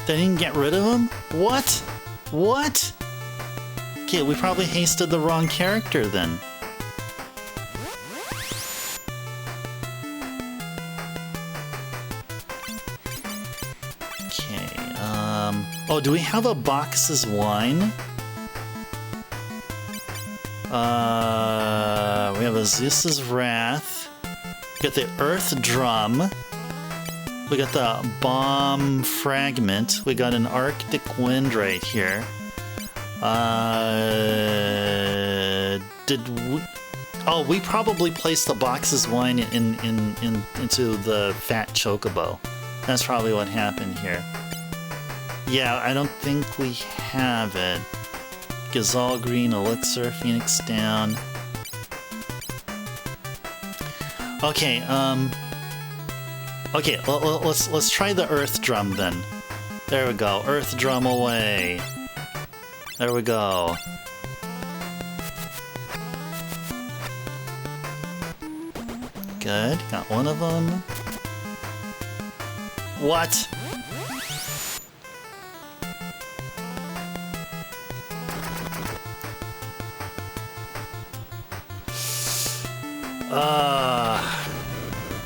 didn't get rid of him? What? Okay, we probably hasted the wrong character then. Okay, oh, do we have a Bacchus's wine? We have a Zeus's Wrath. We got the Earth Drum. We got the Bomb Fragment. We got an Arctic Wind right here. Did we... Oh, we probably placed the Bacchus's wine into the Fat Chocobo. That's probably what happened here. Yeah, I don't think we have it. Gazelle Green, Elixir, Phoenix Down. Okay, okay, let's try the Earth Drum then. There we go, Earth Drum away. There we go. Good, got one of them. What?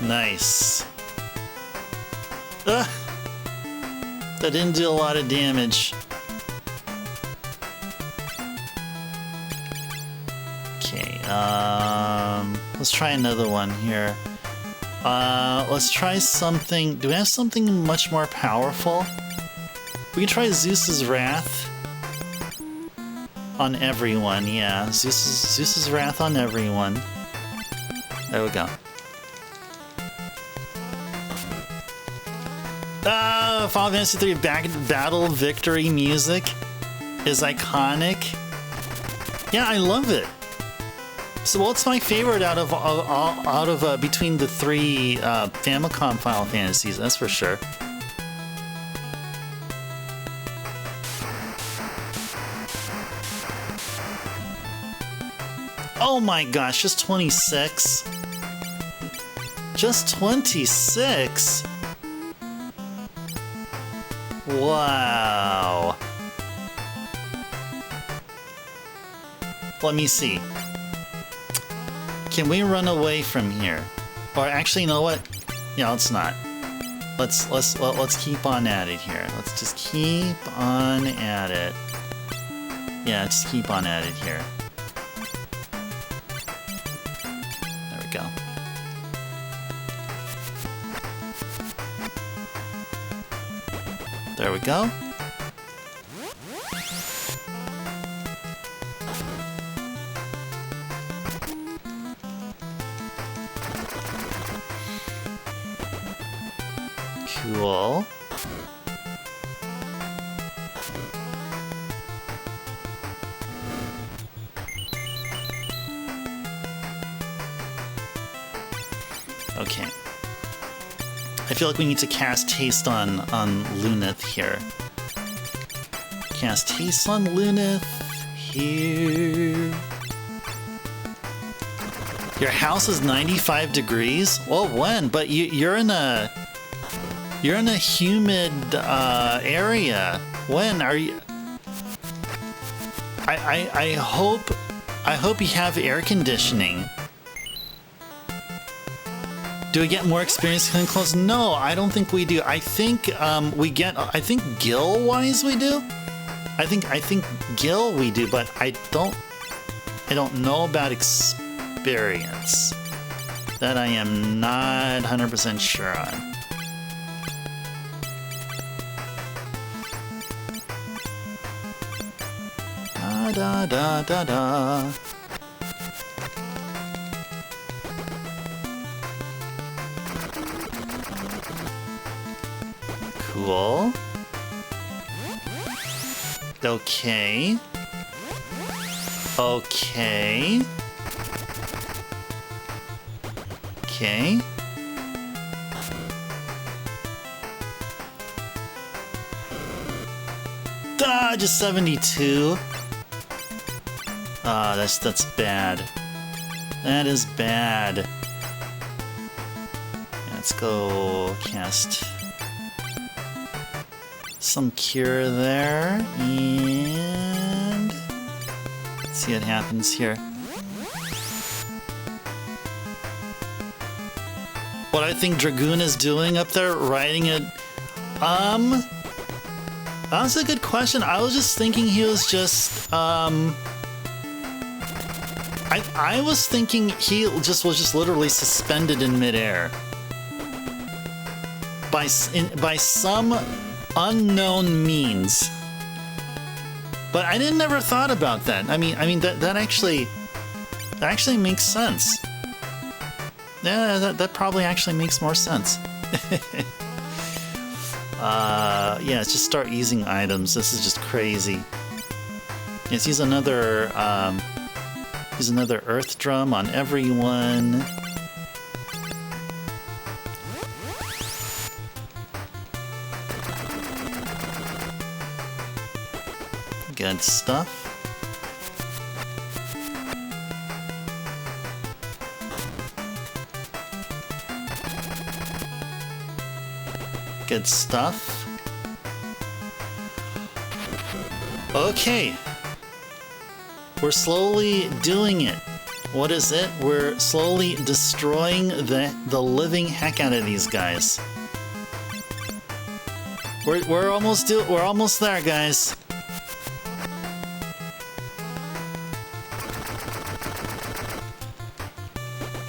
Nice. That didn't do a lot of damage. Okay, let's try another one here. Let's try something. Do we have something much more powerful? We can try Zeus's Wrath on everyone. Yeah, Zeus's Wrath on everyone. There we go. Final Fantasy III battle victory music is iconic. Yeah, I love it. So what's my favorite out of between the 3 Famicom Final Fantasies? That's for sure. Oh my gosh, just 26. Just 26. Wow. Let me see. Can we run away from here? Or actually, you know what? Yeah, let's not. Let's keep on at it here. Let's just keep on at it. Yeah, just keep on at it here. There we go. There we go. Cool. Okay. I feel like we need to cast haste on Lunith here. Cast haste on Lunith here. Your house is 95 degrees? Well, when? But you're in a humid area. When are you? I hope you have air conditioning. Do we get more experience killing close? No, I don't think we do. I think we get. I think Gil wise we do. I think Gil we do, but I don't know about experience. That I am not 100% sure on. Da da da da. Cool. Okay. Okay. Okay. Dodge 72. Ah, that's bad. That is bad. Let's go cast some cure there, and let's see what happens here. What I think Dragoon is doing up there, riding it, that's a good question. I was just thinking he was just, I was thinking he was just literally suspended in midair by some unknown means. But I never thought about that. I mean that actually makes sense. Yeah, that probably actually makes more sense. Yeah, let's just start using items. This is just crazy. Let's use another earth drum on everyone. Good stuff. Good stuff. Okay. We're slowly doing it. What is it? We're slowly destroying the living heck out of these guys. We're almost there, guys.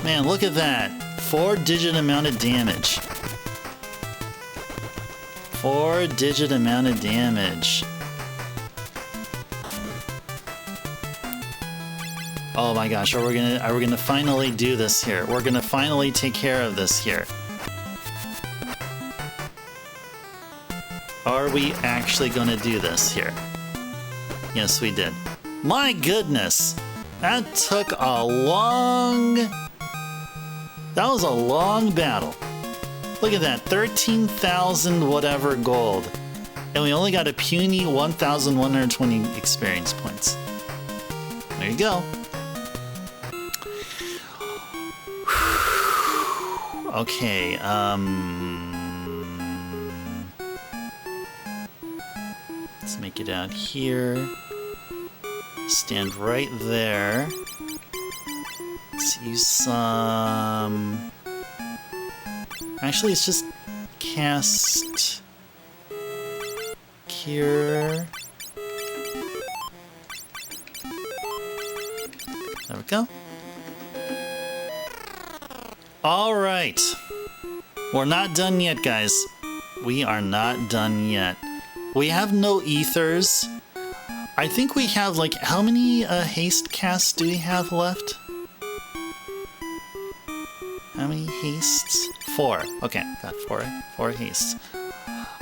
Man, look at that. 4-digit amount of damage. 4-digit amount of damage. Oh my gosh, are we gonna finally do this here? We're gonna finally take care of this here. Are we actually gonna do this here? Yes, we did. My goodness! That was a long battle. Look at that, 13,000 whatever gold. And we only got a puny 1,120 experience points. There you go. Okay, let's make it out here. Stand right there. Let's use some... Actually, let's just cast Cure. There we go. All right. We're not done yet, guys. We are not done yet. We have no ethers. I think we have, like, how many haste casts do we have left? How many hastes? 4. Okay, got 4 haste.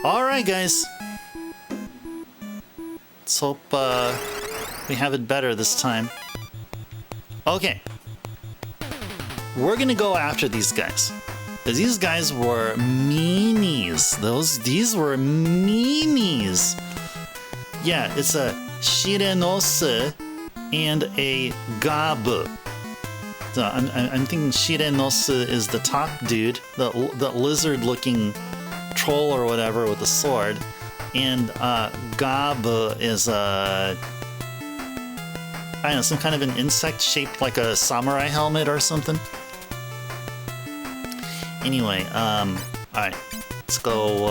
Alright, guys. Let's hope we have it better this time. Okay. We're gonna go after these guys. Because these guys were meanies. These were meanies. Yeah, it's a Shirenose and a Gabu. So I'm thinking Shirenose is the top dude, the lizard-looking troll or whatever with the sword, and Gabu is a, I don't know, some kind of an insect shaped like a samurai helmet or something. Anyway, alright, let's go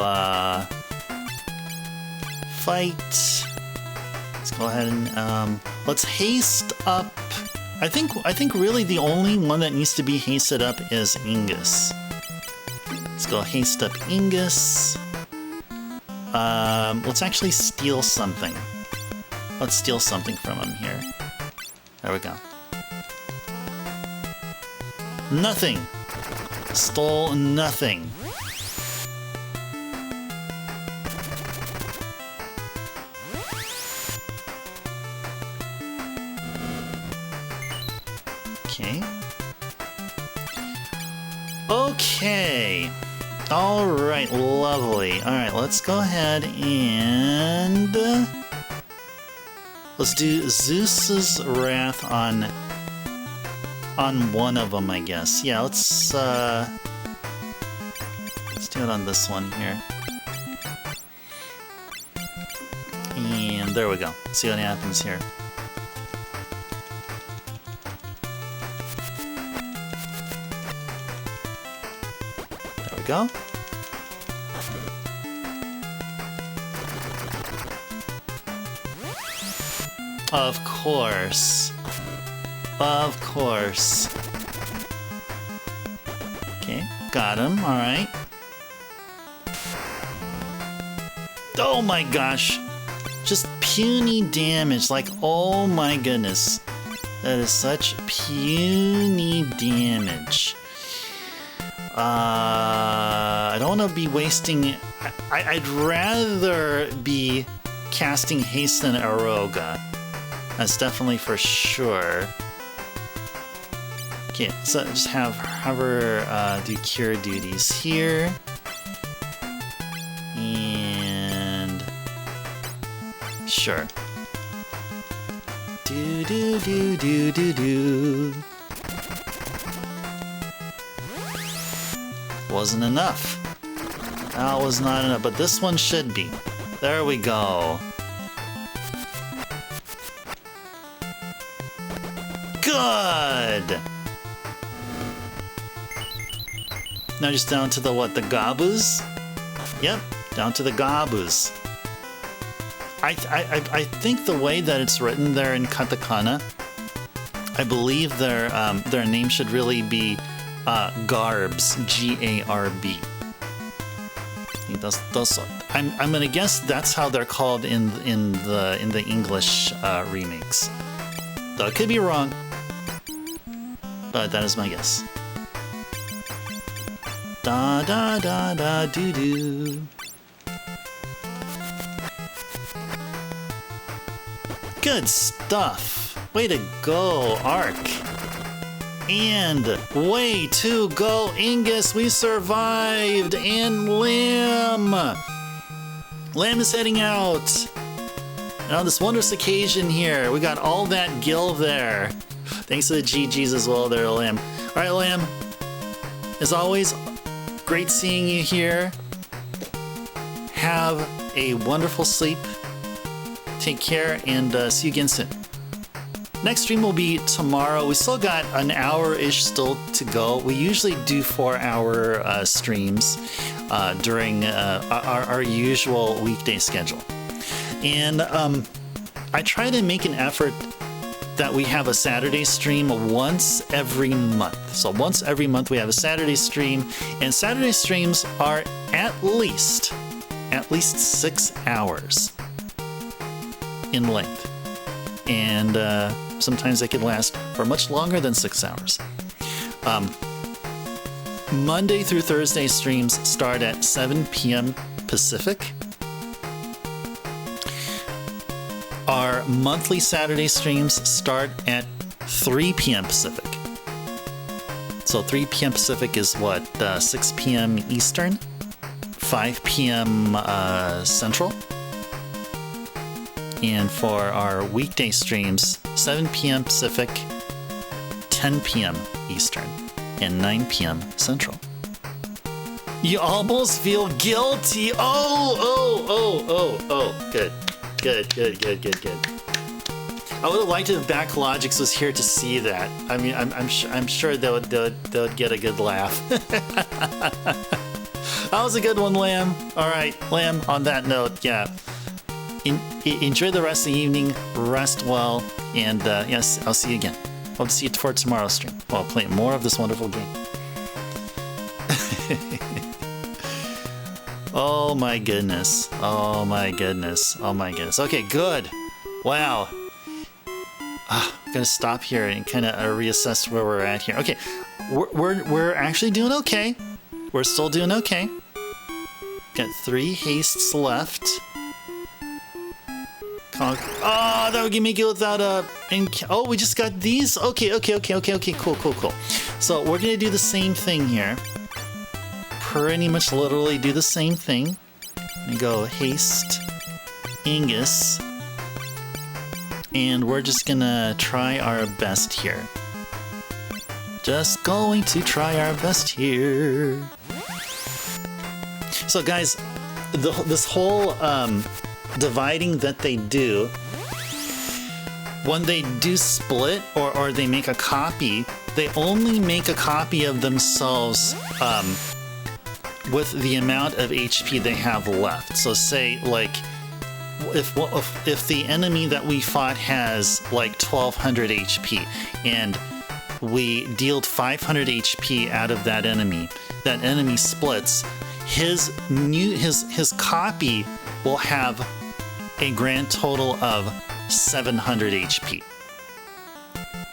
fight. Let's go ahead and let's haste up. I think really the only one that needs to be hasted up is Ingus. Let's go haste up Ingus. Let's actually steal something. Let's steal something from him here. There we go. Nothing. Stole nothing. Okay. Okay. All right, lovely. All right, let's go ahead and let's do Zeus's Wrath on one of them, I guess. Yeah, let's do it on this one here. And there we go. See what happens here. There we go. Of course. Of course. Okay, got him, alright. Oh my gosh! Just puny damage, like, oh my goodness. That is such puny damage. I don't want to be wasting... I'd rather be casting Haste than Aroga. That's definitely for sure. Okay, so just have her do cure duties here. And... sure. Do do do do do do. Wasn't enough. That was not enough, but this one should be. There we go. Good! Now just down to the what? The Gabus? Yep, down to the Gabus. I think the way that it's written there in katakana, I believe their name should really be Garbs, G-A-R-B. I'm gonna guess that's how they're called in the English remakes. Though I could be wrong, but that is my guess. Da da da da doo doo. Good stuff. Way to go, Ark. And way to go, Ingus. We survived. And Lamb. Lamb is heading out. And on this wondrous occasion here, we got all that gil there. Thanks to the GGs as well there, Lamb. All right, Lamb. As always, great seeing you here. Have a wonderful sleep. Take care, and see you again soon. Next stream will be tomorrow. We still got an hour-ish still to go. We usually do 4-hour streams during our usual weekday schedule. And I try to make an effort that we have a Saturday stream once every month. So once every month we have a Saturday stream, and Saturday streams are at least 6 hours in length. And sometimes they can last for much longer than 6 hours. Monday through Thursday streams start at 7 p.m. Pacific. Our monthly Saturday streams start at 3 p.m. Pacific. So 3 p.m. Pacific is what? 6 p.m. Eastern, 5 p.m. Central. And for our weekday streams, 7 p.m. Pacific, 10 p.m. Eastern, and 9 p.m. Central. You almost feel guilty. Oh. Good. I would have liked it if Backlogix was here to see that. I mean, I'm sure they would get a good laugh. That was a good one, Lamb. All right, Lamb. On that note, yeah. Enjoy the rest of the evening. Rest well, and yes, I'll see you again. Hope to see you for tomorrow's stream. I'll play more of this wonderful game. Oh my goodness. Okay, good. Wow. I'm gonna stop here and kind of reassess where we're at here. Okay, we're actually doing okay. We're still doing okay. Got 3 hastes left. Oh, that would make it without a... Oh, we just got these? Okay, cool. So we're gonna do the same thing here. Pretty much literally do the same thing. And go haste, Angus. And we're just gonna try our best here. Just going to try our best here. So guys, this whole dividing that they do, when they do split or they make a copy, they only make a copy of themselves with the amount of HP they have left. So say like if the enemy that we fought has like 1200 HP and we dealt 500 HP out of that enemy splits, his copy will have a grand total of 700 HP.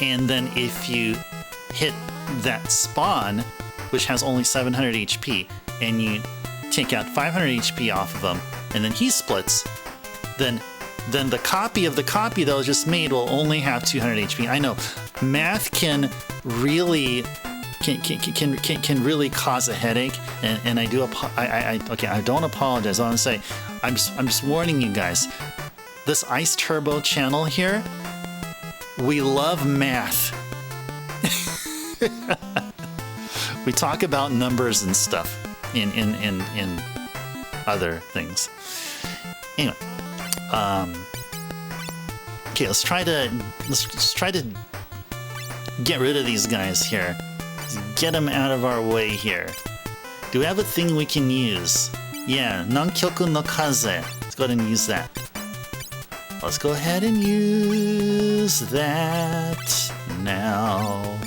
And then if you hit that spawn, which has only 700 HP, and you take out 500 HP off of him, and then he splits, then the copy of the copy that was just made will only have 200 HP. I know math can really really cause a headache, and I do I don't apologize. I want to say I'm just warning you guys. This Ice Turbo channel here, we love math. We talk about numbers and stuff in other things. Anyway, okay, let's try to get rid of these guys here. Let's get them out of our way here. Do we have a thing we can use? Yeah, Nankyoku no Kaze. Let's go ahead and use that. Let's go ahead and use that now.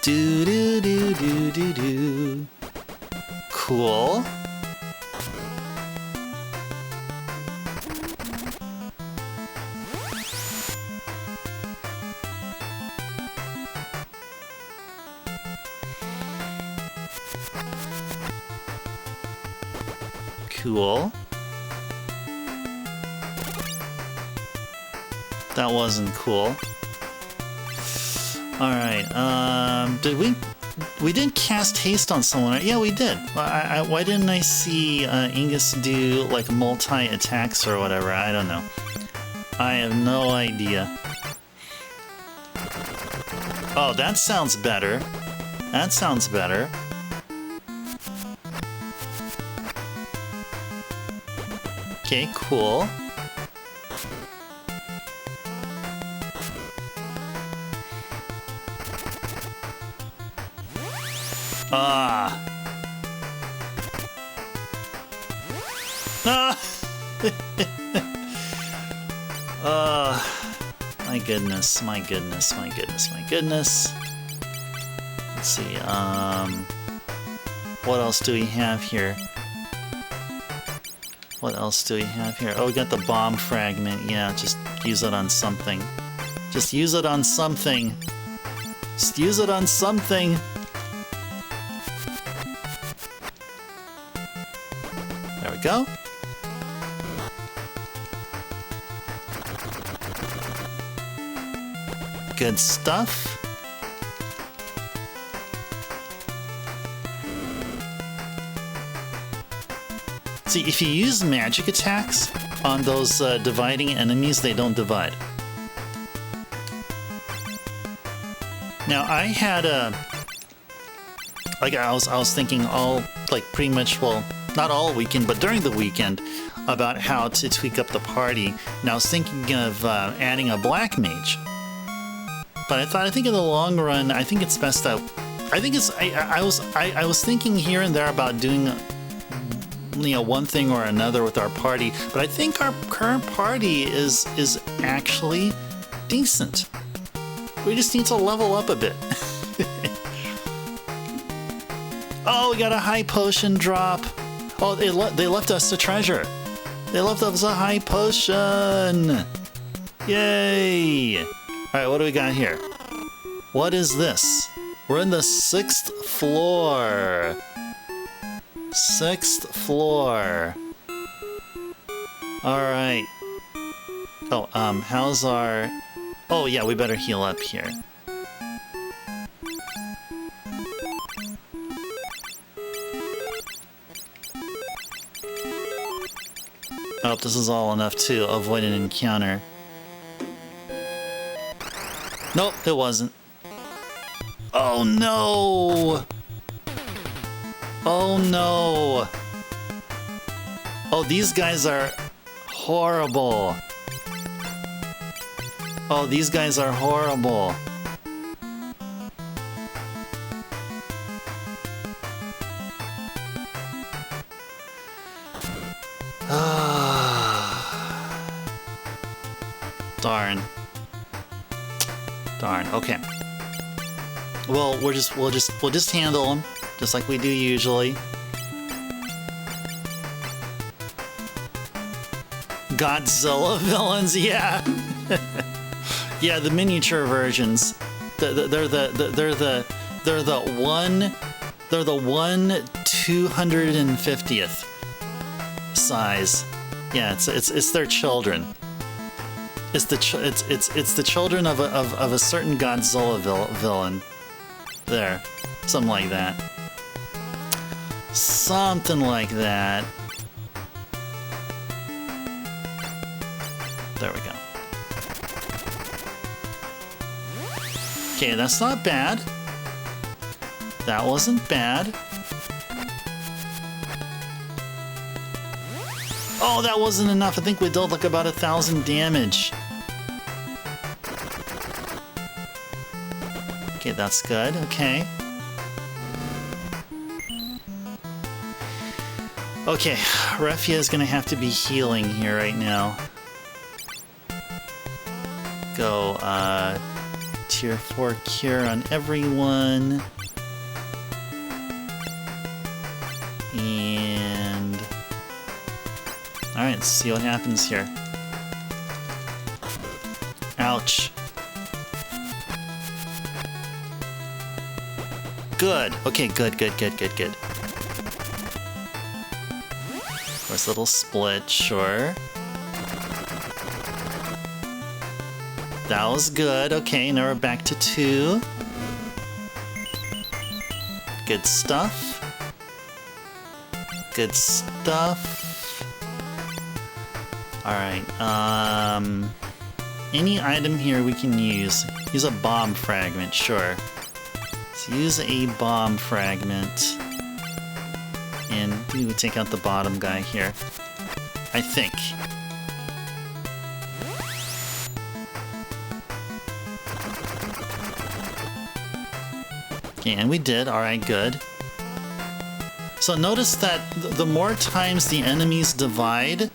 Do. Cool. Cool. That wasn't cool. Alright, did we didn't cast haste on someone, right? Yeah, we did. Why didn't I see Angus do like multi-attacks or whatever? I don't know. I have no idea. Oh, that sounds better. That sounds better. Okay, cool. Ah. My goodness, my goodness, my goodness, my goodness. Let's see, what else do we have here? What else do we have here? Oh, we got the bomb fragment. Yeah, just use it on something. Just use it on something. Just use it on something. go. Good stuff. See, if you use magic attacks on those dividing enemies, they don't divide. Now, I had a... Like, I was thinking all, like, pretty much, well, not all weekend, but during the weekend, about how to tweak up the party. And I was thinking of adding a black mage. But I think in the long run, I think it's best that... I think it's... I was thinking here and there about doing... one thing or another with our party, but I think our current party is actually decent. We just need to level up a bit. Oh, we got a high potion drop. Oh, they left us a treasure. They left us a high potion. Yay! All right, what do we got here? What is this? We're in the 6th floor. 6th floor. Alright. Oh, how's our... Oh, yeah, we better heal up here. Oh, this is all enough to avoid an encounter. Nope, it wasn't. Oh, no! Oh no! Oh, these guys are horrible. Oh, these guys are horrible. Darn. Darn. Okay. Well, we'll just handle them. Just like we do usually. Godzilla villains, yeah. Yeah, the miniature versions. They're the 1/250th size. Yeah, it's their children. It's the children of a certain Godzilla villain. There, something like that. Something like that. There we go. Okay, that's not bad. That wasn't bad. Oh, that wasn't enough. I think we dealt like about 1,000 damage. Okay, that's good. Okay. Okay, Refia is gonna have to be healing here right now. Go, tier 4 cure on everyone. And... Alright, let's see what happens here. Ouch. Good. Okay, good. Of course, little split, sure. That was good. Okay, now we're back to 2. Good stuff. Good stuff. Alright, any item here we can use. Use a bomb fragment, sure. Let's use a bomb fragment. And we would take out the bottom guy here. I think. Okay, and we did. Alright, good. So notice that the more times the enemies divide,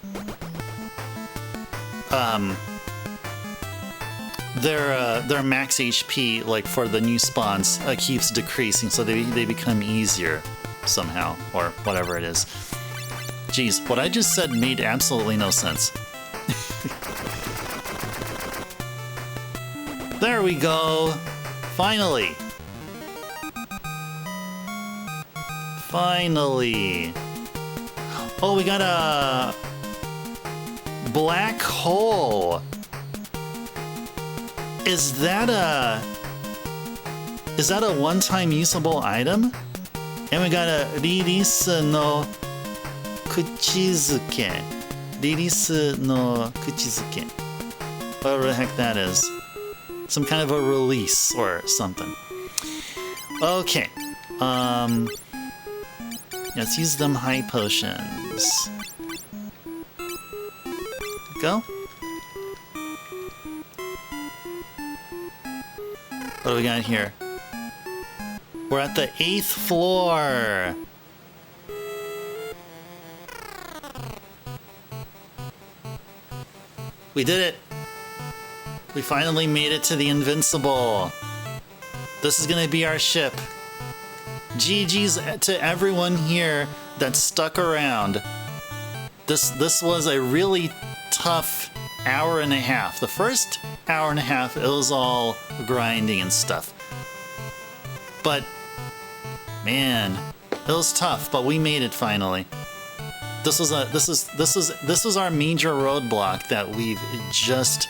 their max HP, like for the new spawns, keeps decreasing, so they become easier somehow, or whatever it is. Jeez, what I just said made absolutely no sense. There we go! Finally! Finally! Oh, we got a black hole. Is that a one-time usable item? And we got a Ririsu no Kuchizuke. Ririsu no Kuchizuke. Whatever the heck that is. Some kind of a release or something. Okay. Let's use them high potions. Go. What do we got here? We're at the 8th floor. We did it. We finally made it to the Invincible. This is gonna be our ship. GG's to everyone here that stuck around. This was a really tough hour and a half. The first hour and a half, it was all grinding and stuff. But man, it was tough. But we made it finally. This was our major roadblock that we've just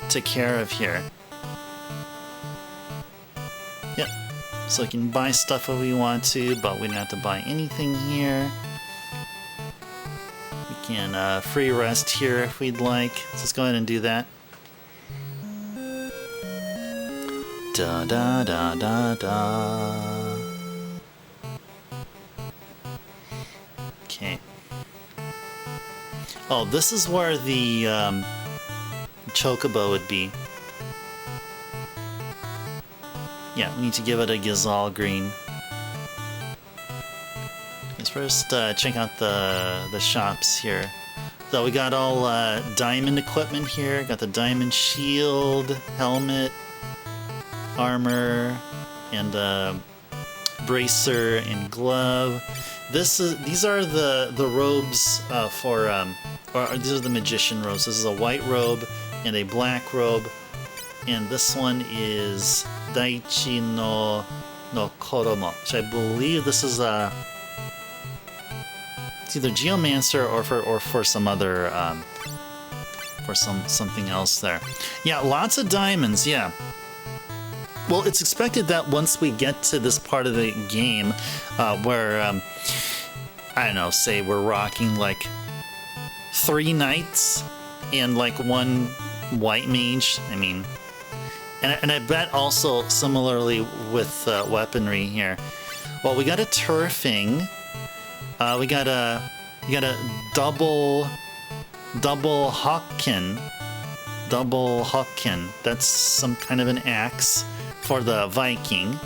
took care of here. Yep. So we can buy stuff if we want to, but we don't have to buy anything here. We can free rest here if we'd like. So let's go ahead and do that. Da da da da da. Okay. Oh, this is where the chocobo would be. Yeah, we need to give it a Gazal green. Let's first check out the shops here. So we got all diamond equipment here. Got the diamond shield, helmet, armor, and bracer and glove. These are the robes for or these are the magician robes. This is a white robe and a black robe, and this one is Daichi no Koromo, which I believe this is it's either Geomancer or for some other for something else there. Yeah, lots of diamonds. Yeah. Well, it's expected that once we get to this part of the game where, I don't know, say we're rocking like 3 knights and like 1 white mage, I mean, and I bet also similarly with weaponry here. Well, we got a turfing, we got a double Hokken, that's some kind of an axe for the Viking.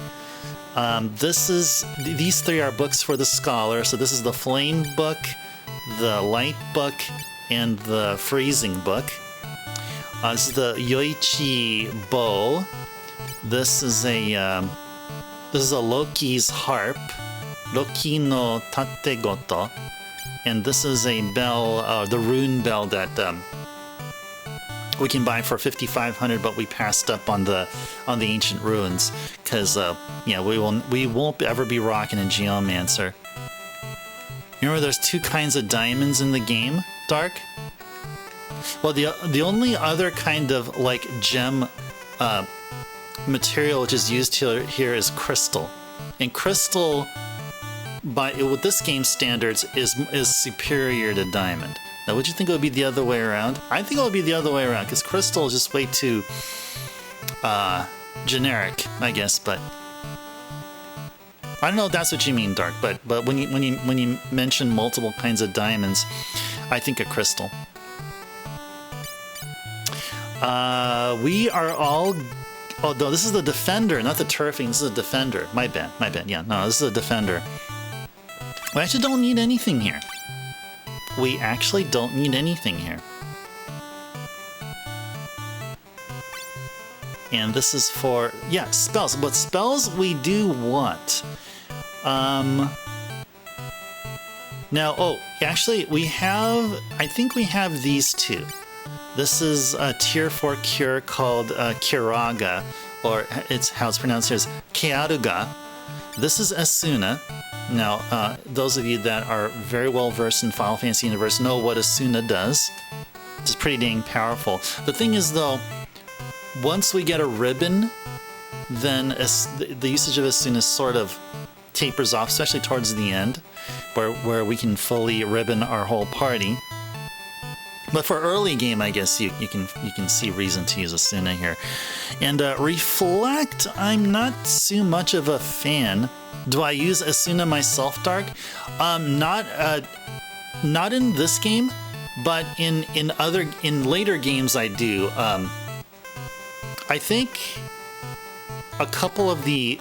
These 3 are books for the scholar. So this is the flame book, the light book, and the freezing book. This is the Yoichi bow. This is a Loki's harp, Loki no Tategoto, and this is a bell, the rune bell that we can buy for 5,500, but we passed up on the ancient ruins because yeah, we won't ever be rocking a Geomancer. Remember, there's 2 kinds of diamonds in the game, Dark. Well, the only other kind of like gem material which is used here is crystal, and crystal with this game standards is superior to diamond. Now, would you think it would be the other way around? I think it would be the other way around, because crystal is just way too generic, I guess. But I don't know if that's what you mean, Dark. But when you mention multiple kinds of diamonds, I think of crystal. We are all. Oh no, this is the defender, not the turfing. This is a defender. My bad. Yeah, no, this is a defender. We actually don't need anything here. We actually don't need anything here. And this is for, yeah, spells. But spells we do want. Now, oh, actually, I think we have these 2. This is a tier 4 cure called Kiraga, or it's how it's pronounced here is Kearuga. This is Asuna. Now, those of you that are very well versed in Final Fantasy universe know what Asuna does. It's pretty dang powerful. The thing is, though, once we get a ribbon, then the usage of Asuna sort of tapers off, especially towards the end, where we can fully ribbon our whole party. But for early game, I guess you can see reason to use Asuna here. And Reflect, I'm not too much of a fan. Do I use Asuna myself, Dark? Not in this game, but in later games I do. I think a couple of the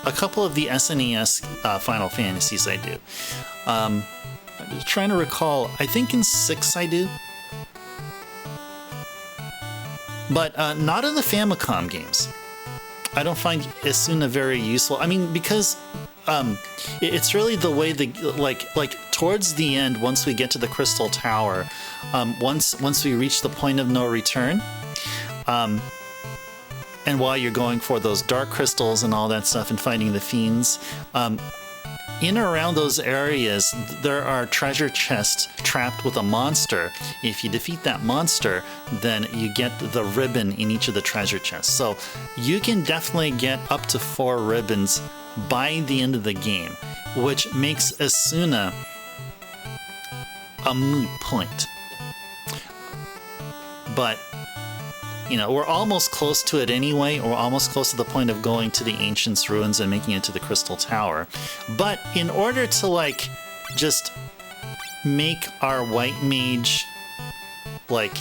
SNES Final Fantasies I do. I'm just trying to recall. I think in 6 I do. But not in the Famicom games. I don't find Asuna very useful. I mean, because it's really the way like towards the end, once we get to the Crystal Tower, once we reach the point of no return, and while you're going for those dark crystals and all that stuff and fighting the fiends, in or around those areas, there are treasure chests trapped with a monster. If you defeat that monster, then you get the ribbon in each of the treasure chests. So you can definitely get up to 4 ribbons by the end of the game, which makes Asuna a moot point. But you know, we're almost close to it anyway. We're almost close to the point of going to the Ancient's Ruins and making it to the Crystal Tower. But in order to, like, just make our white mage, like,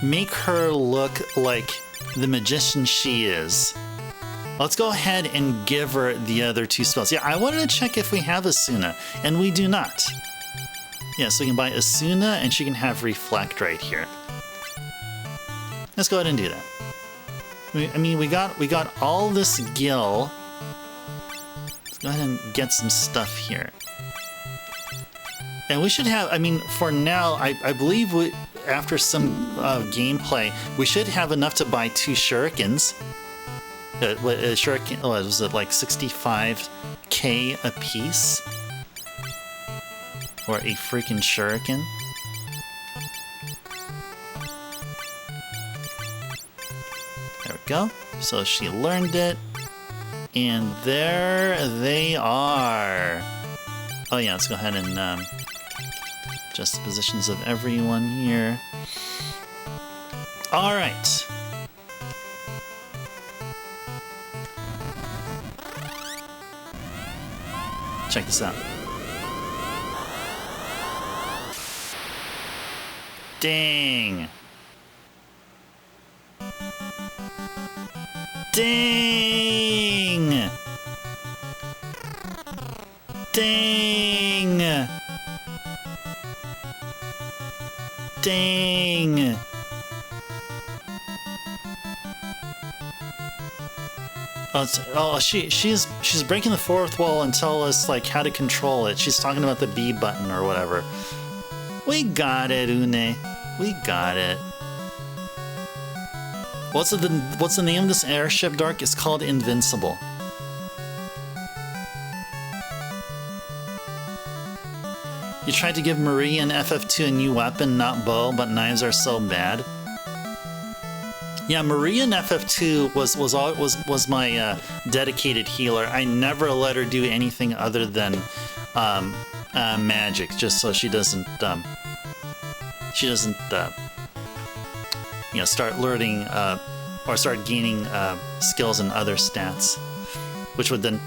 make her look like the magician she is, let's go ahead and give her the other 2 spells. Yeah, I wanted to check if we have Asuna, and we do not. Yeah, so we can buy Asuna, and she can have Reflect right here. Let's go ahead and do that. I mean, we got all this gil. Let's go ahead and get some stuff here. And we should have, I mean, for now, I believe after some gameplay, we should have enough to buy 2 shurikens. Shuriken, was it like 65k a piece? Or a freaking shuriken? There we go. So she learned it. And there they are. Oh yeah, let's go ahead and adjust the positions of everyone here. Alright. Check this out. Dang. Dang! Dang! Dang! She's breaking the 4th wall and tell us like how to control it. She's talking about the B button or whatever. We got it, Une. We got it. What's the name of this airship, Dark? It's called Invincible. You tried to give Marie and FF2 a new weapon, not bow, but knives are so bad. Yeah, Marie in FF2 was my dedicated healer. I never let her do anything other than magic, just so she doesn't you know, start learning or start gaining skills and other stats, which would then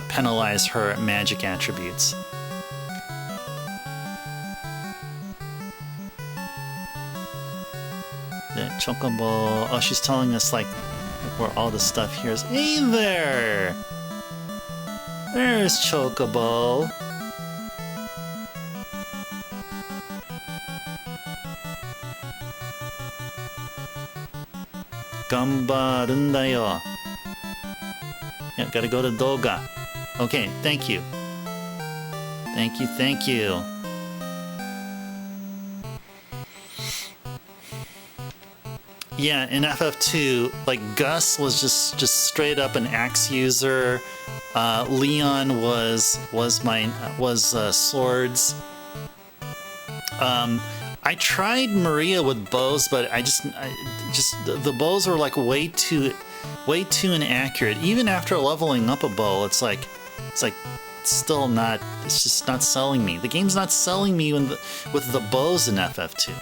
penalize her magic attributes. The Chocobo. Oh, she's telling us like where all the stuff here is. Hey there! There's Chocobo. Gambarundayo. Yeah, gotta go to Doga. Okay, thank you. Thank you, thank you. Yeah, in FF2, like Gus was just straight up an axe user. Leon was swords. I tried Maria with bows, but the bows were like way too inaccurate. Even after leveling up a bow, it's still not. It's just not selling me. The game's not selling me with the bows in FF2.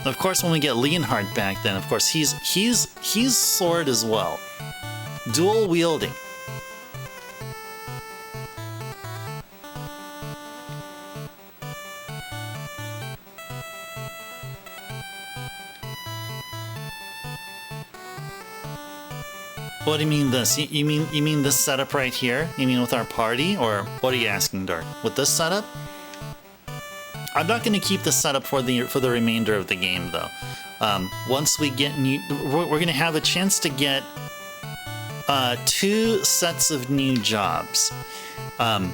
Of course, when we get Leonhardt back, then of course he's sword as well, dual wielding. What do you mean this? You mean this setup right here? You mean with our party, or what are you asking, Dark? With this setup? I'm not going to keep the setup for the remainder of the game, though. Once we get we're going to have a chance to get 2 sets of new jobs. The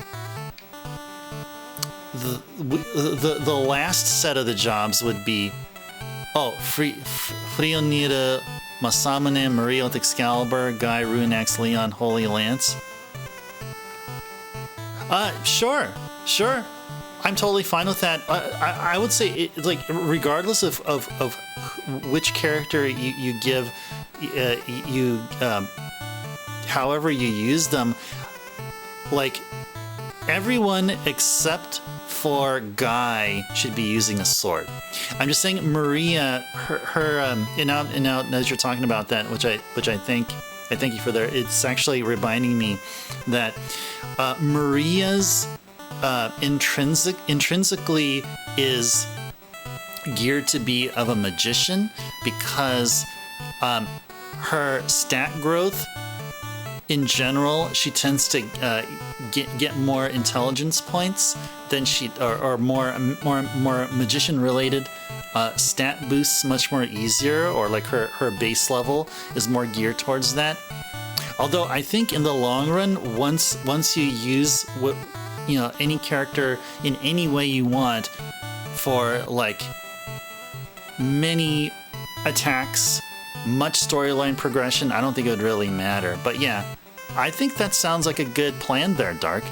last set of the jobs would be Frionira, Masamune, Maria with Excalibur, Guy, Runex, Leon, Holy Lance. Sure. I'm totally fine with that. I would say, like, regardless of which character you give, however you use them, like, everyone except for Guy should be using a sword. I'm just saying, Maria, her and now as you're talking about that, which I thank you for there. It's actually reminding me that Maria's intrinsically is geared to be of a magician, because her stat growth in general, she tends to get more intelligence points than or more magician related stat boosts much more easier, or like her base level is more geared towards that. Although I think in the long run, once you use any character in any way you want for like many attacks, much storyline progression, I don't think it would really matter. But yeah, I think that sounds like a good plan there, Dark.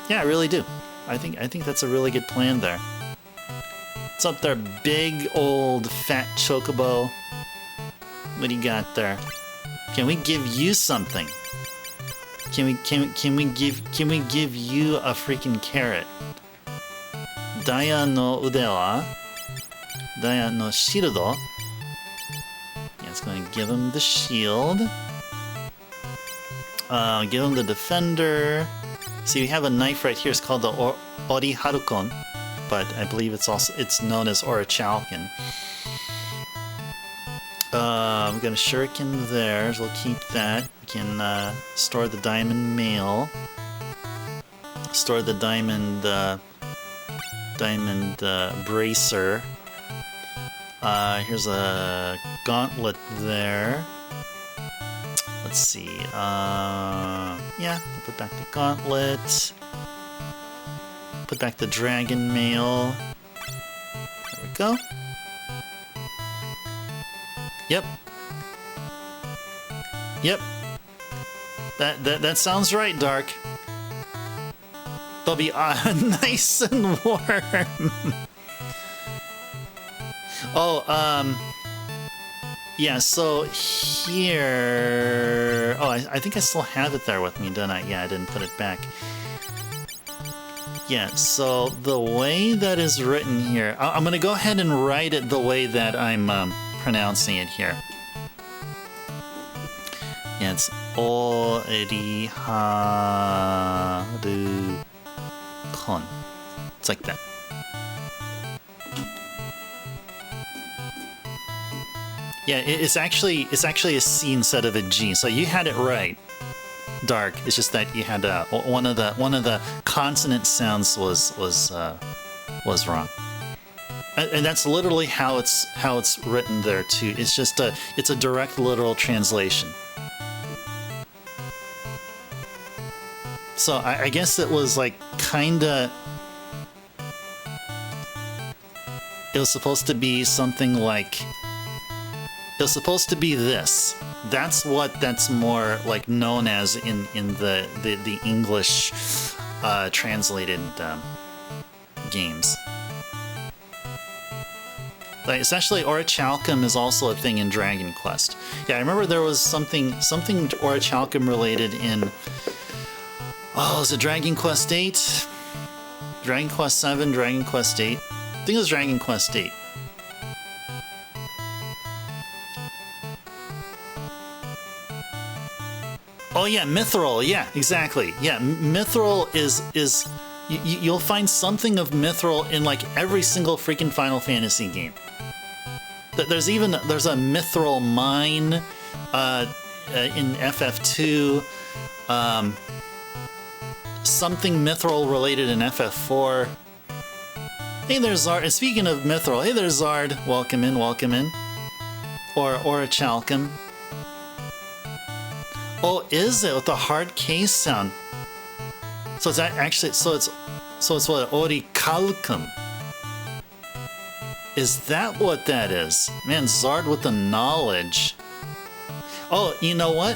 Yeah, I really do. I think that's a really good plan there. What's up there, big old fat chocobo? What do you got there? Can we give you something? Can we give you a freaking carrot? Daya no ude wa Daya no shirudo. Yeah, it's going to give him the shield. Give him the defender. See, we have a knife right here. It's called the Ori Harukon, but I believe it's known as Orichalcon. We got a shuriken there, so we'll keep that. We can store the diamond mail. Store the diamond bracer. Here's a gauntlet there. Let's see. Yeah, put back the gauntlet. Put back the dragon mail. There we go. Yep. That sounds right, Dark. They'll be nice and warm. Yeah, so here... Oh, I think I still have it there with me, don't I? Yeah, I didn't put it back. Yeah, so the way that is written here... I'm going to go ahead and write it the way that I'm pronouncing it here. Yeah, it's Oriharukon. It's like that. Yeah, it's actually a C instead of a G. So you had it right, Dark. It's just that you had one of the consonant sounds was wrong. And that's literally how it's written there too. It's just a direct literal translation. So I guess it was like kinda. it was supposed to be something like, it was supposed to be this. That's what that's more like known as in the English translated games. Like essentially, Orichalcum is also a thing in Dragon Quest. Yeah, I remember there was something Orichalcum related in. Oh, is it Dragon Quest VIII? Dragon Quest VII, Dragon Quest VIII? I think it was Dragon Quest VIII. Oh yeah, Mithril. Yeah, exactly. Yeah, Mithril is you'll find something of Mithril in like every single freaking Final Fantasy game. There's a Mithril mine in FF2. Something Mithril related in FF4. Hey, there's Zard. And speaking of Mithril, hey, there's Zard. Welcome in, welcome in. Or Orichalcum. Oh, is it with the hard case sound? So it's actually so it's what Orichalcum. Is that what that is? Man, Zard with the knowledge. Oh, you know what?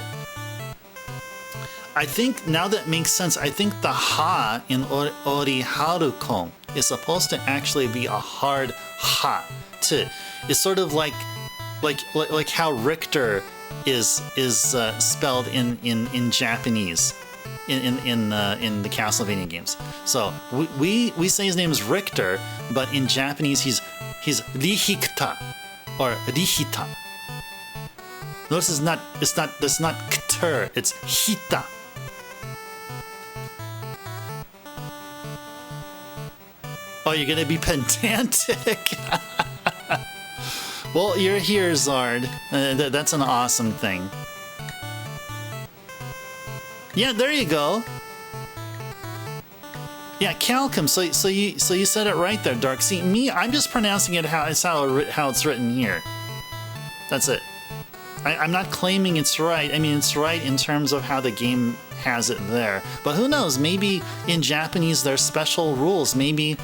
I think now that makes sense. I think the ha in Oriharukom is supposed to actually be a hard ha too. It's sort of like how Richter is spelled in Japanese in the Castlevania games. So we say his name is Richter, but in Japanese he's Rihikta or Rihita. Notice it's not kter, it's hita. Oh, you're gonna be pedantic. Well, you're here, Zard. That's an awesome thing. Yeah, there you go. Yeah, Calcum. So you said it right there, Dark. See, me, I'm just pronouncing it how it's written here. That's it. I'm not claiming it's right. I mean, it's right in terms of how the game has it there. But who knows? Maybe in Japanese there's special rules. Maybe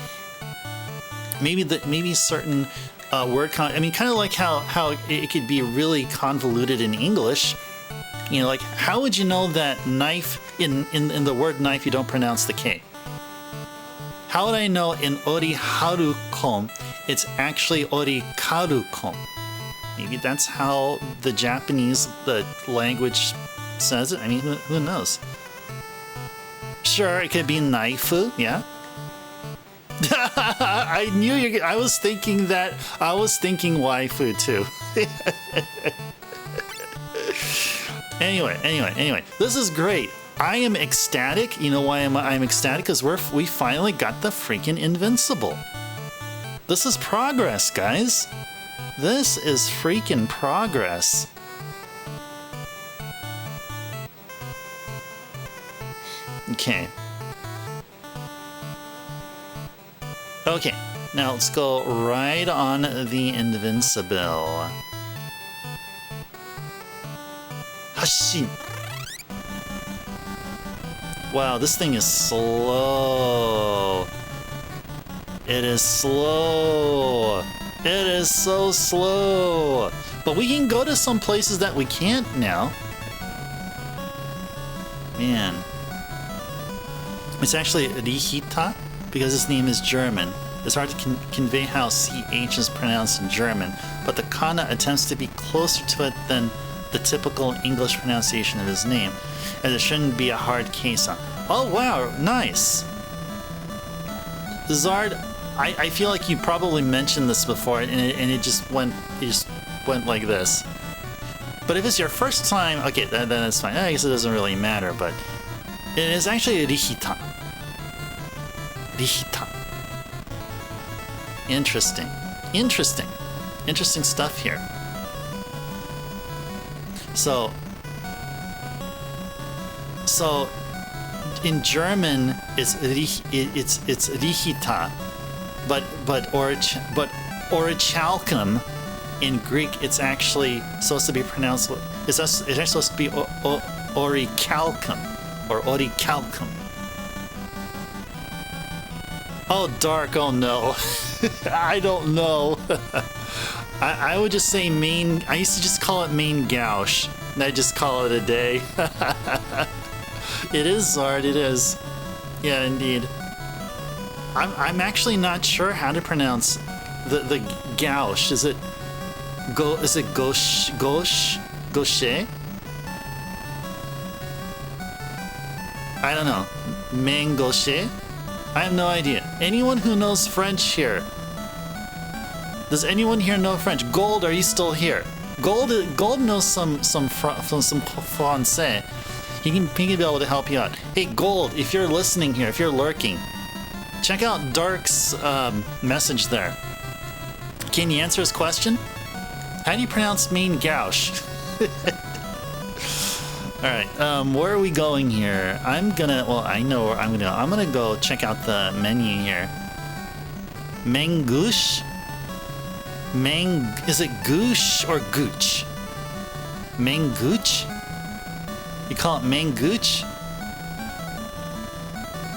certain word I mean, kind of like how it could be really convoluted in English. You know, like how would you know that knife in the word knife you don't pronounce the K? How would I know in Oriharukom it's actually Orikarukom? Maybe that's how the Japanese language says it. I mean, who knows? Sure, it could be naifu, yeah. I knew you. I was thinking that. I was thinking waifu too. Anyway, this is great. I am ecstatic. You know why I'm ecstatic? Because we finally got the freaking invincible. This is progress, guys. This is freaking progress. Okay. Okay, now let's go right on the invincible. Hashin. Wow, this thing is slow. It is slow. It is so slow. But we can go to some places that we can't now. Man. It's actually Rihita because its name is German. It's hard to convey how CH is pronounced in German, but the kana attempts to be closer to it than the typical English pronunciation of his name, as it shouldn't be a hard case on. Oh wow, nice! Zard, I feel like you probably mentioned this before, and it just went like this. But if it's your first time, okay, then it's fine. I guess it doesn't really matter, but it is actually a Rihita. Rihita. Interesting. Interesting stuff here. So in German it's Rihita, but Orichalcum in Greek it's actually supposed to be pronounced. It's actually supposed to be Orichalcum or Orichalcum. Oh, dark. Oh, no. I don't know. I would just say main... I used to just call it main gouge. And I just call it a day. It is, Zard. It is. Yeah, indeed. I'm actually not sure how to pronounce the gouge. Is it gauche? I don't know. Main gauche? I have no idea. Anyone who knows French here? Does anyone here know French? Gold, are you still here? Gold knows some Francais. He can be able to help you out. Hey, Gold, if you're listening here, if you're lurking, check out Dark's message there. Can you answer his question? How do you pronounce main gouge? All right, where are we going here? I'm gonna, well, I know where I'm gonna go. I'm gonna go check out the menu here. Mangouche? Is it goosh or gooch? Mangooch? You call it mangooch?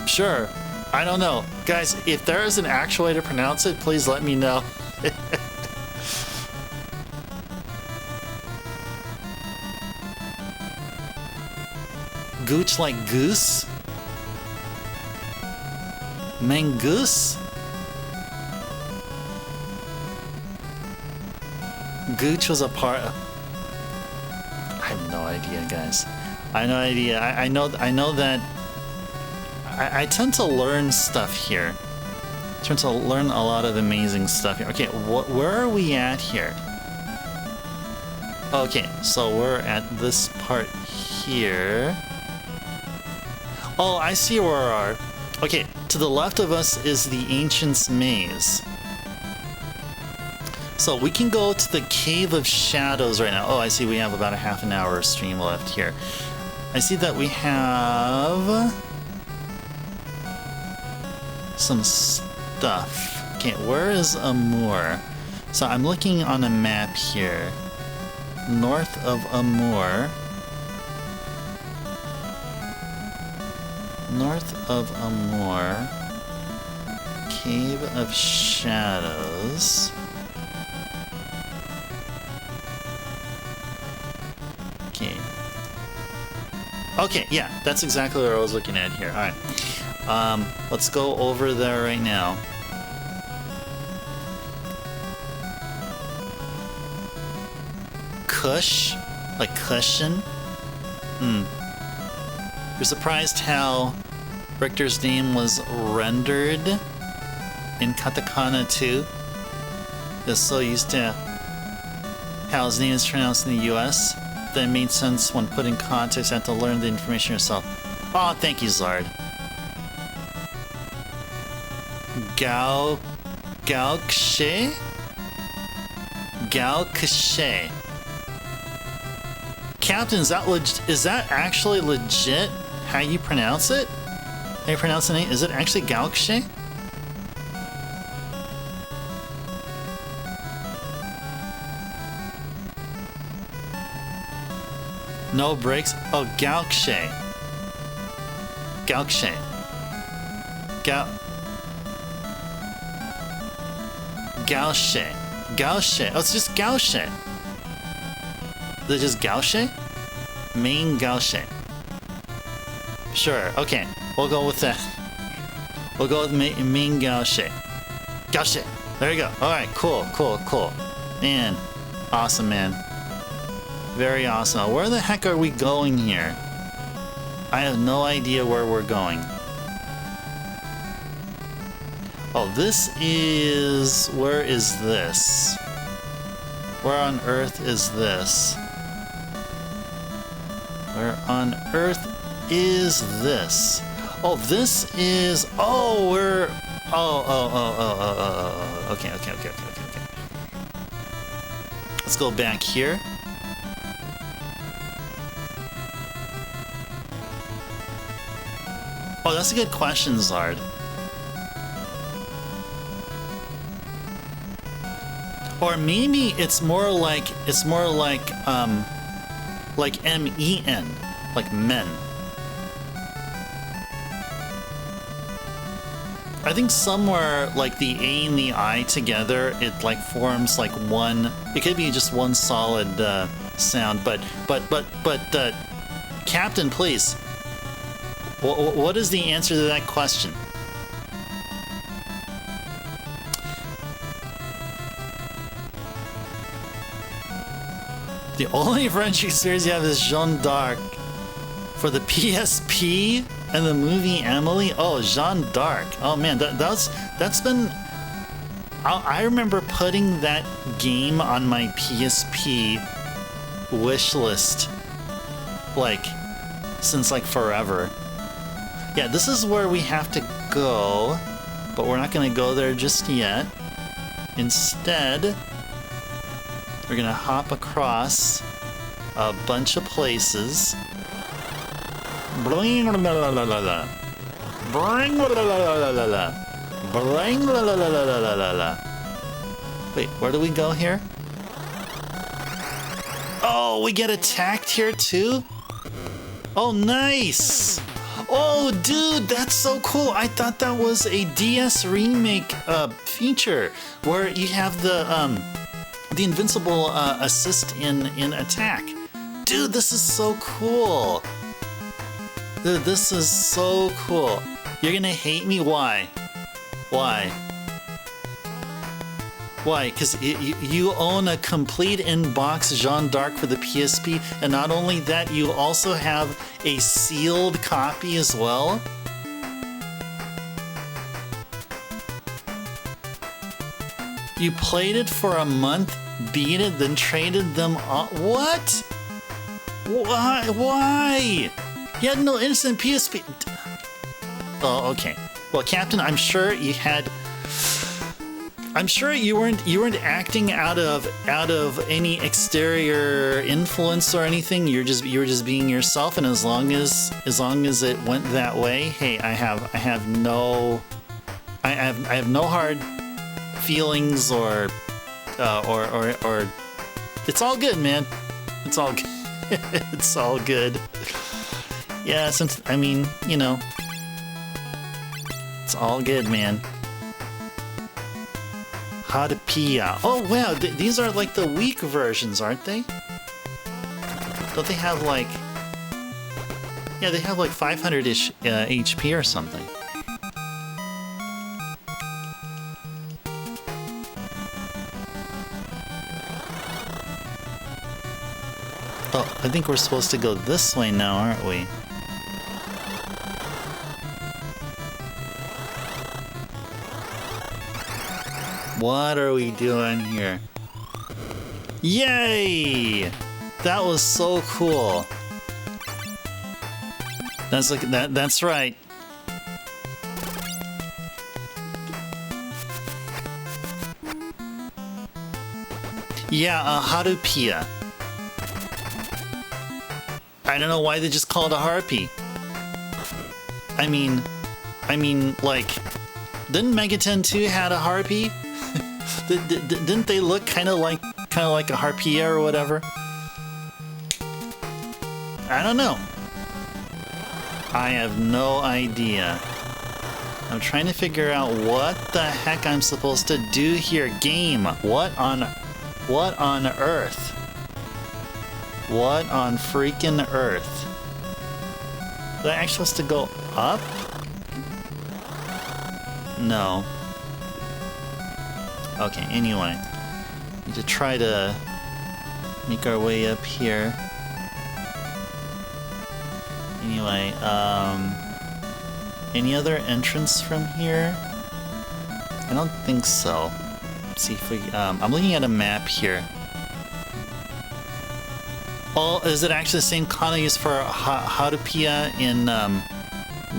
Sure, I don't know. Guys, if there is an actual way to pronounce it, please let me know. Gooch like goose? Mangoose? Gooch was a part of... I have no idea, guys. I have no idea. I know that... I tend to learn stuff here. I tend to learn a lot of amazing stuff here. Okay, where are we at here? Okay, so we're at this part here. Oh, I see where we are. Okay, to the left of us is the Ancient's Maze. So we can go to the Cave of Shadows right now. Oh, I see we have about a half an hour stream left here. I see that we have some stuff. Okay, where is Amur? So I'm looking on a map here. North of Amur. North of Amur. Cave of Shadows. Okay. Okay, yeah, that's exactly what I was looking at here. Alright. Let's go over there right now. Cush? Like cushion? You're surprised how Richter's name was rendered in katakana too? Is so used to how his name is pronounced in the US that it made sense when put in context and to learn the information yourself. Oh, thank you, Zard. Gaukshe? Gaukshe. Captain, is that actually legit how you pronounce it? How you pronounce the name? Is it actually Gaukshe? No breaks? Oh, Gaukshe. Gaukshe. Gauche. Gauche. Oh, it's just Gauche. Is it just Gauche? Main Gauche. Sure, okay. We'll go with that. We'll go with main Gauche. Gauche. There you go. Alright, cool. Man. Awesome, man. Very awesome. Where the heck are we going here? I have no idea where we're going. Oh, this is... Where is this? Where on earth is this? Where on earth is this? Oh, this is... Oh, we're... Oh. Okay. Let's go back here. Oh, that's a good question, Zard. Or maybe it's more like M-E-N, like men. I think somewhere like the A and the I together, it like forms like one. It could be just one solid sound. But Captain, please. What is the answer to that question? The only French experience you have is Jeanne d'Arc for the PSP and the movie Emily. Oh, Jeanne d'Arc. Oh man, that's been. I remember putting that game on my PSP wish list, like since like forever. Yeah, this is where we have to go, but we're not gonna go there just yet. Instead, we're gonna hop across a bunch of places. Bring la la la la la la. Bring la la la la la la. Bring la la la la la la la. Wait, where do we go here? Oh, we get attacked here too? Oh, nice! Oh, dude, that's so cool. I thought that was a DS remake feature where you have the invincible assist in attack. Dude, this is so cool. Dude, this is so cool. You're gonna hate me? Why? Why? Why? Because you own a complete in-box Jeanne d'Arc for the PSP, and not only that, you also have a sealed copy as well? You played it for a month, beat it, then traded them off. What? Why? Why? You had no innocent PSP. Oh, okay. Well, Captain, I'm sure you had. I'm sure you weren't acting out of any exterior influence or anything. You were just being yourself, and as long as it went that way, hey, I have no hard feelings or it's all good, man. It's all good. It's all good. Yeah, since I mean, you know, it's all good, man. Harpia. Oh wow, these are like the weak versions, aren't they? Don't they have like? Yeah, they have like 500-ish HP or something. Oh, I think we're supposed to go this way now, aren't we? What are we doing here? Yay! That was so cool. That's like that. That's right. Yeah, Harpia. I don't know why they just call it a harpy. I mean, like, didn't Megaten 2 had a harpy? Didn't they look kind of like a harpia or whatever? I don't know. I have no idea. I'm trying to figure out what the heck I'm supposed to do here. Game. What on earth? What on freaking earth? Am I actually supposed to go up? No. Okay, anyway. Need to try to make our way up here. Anyway, any other entrance from here? I don't think so. Let's see if we, I'm looking at a map here. Oh, is it actually the same kind used for Harpia in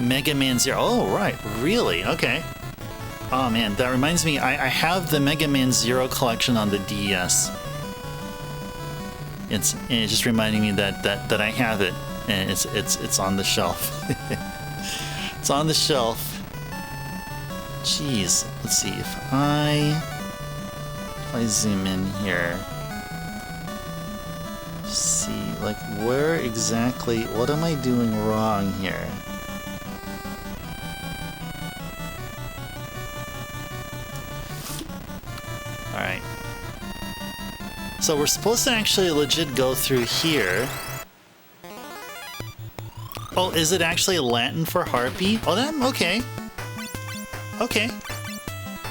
Mega Man Zero? Oh, right, really? Okay. Oh man, that reminds me, I have the Mega Man Zero collection on the DS. It's just reminding me that I have it, and it's on the shelf. It's on the shelf. Jeez, let's see if I zoom in here. See, like, where exactly? What am I doing wrong here? Alright. So we're supposed to actually legit go through here. Oh, is it actually Latin for harpy? Oh, that okay. Okay.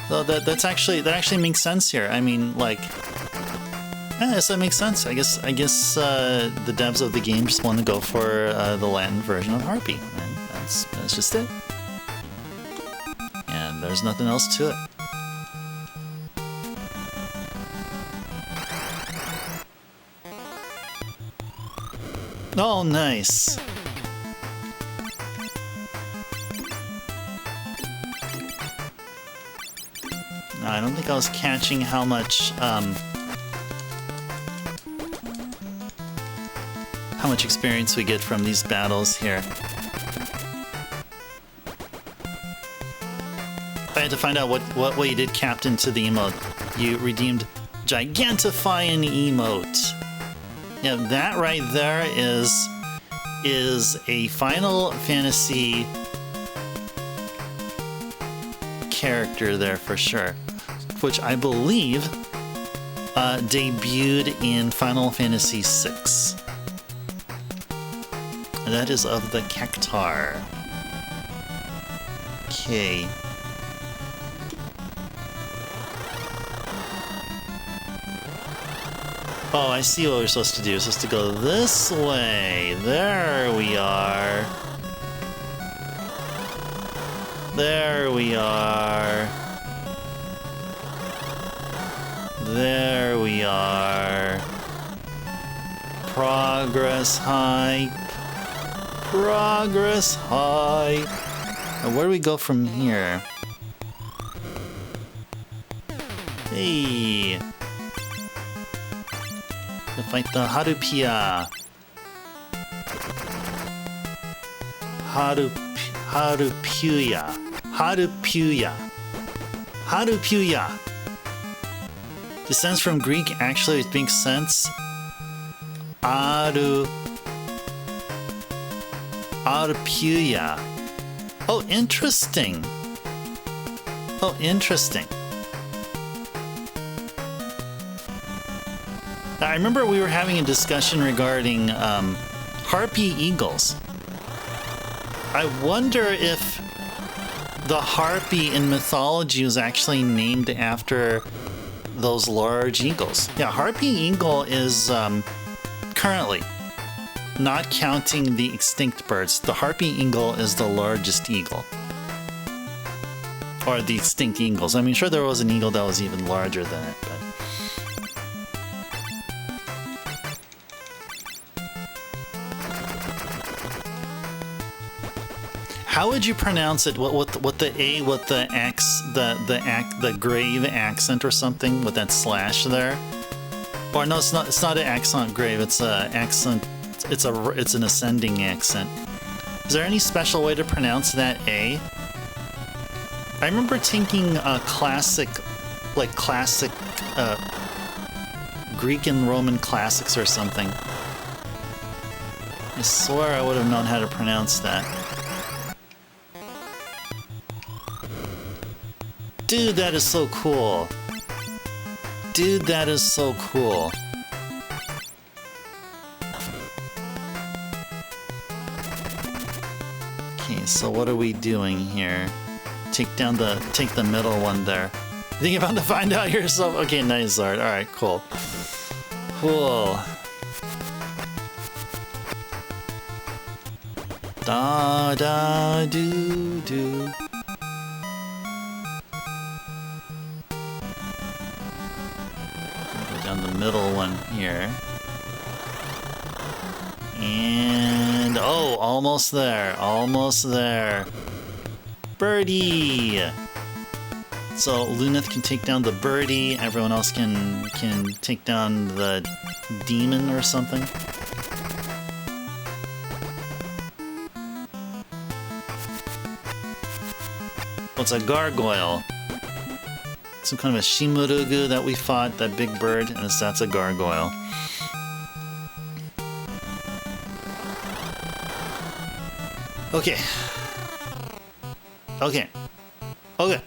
So that actually makes sense here. I mean, like, yeah, yes, that makes sense. I guess the devs of the game just want to go for the Latin version of harpy, and that's just it. And there's nothing else to it. Oh, nice. No, I don't think I was catching how much experience we get from these battles here. I had to find out what way you did Captain to the emote. You redeemed Gigantifying emote. Yeah, that right there is a Final Fantasy character there for sure, which I believe debuted in Final Fantasy VI. And that is of the Cactar. Okay. Oh, I see what we're supposed to do. We're supposed to go this way. There we are. There we are. There we are. Progress hype. Progress hype. Now, where do we go from here? Hey. To fight the Harupia. Harupuya. Harupuya. Harupuya. Descends from Greek, actually it makes sense. Harupuya. Oh, interesting. Oh, interesting. I remember we were having a discussion regarding harpy eagles. I wonder if the harpy in mythology was actually named after those large eagles. Yeah, harpy eagle is currently, not counting the extinct birds, the harpy eagle is the largest eagle. Or the extinct eagles. I mean, sure there was an eagle that was even larger than it, but... How would you pronounce it? What the A, what the X, the grave accent or something with that slash there? Or no, it's not an accent grave. It's a accent. It's an ascending accent. Is there any special way to pronounce that A? I remember taking a classic Greek and Roman classics or something. I swear I would have known how to pronounce that. Dude, that is so cool. Dude, that is so cool. Okay, so what are we doing here? Take the middle one there. You think you're about to find out yourself? Okay, nice, Zard. Alright, cool. Cool. Da da do do. Down the middle one here. And oh, almost there. Almost there. Birdie! So Luneth can take down the birdie, everyone else can take down the demon or something. What's a gargoyle? Some kind of a shimurugu that we fought, that big bird, and that's a gargoyle. Okay. Okay. Okay.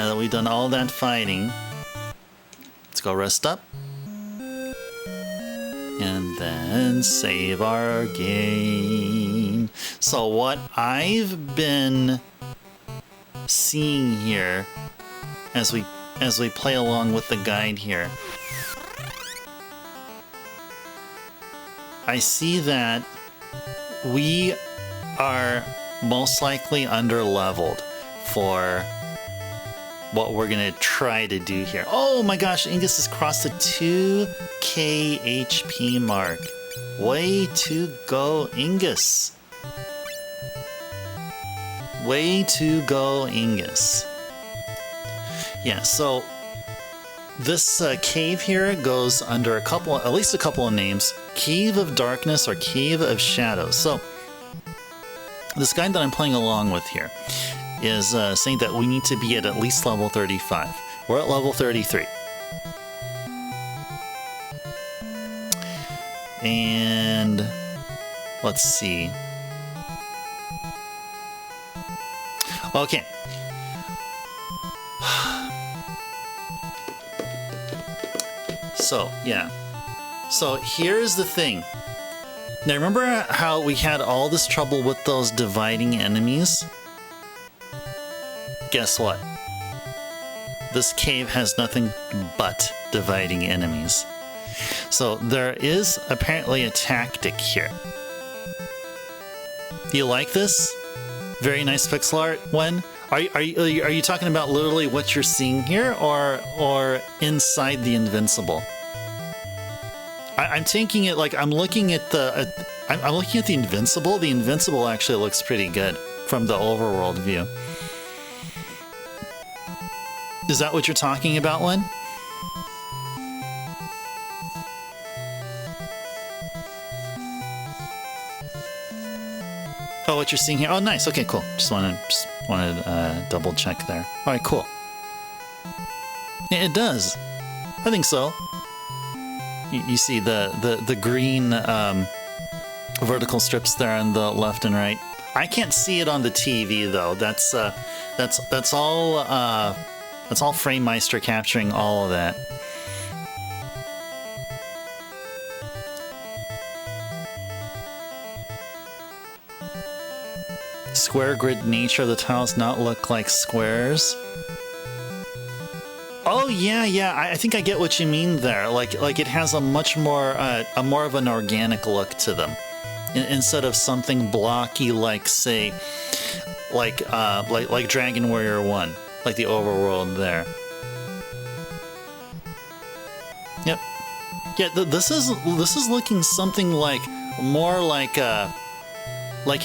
Now that we've done all that fighting, let's go rest up. And then save our game. So what I've been seeing here as we play along with the guide here, I see that we are most likely under-leveled for what we're gonna try to do here. Oh my gosh, Ingus has crossed the 2k HP mark. Way to go, Ingus. Way to go, Ingus. Yeah, so this cave here goes under at least a couple of names. Cave of Darkness or Cave of Shadows. So this guide that I'm playing along with here is saying that we need to be at least level 35. We're at level 33. And let's see. Okay. So, yeah. So here's the thing. Now remember how we had all this trouble with those dividing enemies? Guess what? This cave has nothing but dividing enemies. So there is apparently a tactic here. You like this? Very nice pixel art. When? Are you talking about literally what you're seeing here, or inside the Invincible? I'm taking it like I'm looking at the I'm looking at the Invincible. The Invincible actually looks pretty good from the overworld view. Is that what you're talking about, Len? Oh, what you're seeing here? Oh, nice. Okay, cool. Just wanted to double check there. All right, cool. Yeah, it does. I think so. You see the green vertical strips there on the left and right. I can't see it on the TV though. That's all FrameMeister capturing all of that. Square grid nature of the tiles not look like squares. Oh yeah, I think I get what you mean there. Like it has a much more more of an organic look to them, instead of something blocky like, say, like Dragon Warrior 1, like the overworld there. Yep. Yeah, this is looking something like more like a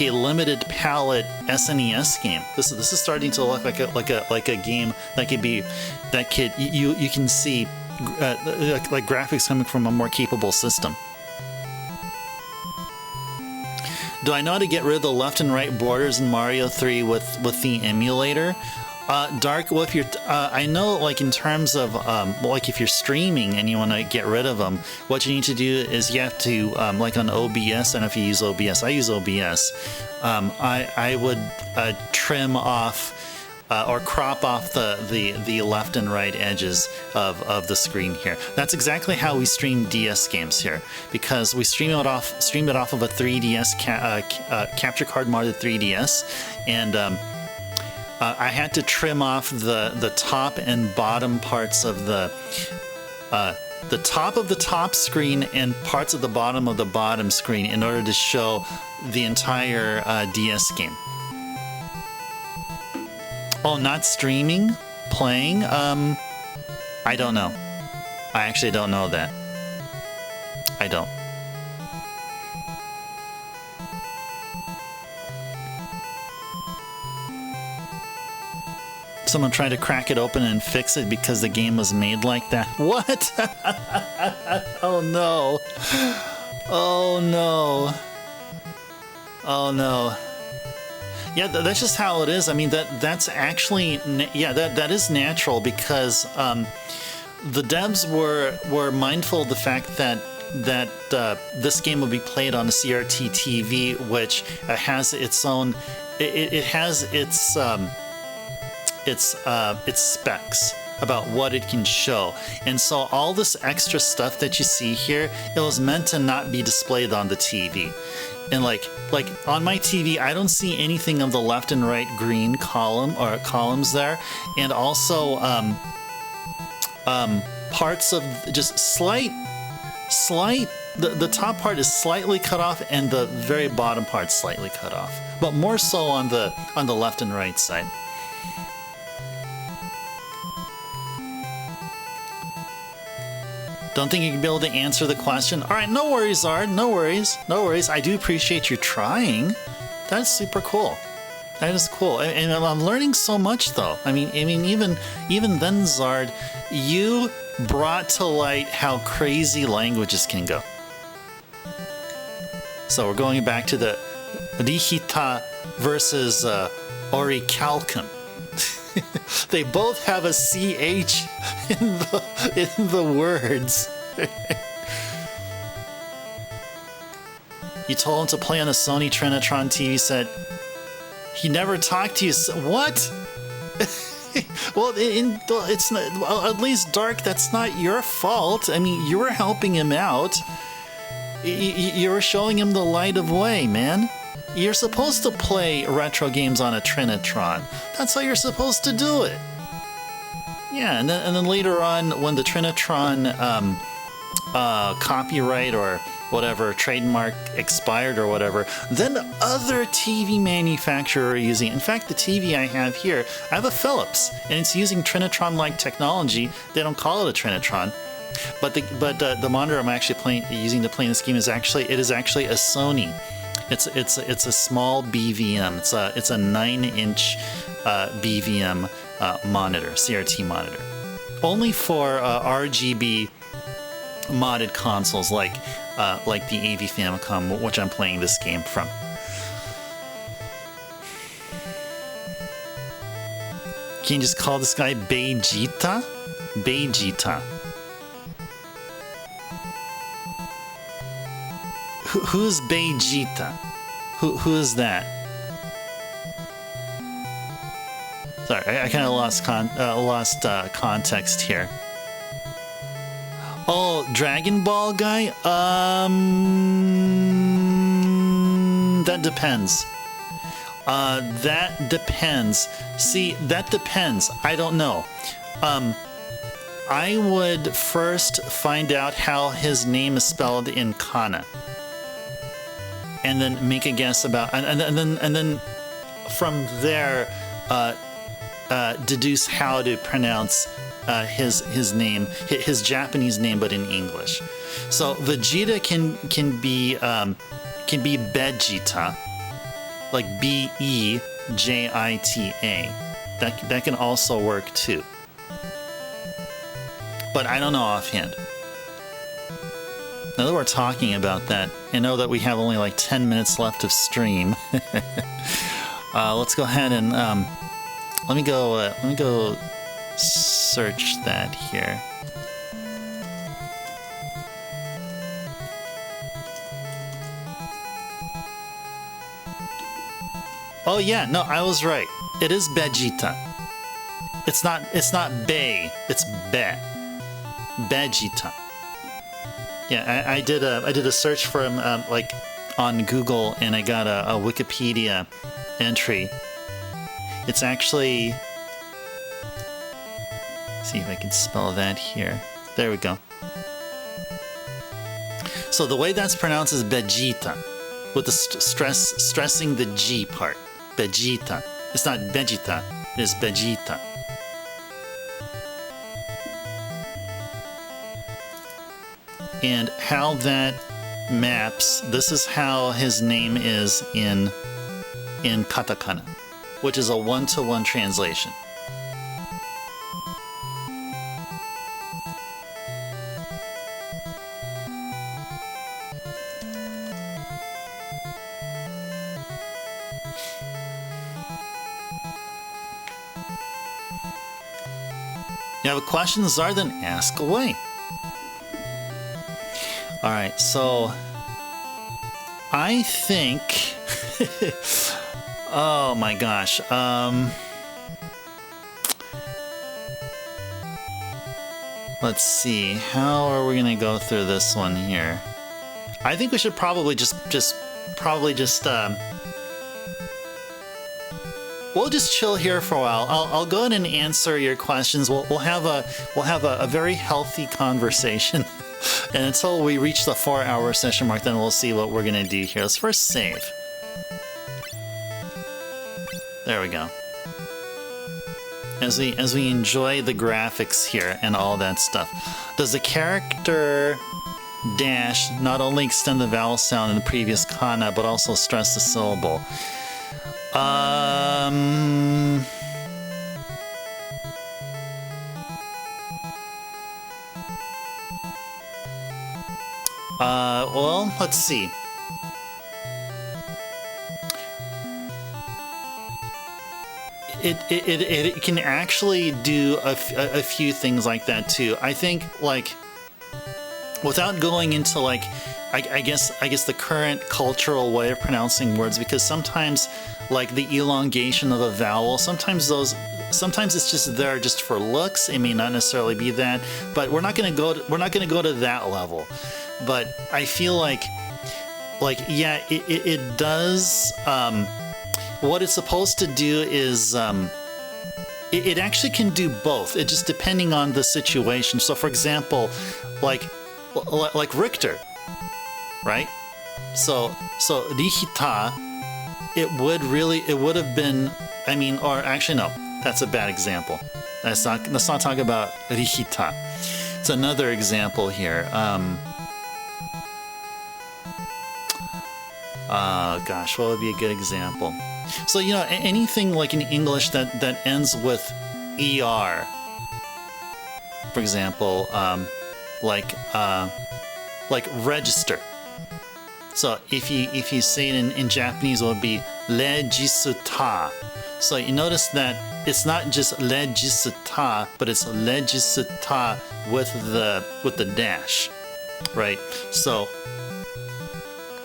limited palette SNES game. This is starting to look like a game that you can see like graphics coming from a more capable system. Do I know how to get rid of the left and right borders in Mario 3 with the emulator? Dark, well, if you're, I know, like, in terms of, like, if you're streaming and you want to get rid of them, what you need to do is you have to, like on OBS, I don't know if you use OBS, I use OBS, I would trim off or crop off the left and right edges of the screen here. That's exactly how we stream DS games here, because we stream it off of a 3DS capture card modded 3DS, and I had to trim off the top and bottom parts of the top of the top screen and parts of the bottom screen in order to show the entire DS game. Oh, not streaming? Playing? I don't know. I actually don't know that. I don't. Someone tried to crack it open and fix it because the game was made like that. What? Oh no. Oh no. Oh no. Yeah, that's just how it is. I mean, that's actually, yeah, that is natural, because the devs were mindful of the fact that this game would be played on a CRT TV, which has its own, it has its its specs about what it can show. And so all this extra stuff that you see here, it was meant to not be displayed on the TV. And like on my TV, I don't see anything of the left and right green columns there, and also parts of just slight. The top part is slightly cut off, and the very bottom part slightly cut off, but more so on the left and right side. Don't think you can be able to answer the question? All right, no worries, Zard. No worries. No worries. I do appreciate you trying. That's super cool. That is cool. And I'm learning so much, though. I mean, even then, Zard, you brought to light how crazy languages can go. So we're going back to the Rihita versus Orichalcum. They both have a CH in the words. You told him to play on a Sony Trinitron TV set. He never talked to you. What? Well, it's not, well, at least Dark, that's not your fault. I mean, you were helping him out. You were showing him the light of way, man. You're supposed to play retro games on a Trinitron. That's how you're supposed to do it. Yeah, and then later on, when the Trinitron copyright or whatever trademark expired or whatever, then other TV manufacturer are using it. In fact, the TV I have here, I have a Philips, and it's using Trinitron-like technology. They don't call it a Trinitron. But the monitor I'm actually using to play this game is actually a Sony. It's a small BVM. It's a 9-inch BVM monitor, CRT monitor. Only for RGB modded consoles like the AV Famicom, which I'm playing this game from. Can you just call this guy Beijita? Beijita. Who's Beijita? Who is that? Sorry, I kind of lost context here. Oh, Dragon Ball guy? That depends. That depends. See, that depends. I don't know. I would first find out how his name is spelled in kana, and then make a guess about, and then from there deduce how to pronounce his name, his Japanese name, but in English. So Vegeta can be Begita, like Bejita. That can also work too. But I don't know offhand. Now that we're talking about that, I know that we have only like 10 minutes left of stream. Let's go ahead and let me go search that here. Oh yeah, no, I was right. It is Begita. It's not Be, it's Be. Begita. Yeah, I did a search for him like on Google, and I got a Wikipedia entry. It's actually, see if I can spell that here. There we go. So the way that's pronounced is Begita, with the stressing the G part. Begita. It's not Begita. It is Begita. And how that maps, this is how his name is in katakana, which is a 1-to-1 translation. You have a question, Zar? Then ask away. All right, so I think, oh my gosh, Let's see. How are we gonna go through this one here? I think we should probably we'll just chill here for a while. I'll go ahead and answer your questions. We'll have a very healthy conversation, and until we reach the 4-hour session mark, then we'll see what we're gonna do here. Let's first save. There we go. As we enjoy the graphics here and all that stuff, does the character dash not only extend the vowel sound in the previous kana, but also stress the syllable? Well, let's see. It can actually do a few things like that too. I think, like, without going into like, I guess the current cultural way of pronouncing words, because sometimes, like, the elongation of a vowel, sometimes it's just there just for looks. It may not necessarily be that, but we're not gonna go to that level. But I feel like yeah, it does. What it's supposed to do is it actually can do both. It just depending on the situation. So, for example, like Richter, right? So Rihita, it would have been. I mean, or actually no, that's a bad example. Let's not talk about Rihita. It's another example here. Gosh, what would be a good example? So, you know, anything like in English that ends with ER, for example, like register. So if you say it in Japanese, it would be regista. So you notice that it's not just regista, but it's regista with the dash, right? So,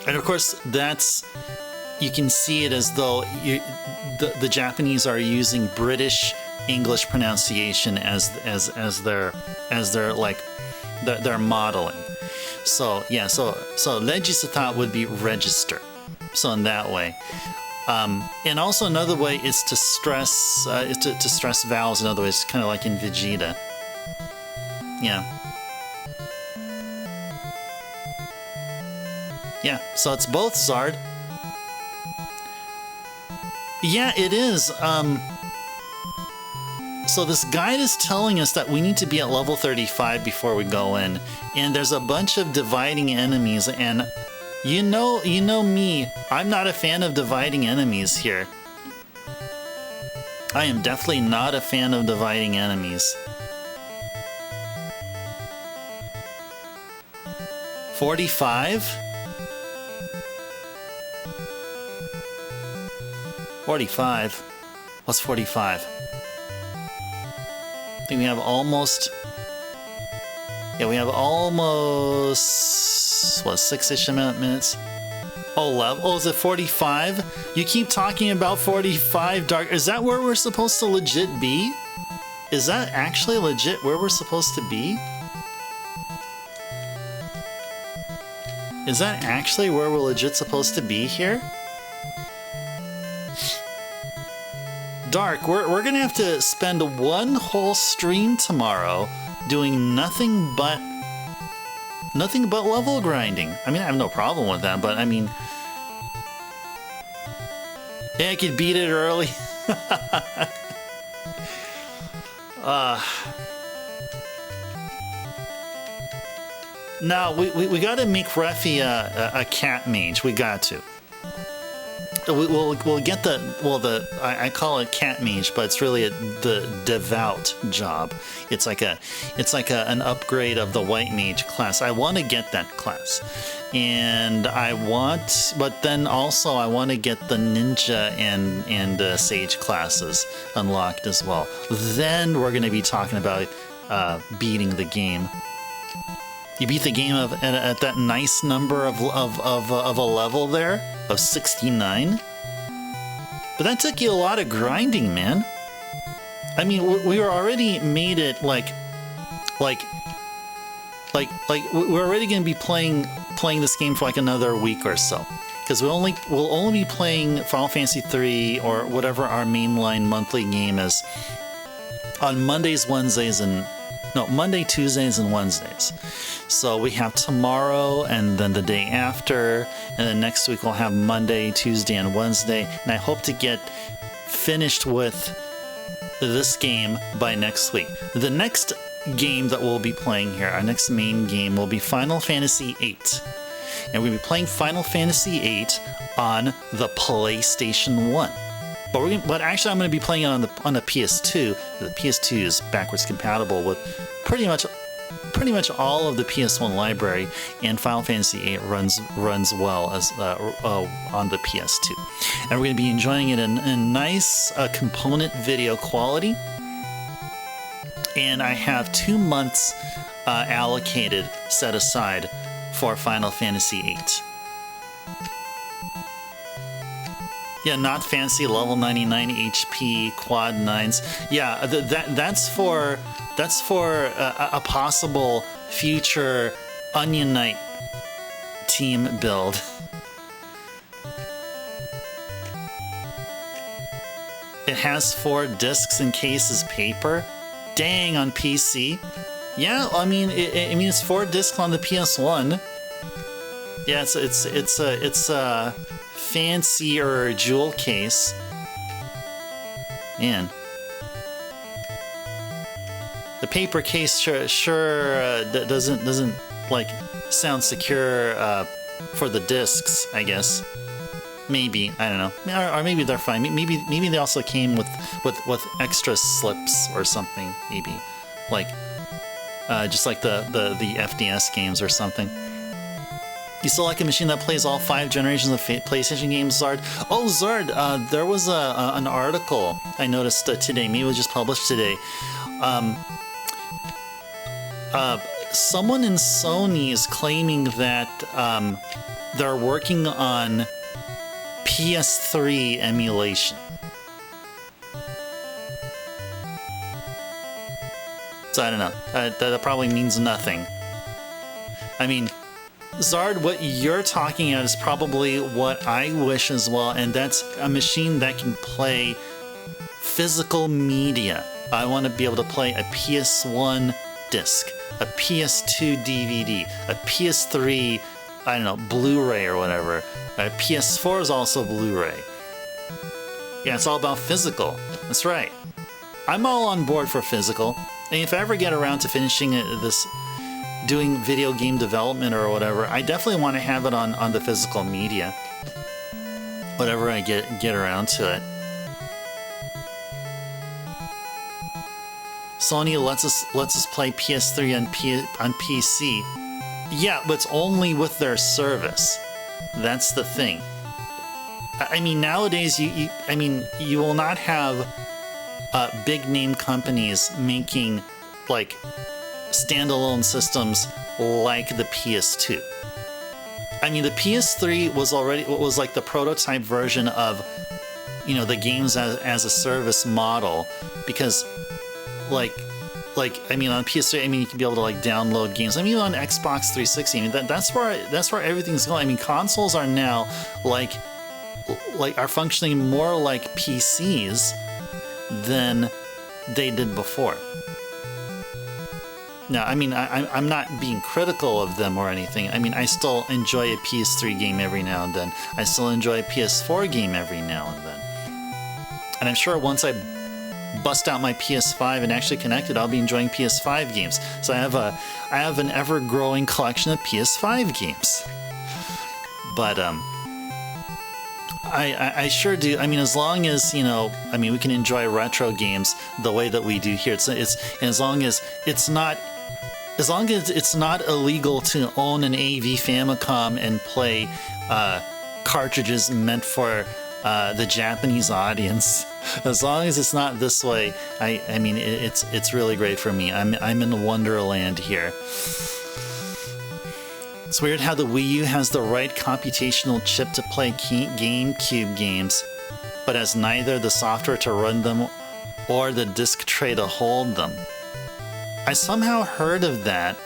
and of course that's, you can see it as though the Japanese are using British English pronunciation as their modeling. So yeah, so regista would be register. So in that way, and also another way is to stress to stress vowels. In other ways, kind of like in Vegeta. Yeah. Yeah. So it's both, Zard. Yeah, it is. So this guide is telling us that we need to be at level 35 before we go in, and there's a bunch of dividing enemies, and you know me, I'm not a fan of dividing enemies here. I am definitely not a fan of dividing enemies. 45? 45? What's 45? I think we have almost... Yeah, we have almost... What, 6-ish minutes? Oh, is it 45? You keep talking about 45, Dark. Is that where we're supposed to legit be? Is that actually legit where we're supposed to be? Is that actually where we're legit supposed to be here? Dark, we're gonna have to spend one whole stream tomorrow doing nothing but level grinding. I mean, I have no problem with that, but I mean, yeah, I could beat it early. Now we got to make Refi a cat mage. We got to. We'll get I call it cat mage, but it's really the devout job. It's like an upgrade of the white mage class. I want to get that class, and but then also I want to get the ninja and sage classes unlocked as well. Then we're going to be talking about beating the game. You beat the game at that nice number of a level there of 69. But that took you a lot of grinding, man. I mean, we were already made it like we're already going to be playing this game for like another week or so, because we'll only be playing Final Fantasy III or whatever our mainline monthly game is on Monday, Tuesdays, and Wednesdays. So we have tomorrow and then the day after, and then next week we'll have Monday, Tuesday, and Wednesday. And I hope to get finished with this game by next week. The next game that we'll be playing here, our next main game, will be Final Fantasy VIII. And we'll be playing Final Fantasy VIII on the PlayStation 1. But actually, I'm going to be playing it on the PS2. The PS2 is backwards compatible with pretty much all of the PS1 library, and Final Fantasy VIII runs well as on the PS2. And we're going to be enjoying it in nice component video quality. And I have 2 months set aside for Final Fantasy VIII. Yeah, not fancy level 99 HP quad 9s. Yeah, that's for a possible future Onion Knight team build. It has 4 discs in cases paper. Dang, on PC. Yeah, I mean it's 4 discs on the PS1. Yeah, it's a fancier jewel case. Man, the paper case sure doesn't like sound secure for the discs, I guess. Maybe, I don't know, or maybe they're fine. Maybe they also came with extra slips or something. Maybe like just like the FDS games or something. You still like a machine that plays all 5 generations of PlayStation games, Zard? Oh, Zard, there was an article I noticed today. Maybe it was just published today. Someone in Sony is claiming that they're working on PS3 emulation. So I don't know. That probably means nothing. I mean, Zard, what you're talking about is probably what I wish as well, and that's a machine that can play physical media. I want to be able to play a PS1 disc, a PS2 DVD, a PS3, I don't know, Blu-ray or whatever. A PS4 is also Blu-ray. Yeah, it's all about physical. That's right. I'm all on board for physical. And if I ever get around to finishing doing video game development or whatever, I definitely want to have it on the physical media. Whatever I get around to it. Sony lets us play PS3 on PC. Yeah, but it's only with their service. That's the thing. I mean, nowadays you will not have big name companies making like standalone systems like the PS2. I mean, the PS3 was like the prototype version of, the games as a service model, because like I mean, on PS3, I mean, you can be able to like download games. I mean, on Xbox 360, I mean, that's where everything's going. I mean, consoles are now are functioning more like PCs than they did before. Now, I mean, I'm not being critical of them or anything. I mean, I still enjoy a PS3 game every now and then. I still enjoy a PS4 game every now and then. And I'm sure once I bust out my PS5 and actually connect it, I'll be enjoying PS5 games. So I have an ever-growing collection of PS5 games. But I sure do. I mean, as long as we can enjoy retro games the way that we do here. It's as long as it's not illegal to own an AV Famicom and play cartridges meant for the Japanese audience. As long as it's not this way, I mean, it's really great for me. I'm in Wonderland here. It's weird how the Wii U has the right computational chip to play GameCube games, but has neither the software to run them or the disc tray to hold them. I somehow heard of that,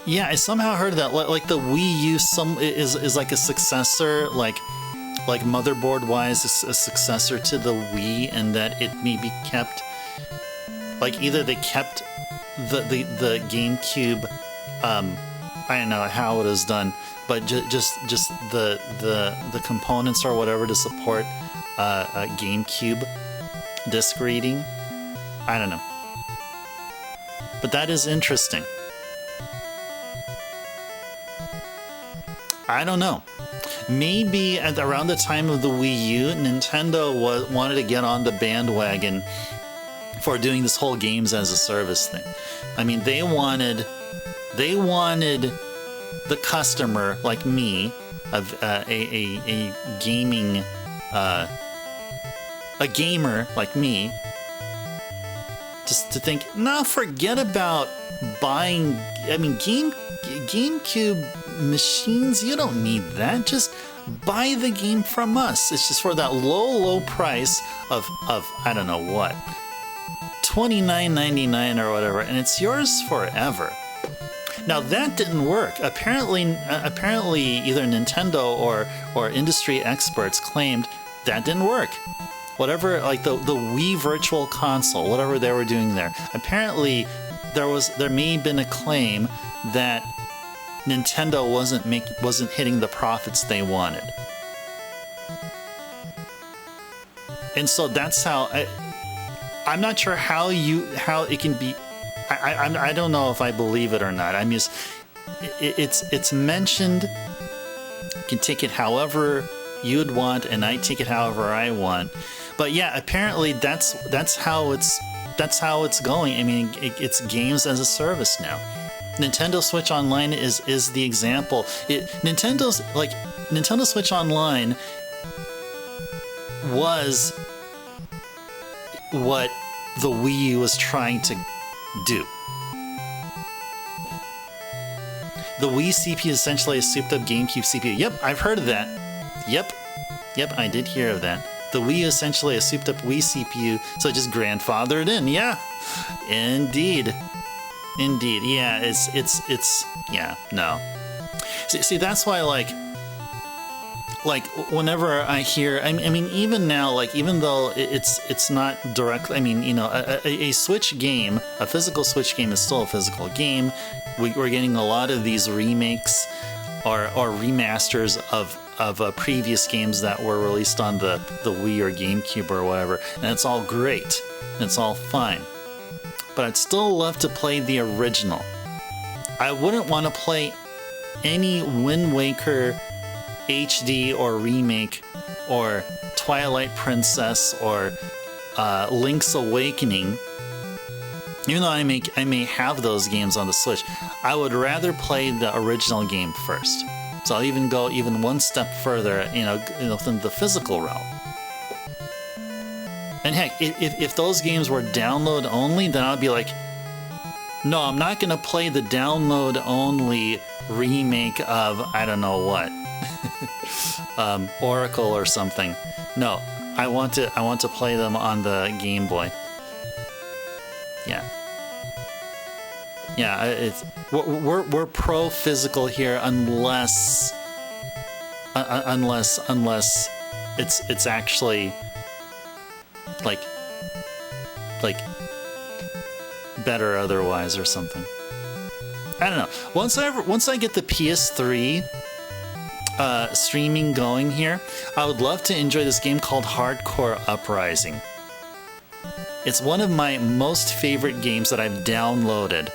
Yeah, I somehow heard that like the Wii U is like a successor, like motherboard wise, a successor to the Wii, and that it maybe kept like either they kept the GameCube. I don't know how it is done, but just the components or whatever to support GameCube disc reading. I don't know, but that is interesting. I don't know. Maybe around the time of the Wii U, Nintendo wanted to get on the bandwagon for doing this whole games as a service thing. I mean, they wanted the customer like me, of a gaming a gamer like me, just to think, nah, forget about buying. I mean, GameCube machines, you don't need that. Just buy the game from us. It's just for that low price of I don't know what, $29.99 or whatever, and it's yours forever. Now that didn't work. Apparently either Nintendo or industry experts claimed that didn't work. Whatever, like the Wii Virtual Console, whatever they were doing there. Apparently there may have been a claim that Nintendo wasn't hitting the profits they wanted. And so that's how I'm not sure how it can be. I don't know if I believe it or not. I'm just it's mentioned. You can take it however you'd want, and I take it however I want. But yeah, apparently that's how it's going. I mean, it's games as a service now. Nintendo Switch Online is the example. Nintendo Switch Online was what the Wii U was trying to do. The Wii CPU is essentially a souped-up GameCube CPU. Yep, I've heard of that. Yep, I did hear of that. The Wii is essentially a souped-up Wii CPU, so just grandfathered in. Yeah, indeed. Yeah, it's yeah, no. See, that's why like whenever I hear, I mean, even now, like, even though it's not directly, I mean, you know, a Switch game, a physical Switch game is still a physical game. We're getting a lot of these remakes or remasters of previous games that were released on the Wii or GameCube or whatever, and it's all great, and it's all fine. But I'd still love to play the original. I wouldn't want to play any Wind Waker HD or remake or Twilight Princess or Link's Awakening. Even though I may have those games on the Switch, I would rather play the original game first. So I'll even go one step further, you know, within the physical realm. And heck, if those games were download only, then I'd be like, no, I'm not gonna play the download only remake of I don't know what, Oracle or something. No, I want to play them on the Game Boy. Yeah, it's we're pro physical here unless it's actually like better otherwise or something. I don't know. Once I get the PS3 streaming going here, I would love to enjoy this game called Hardcore Uprising. It's one of my most favorite games that I've downloaded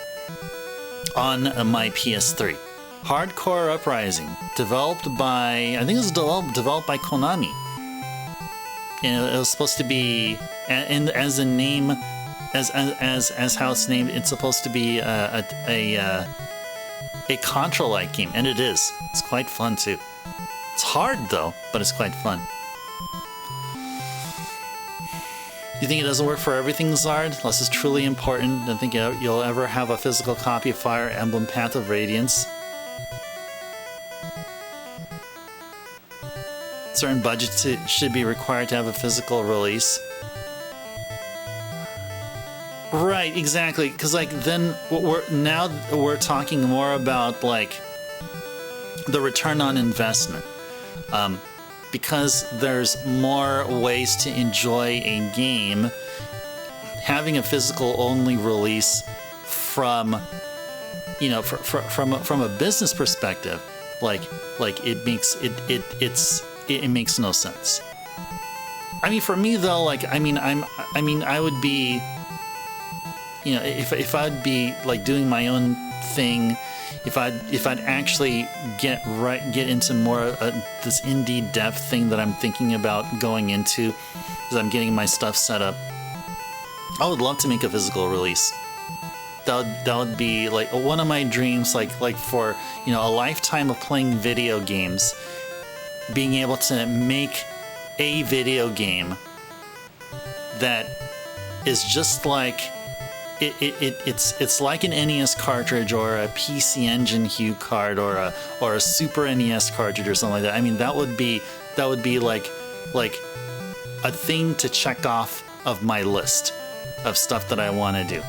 on my PS3. Hardcore Uprising, developed by, I think it was developed by Konami. And it was supposed to be, and as a name, as how it's named, it's supposed to be a Contra-like game, and it is. It's quite fun too. It's hard though, but it's quite fun. You think it doesn't work for everything, Zard? Unless it's truly important, don't think you'll ever have a physical copy of Fire Emblem Path of Radiance. Certain budgets should be required to have a physical release. Right, exactly. Because like then we're talking more about like the return on investment, because there's more ways to enjoy a game. Having a physical only release from from a business perspective, like it makes no sense. I mean, for me though, like I would be, if I'd be like doing my own thing, if I'd actually get into more this indie dev thing that I'm thinking about going into, as I'm getting my stuff set up, I would love to make a physical release. That would be like one of my dreams, like for a lifetime of playing video games, being able to make a video game that is just like it's like an NES cartridge or a PC Engine Hue card or a Super NES cartridge or something like that. I mean, that would be like a thing to check off of my list of stuff that I want to do.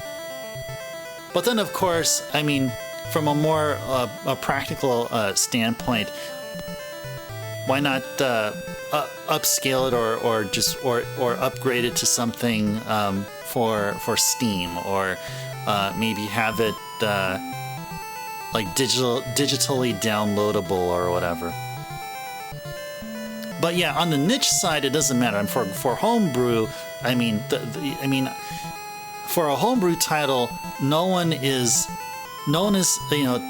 But then, of course, I mean, from a more a practical standpoint, why not upscale it or upgrade it to something for Steam, or maybe have it like digitally downloadable or whatever. But yeah, on the niche side, it doesn't matter. And for homebrew, I mean, for a homebrew title, no one is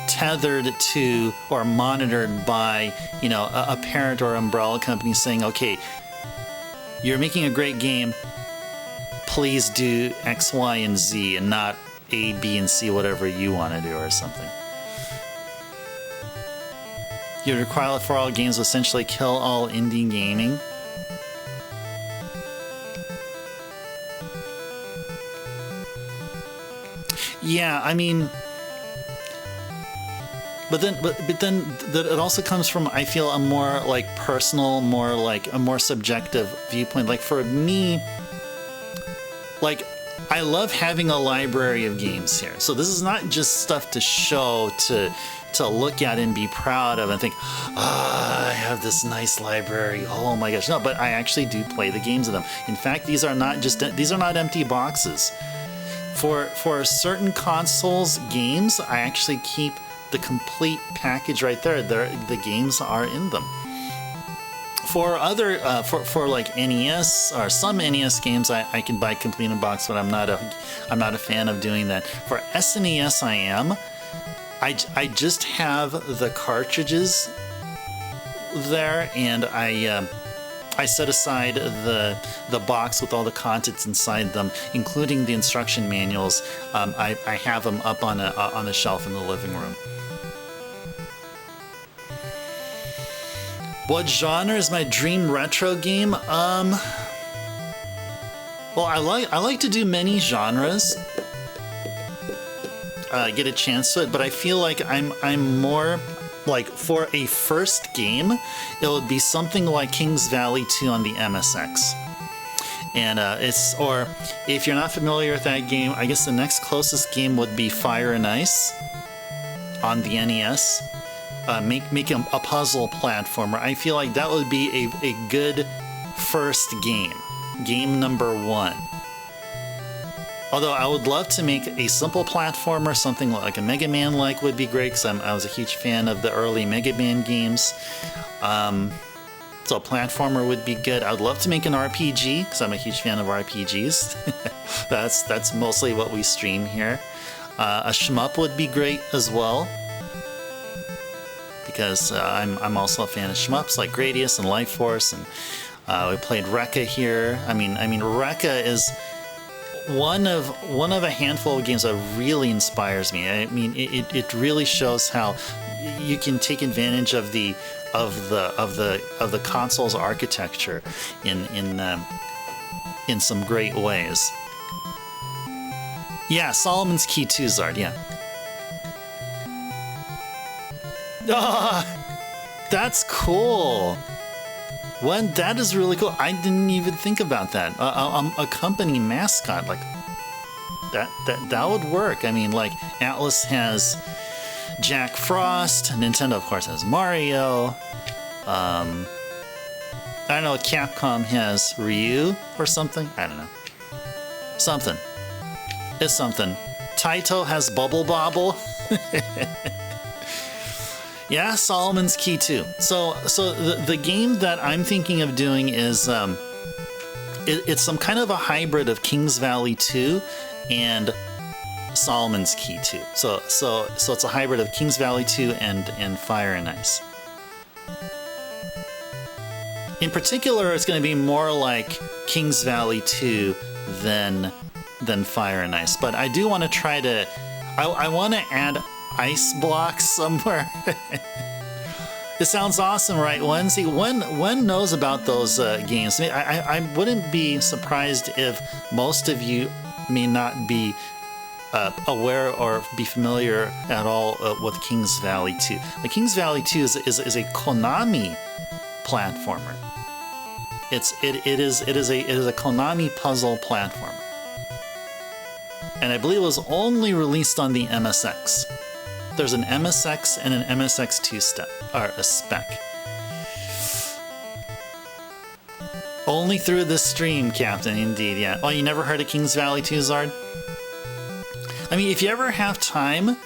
tethered to or monitored by a parent or umbrella company saying, okay, you're making a great game, please do X, Y, and Z, and not A, B, and C, whatever you want to do or something. You require for all games to essentially kill all indie gaming. Yeah, I mean, but then it also comes from, I feel, a more like personal, more like a more subjective viewpoint. Like for me, like I love having a library of games here. So this is not just stuff to show, to look at and be proud of and think, I have this nice library. Oh my gosh. No, but I actually do play the games of them. In fact, these are not empty boxes. For certain consoles games, I actually keep the complete package right there. The games are in them. For other, for like NES or some NES games, I can buy complete in box, but I'm not a fan of doing that. For SNES, I am. I just have the cartridges there, and I set aside the box with all the contents inside them, including the instruction manuals. I have them up on a shelf in the living room. What genre is my dream retro game? Well, I like to do many genres. Get a chance to it, but I feel like I'm more like, for a first game, it would be something like King's Valley 2 on the MSX. And or if you're not familiar with that game, I guess the next closest game would be Fire and Ice on the NES. Make a puzzle platformer. I feel like that would be a good first game number 1. Although I would love to make a simple platformer, something like a Mega Man would be great, because I was a huge fan of the early Mega Man games. So a platformer would be good. I would love to make an RPG, because I'm a huge fan of RPGs. That's mostly what we stream here. A shmup would be great as well, because I'm also a fan of shmups like Gradius and Life Force, and we played Rekka here. I mean Rekka is one of a handful of games that really inspires me. I mean, it really shows how you can take advantage of the console's architecture in some great ways. Yeah, Solomon's Key 2, Zard. Yeah. That's cool. That is really cool. I didn't even think about that. A company mascot, like, that would work. I mean, like Atlas has Jack Frost, Nintendo of course has Mario. I don't know, Capcom has Ryu or something. I don't know. Something. It's something. Taito has Bubble Bobble. Yeah, Solomon's Key too. So the game that I'm thinking of doing is it's some kind of a hybrid of Kings Valley 2 and Solomon's Key 2. So it's a hybrid of Kings Valley 2 and Fire and Ice. In particular, it's going to be more like Kings Valley 2 than Fire and Ice. But I do want to try to... I want to add ice blocks somewhere. It sounds awesome, right? One knows about those games. I wouldn't be surprised if most of you may not be aware or be familiar at all with Kings Valley 2. The Kings Valley 2 is a Konami platformer. It is a Konami puzzle platformer, and I believe it was only released on the MSX. There's an MSX and an MSX2 spec. Only through the stream, Captain. Indeed, yeah. Oh, you never heard of Kings Valley 2, Zard? I mean, if you ever have time,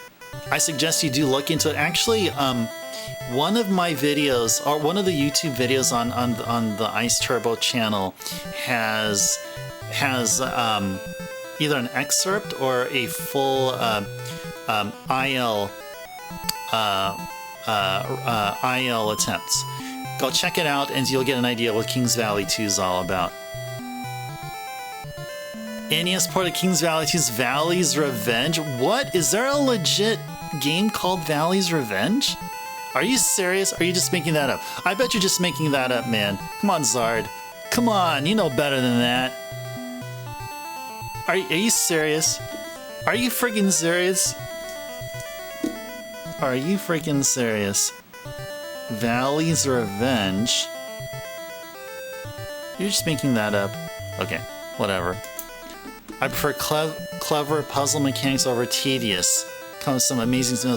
I suggest you do look into it. Actually, one of my videos, or one of the YouTube videos on the Ice Turbo channel has either an excerpt or a full IL attempts. Go check it out and you'll get an idea what Kings Valley 2 is all about. NES port of Kings Valley 2's Valley's Revenge? What? Is there a legit game called Valley's Revenge? Are you serious? Or are you just making that up? I bet you're just making that up, man. Come on, Zard. Come on, you know better than that. Are you serious? Are you freaking serious? Are you freaking serious? Valley's Revenge? You're just making that up. Okay, whatever. I prefer clever puzzle mechanics over tedious. Comes some amazing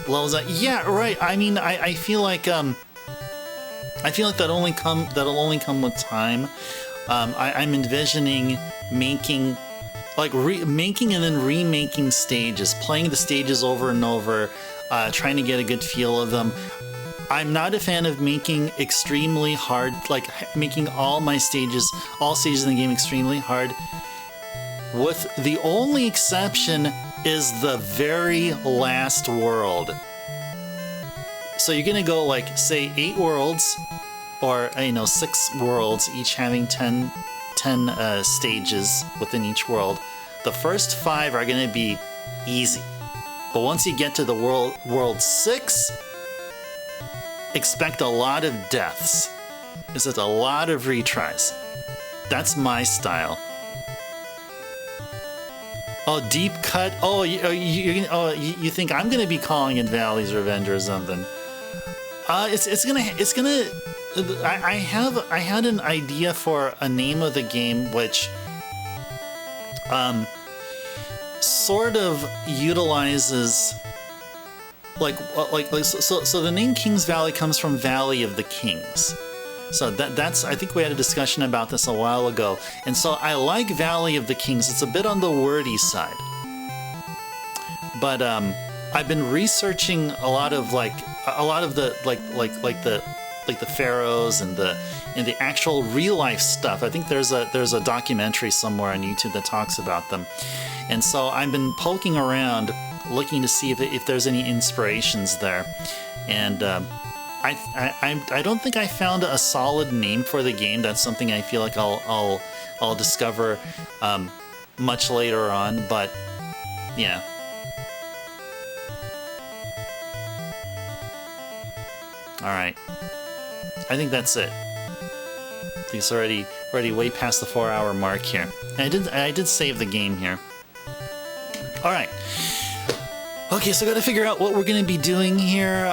levels. Yeah, right. I mean, I feel like that'll only come with time. I'm envisioning making making and then remaking stages, playing the stages over and over, trying to get a good feel of them. I'm not a fan of making extremely hard, like making all stages in the game extremely hard. With the only exception is the very last world. So you're gonna go like, say, 8 worlds, or 6 worlds, each having 10 stages within each world. The first 5 are gonna be easy. But once you get to the world 6, expect a lot of deaths. It's just a lot of retries. That's my style. Oh, deep cut. Oh, you think I'm gonna be calling it Valley's Revenge or something? It's gonna. I had an idea for a name of the game which sort of utilizes so the name Kings Valley comes from Valley of the Kings. So that's, I think we had a discussion about this a while ago. And so I like Valley of the Kings. It's a bit on the wordy side. But I've been researching a lot of the pharaohs and the actual real life stuff. I think there's a documentary somewhere on YouTube that talks about them. And so I've been poking around looking to see if there's any inspirations there. And I don't think I found a solid name for the game. That's something I feel like I'll discover much later on. But yeah. All right. I think that's it. I think it's already way past the 4-hour mark here. And I did save the game here. All right. Okay, so I got to figure out what we're going to be doing here.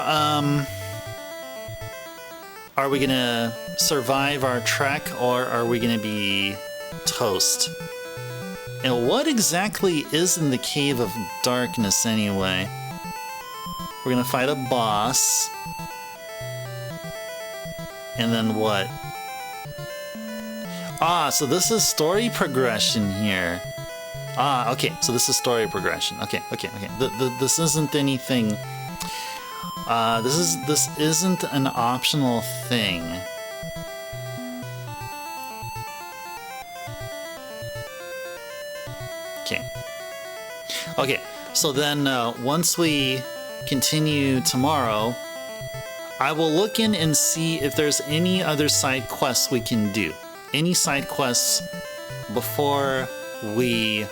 Are we going to survive our trek, or are we going to be toast? And what exactly is in the Cave of Darkness anyway? We're gonna fight a boss. And then what? Ah, so this is story progression here. Ah, okay, so this is story progression. Okay. This isn't anything... this isn't an optional thing. Okay, so then once we continue tomorrow, I will look in and see if there's any other side quests we can do. Any side quests before we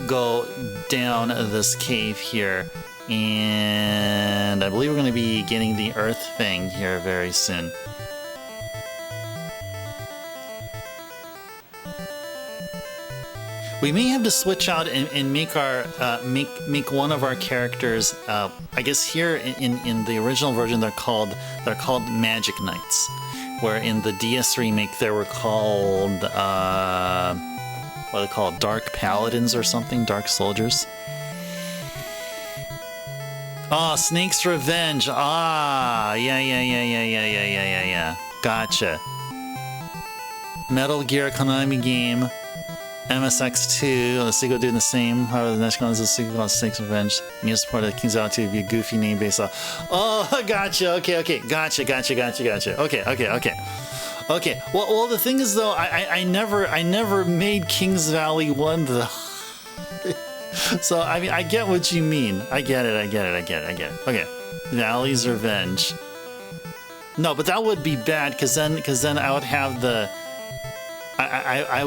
go down this cave here. And I believe we're going to be getting the Earth thing here very soon. We may have to switch out and make our make one of our characters. I guess here in the original version they're called Magic Knights, where in the DS remake they were called what are they called, Dark Paladins or something, Dark Soldiers. Oh, Snake's Revenge. Ah, yeah. Gotcha. Metal Gear Konami game. MSX2, the sequel doing the same. However, the next one is a sequel called Snake's Revenge. New support of King's Out to be a goofy name based off. Oh, gotcha. Okay. Gotcha. Okay. Well, the thing is though, I never made King's Valley 1 though. So I mean, I get what you mean. I get it. Okay, Valley's Revenge. No, but that would be bad because then I would have the. I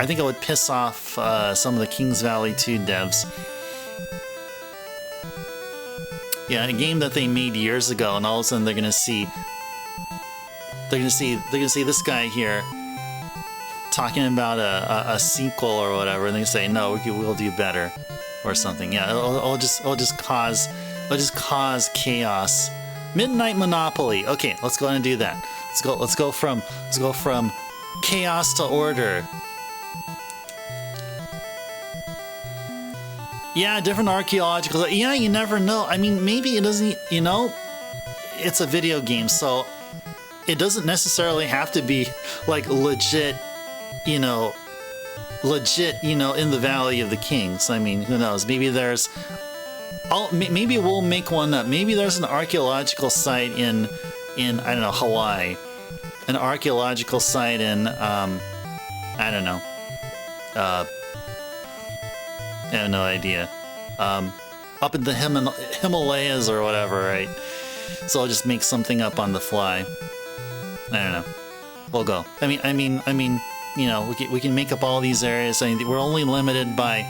think I would piss off some of the Kings Valley 2 devs. Yeah, a game that they made years ago, and all of a sudden they're gonna see this guy here talking about a sequel or whatever, and they say no, we'll do better or something. Yeah, it'll just cause chaos. Midnight Monopoly. Okay, let's go ahead and do that. Let's go from chaos to order. Yeah, different archaeological. Yeah, you never know. I mean, maybe it doesn't. It's a video game, so it doesn't necessarily have to be like legit. In the Valley of the Kings. I mean, who knows? Maybe there's. Maybe we'll make one up. Maybe there's an archaeological site in I don't know, Hawaii, an archaeological site in I don't know, I have no idea, up in the Himalayas or whatever, right? So I'll just make something up on the fly. I don't know. We'll go. I mean, we can make up all these areas. I mean, we're only limited by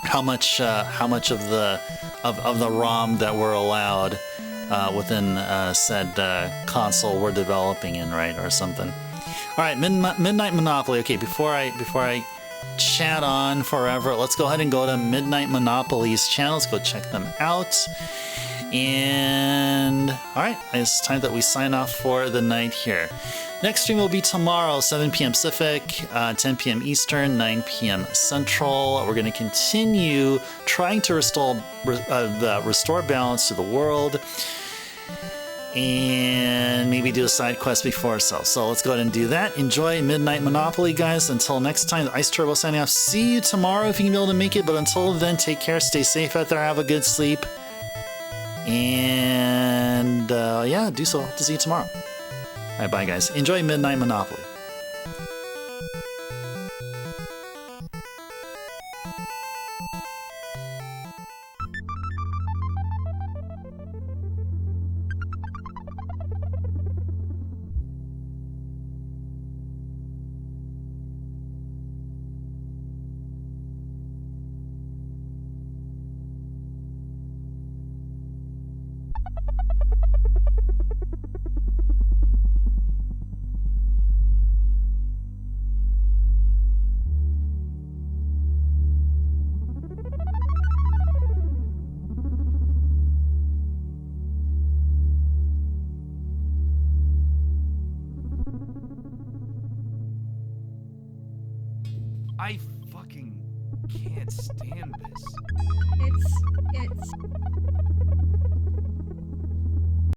how much of the ROM that we're allowed within said console we're developing in, right, or something. All right, Midnight Monopoly. Okay, before I chat on forever, let's go ahead and go to Midnight Monopoly's channel. Let's go check them out. And all right, it's time that we sign off for the night here. Next stream will be tomorrow, 7 p.m. Pacific, 10 p.m. Eastern, 9 p.m. Central. We're going to continue trying to restore balance to the world, and maybe do a side quest before so let's go ahead and do that. Enjoy Midnight Monopoly, guys. Until next time, Ice Turbo signing off. See you tomorrow if you can be able to make it, but until then, take care, stay safe out there, have a good sleep, and yeah, do so. To see you tomorrow. All right, bye, guys. Enjoy Midnight Monopoly. I fucking can't stand this. It's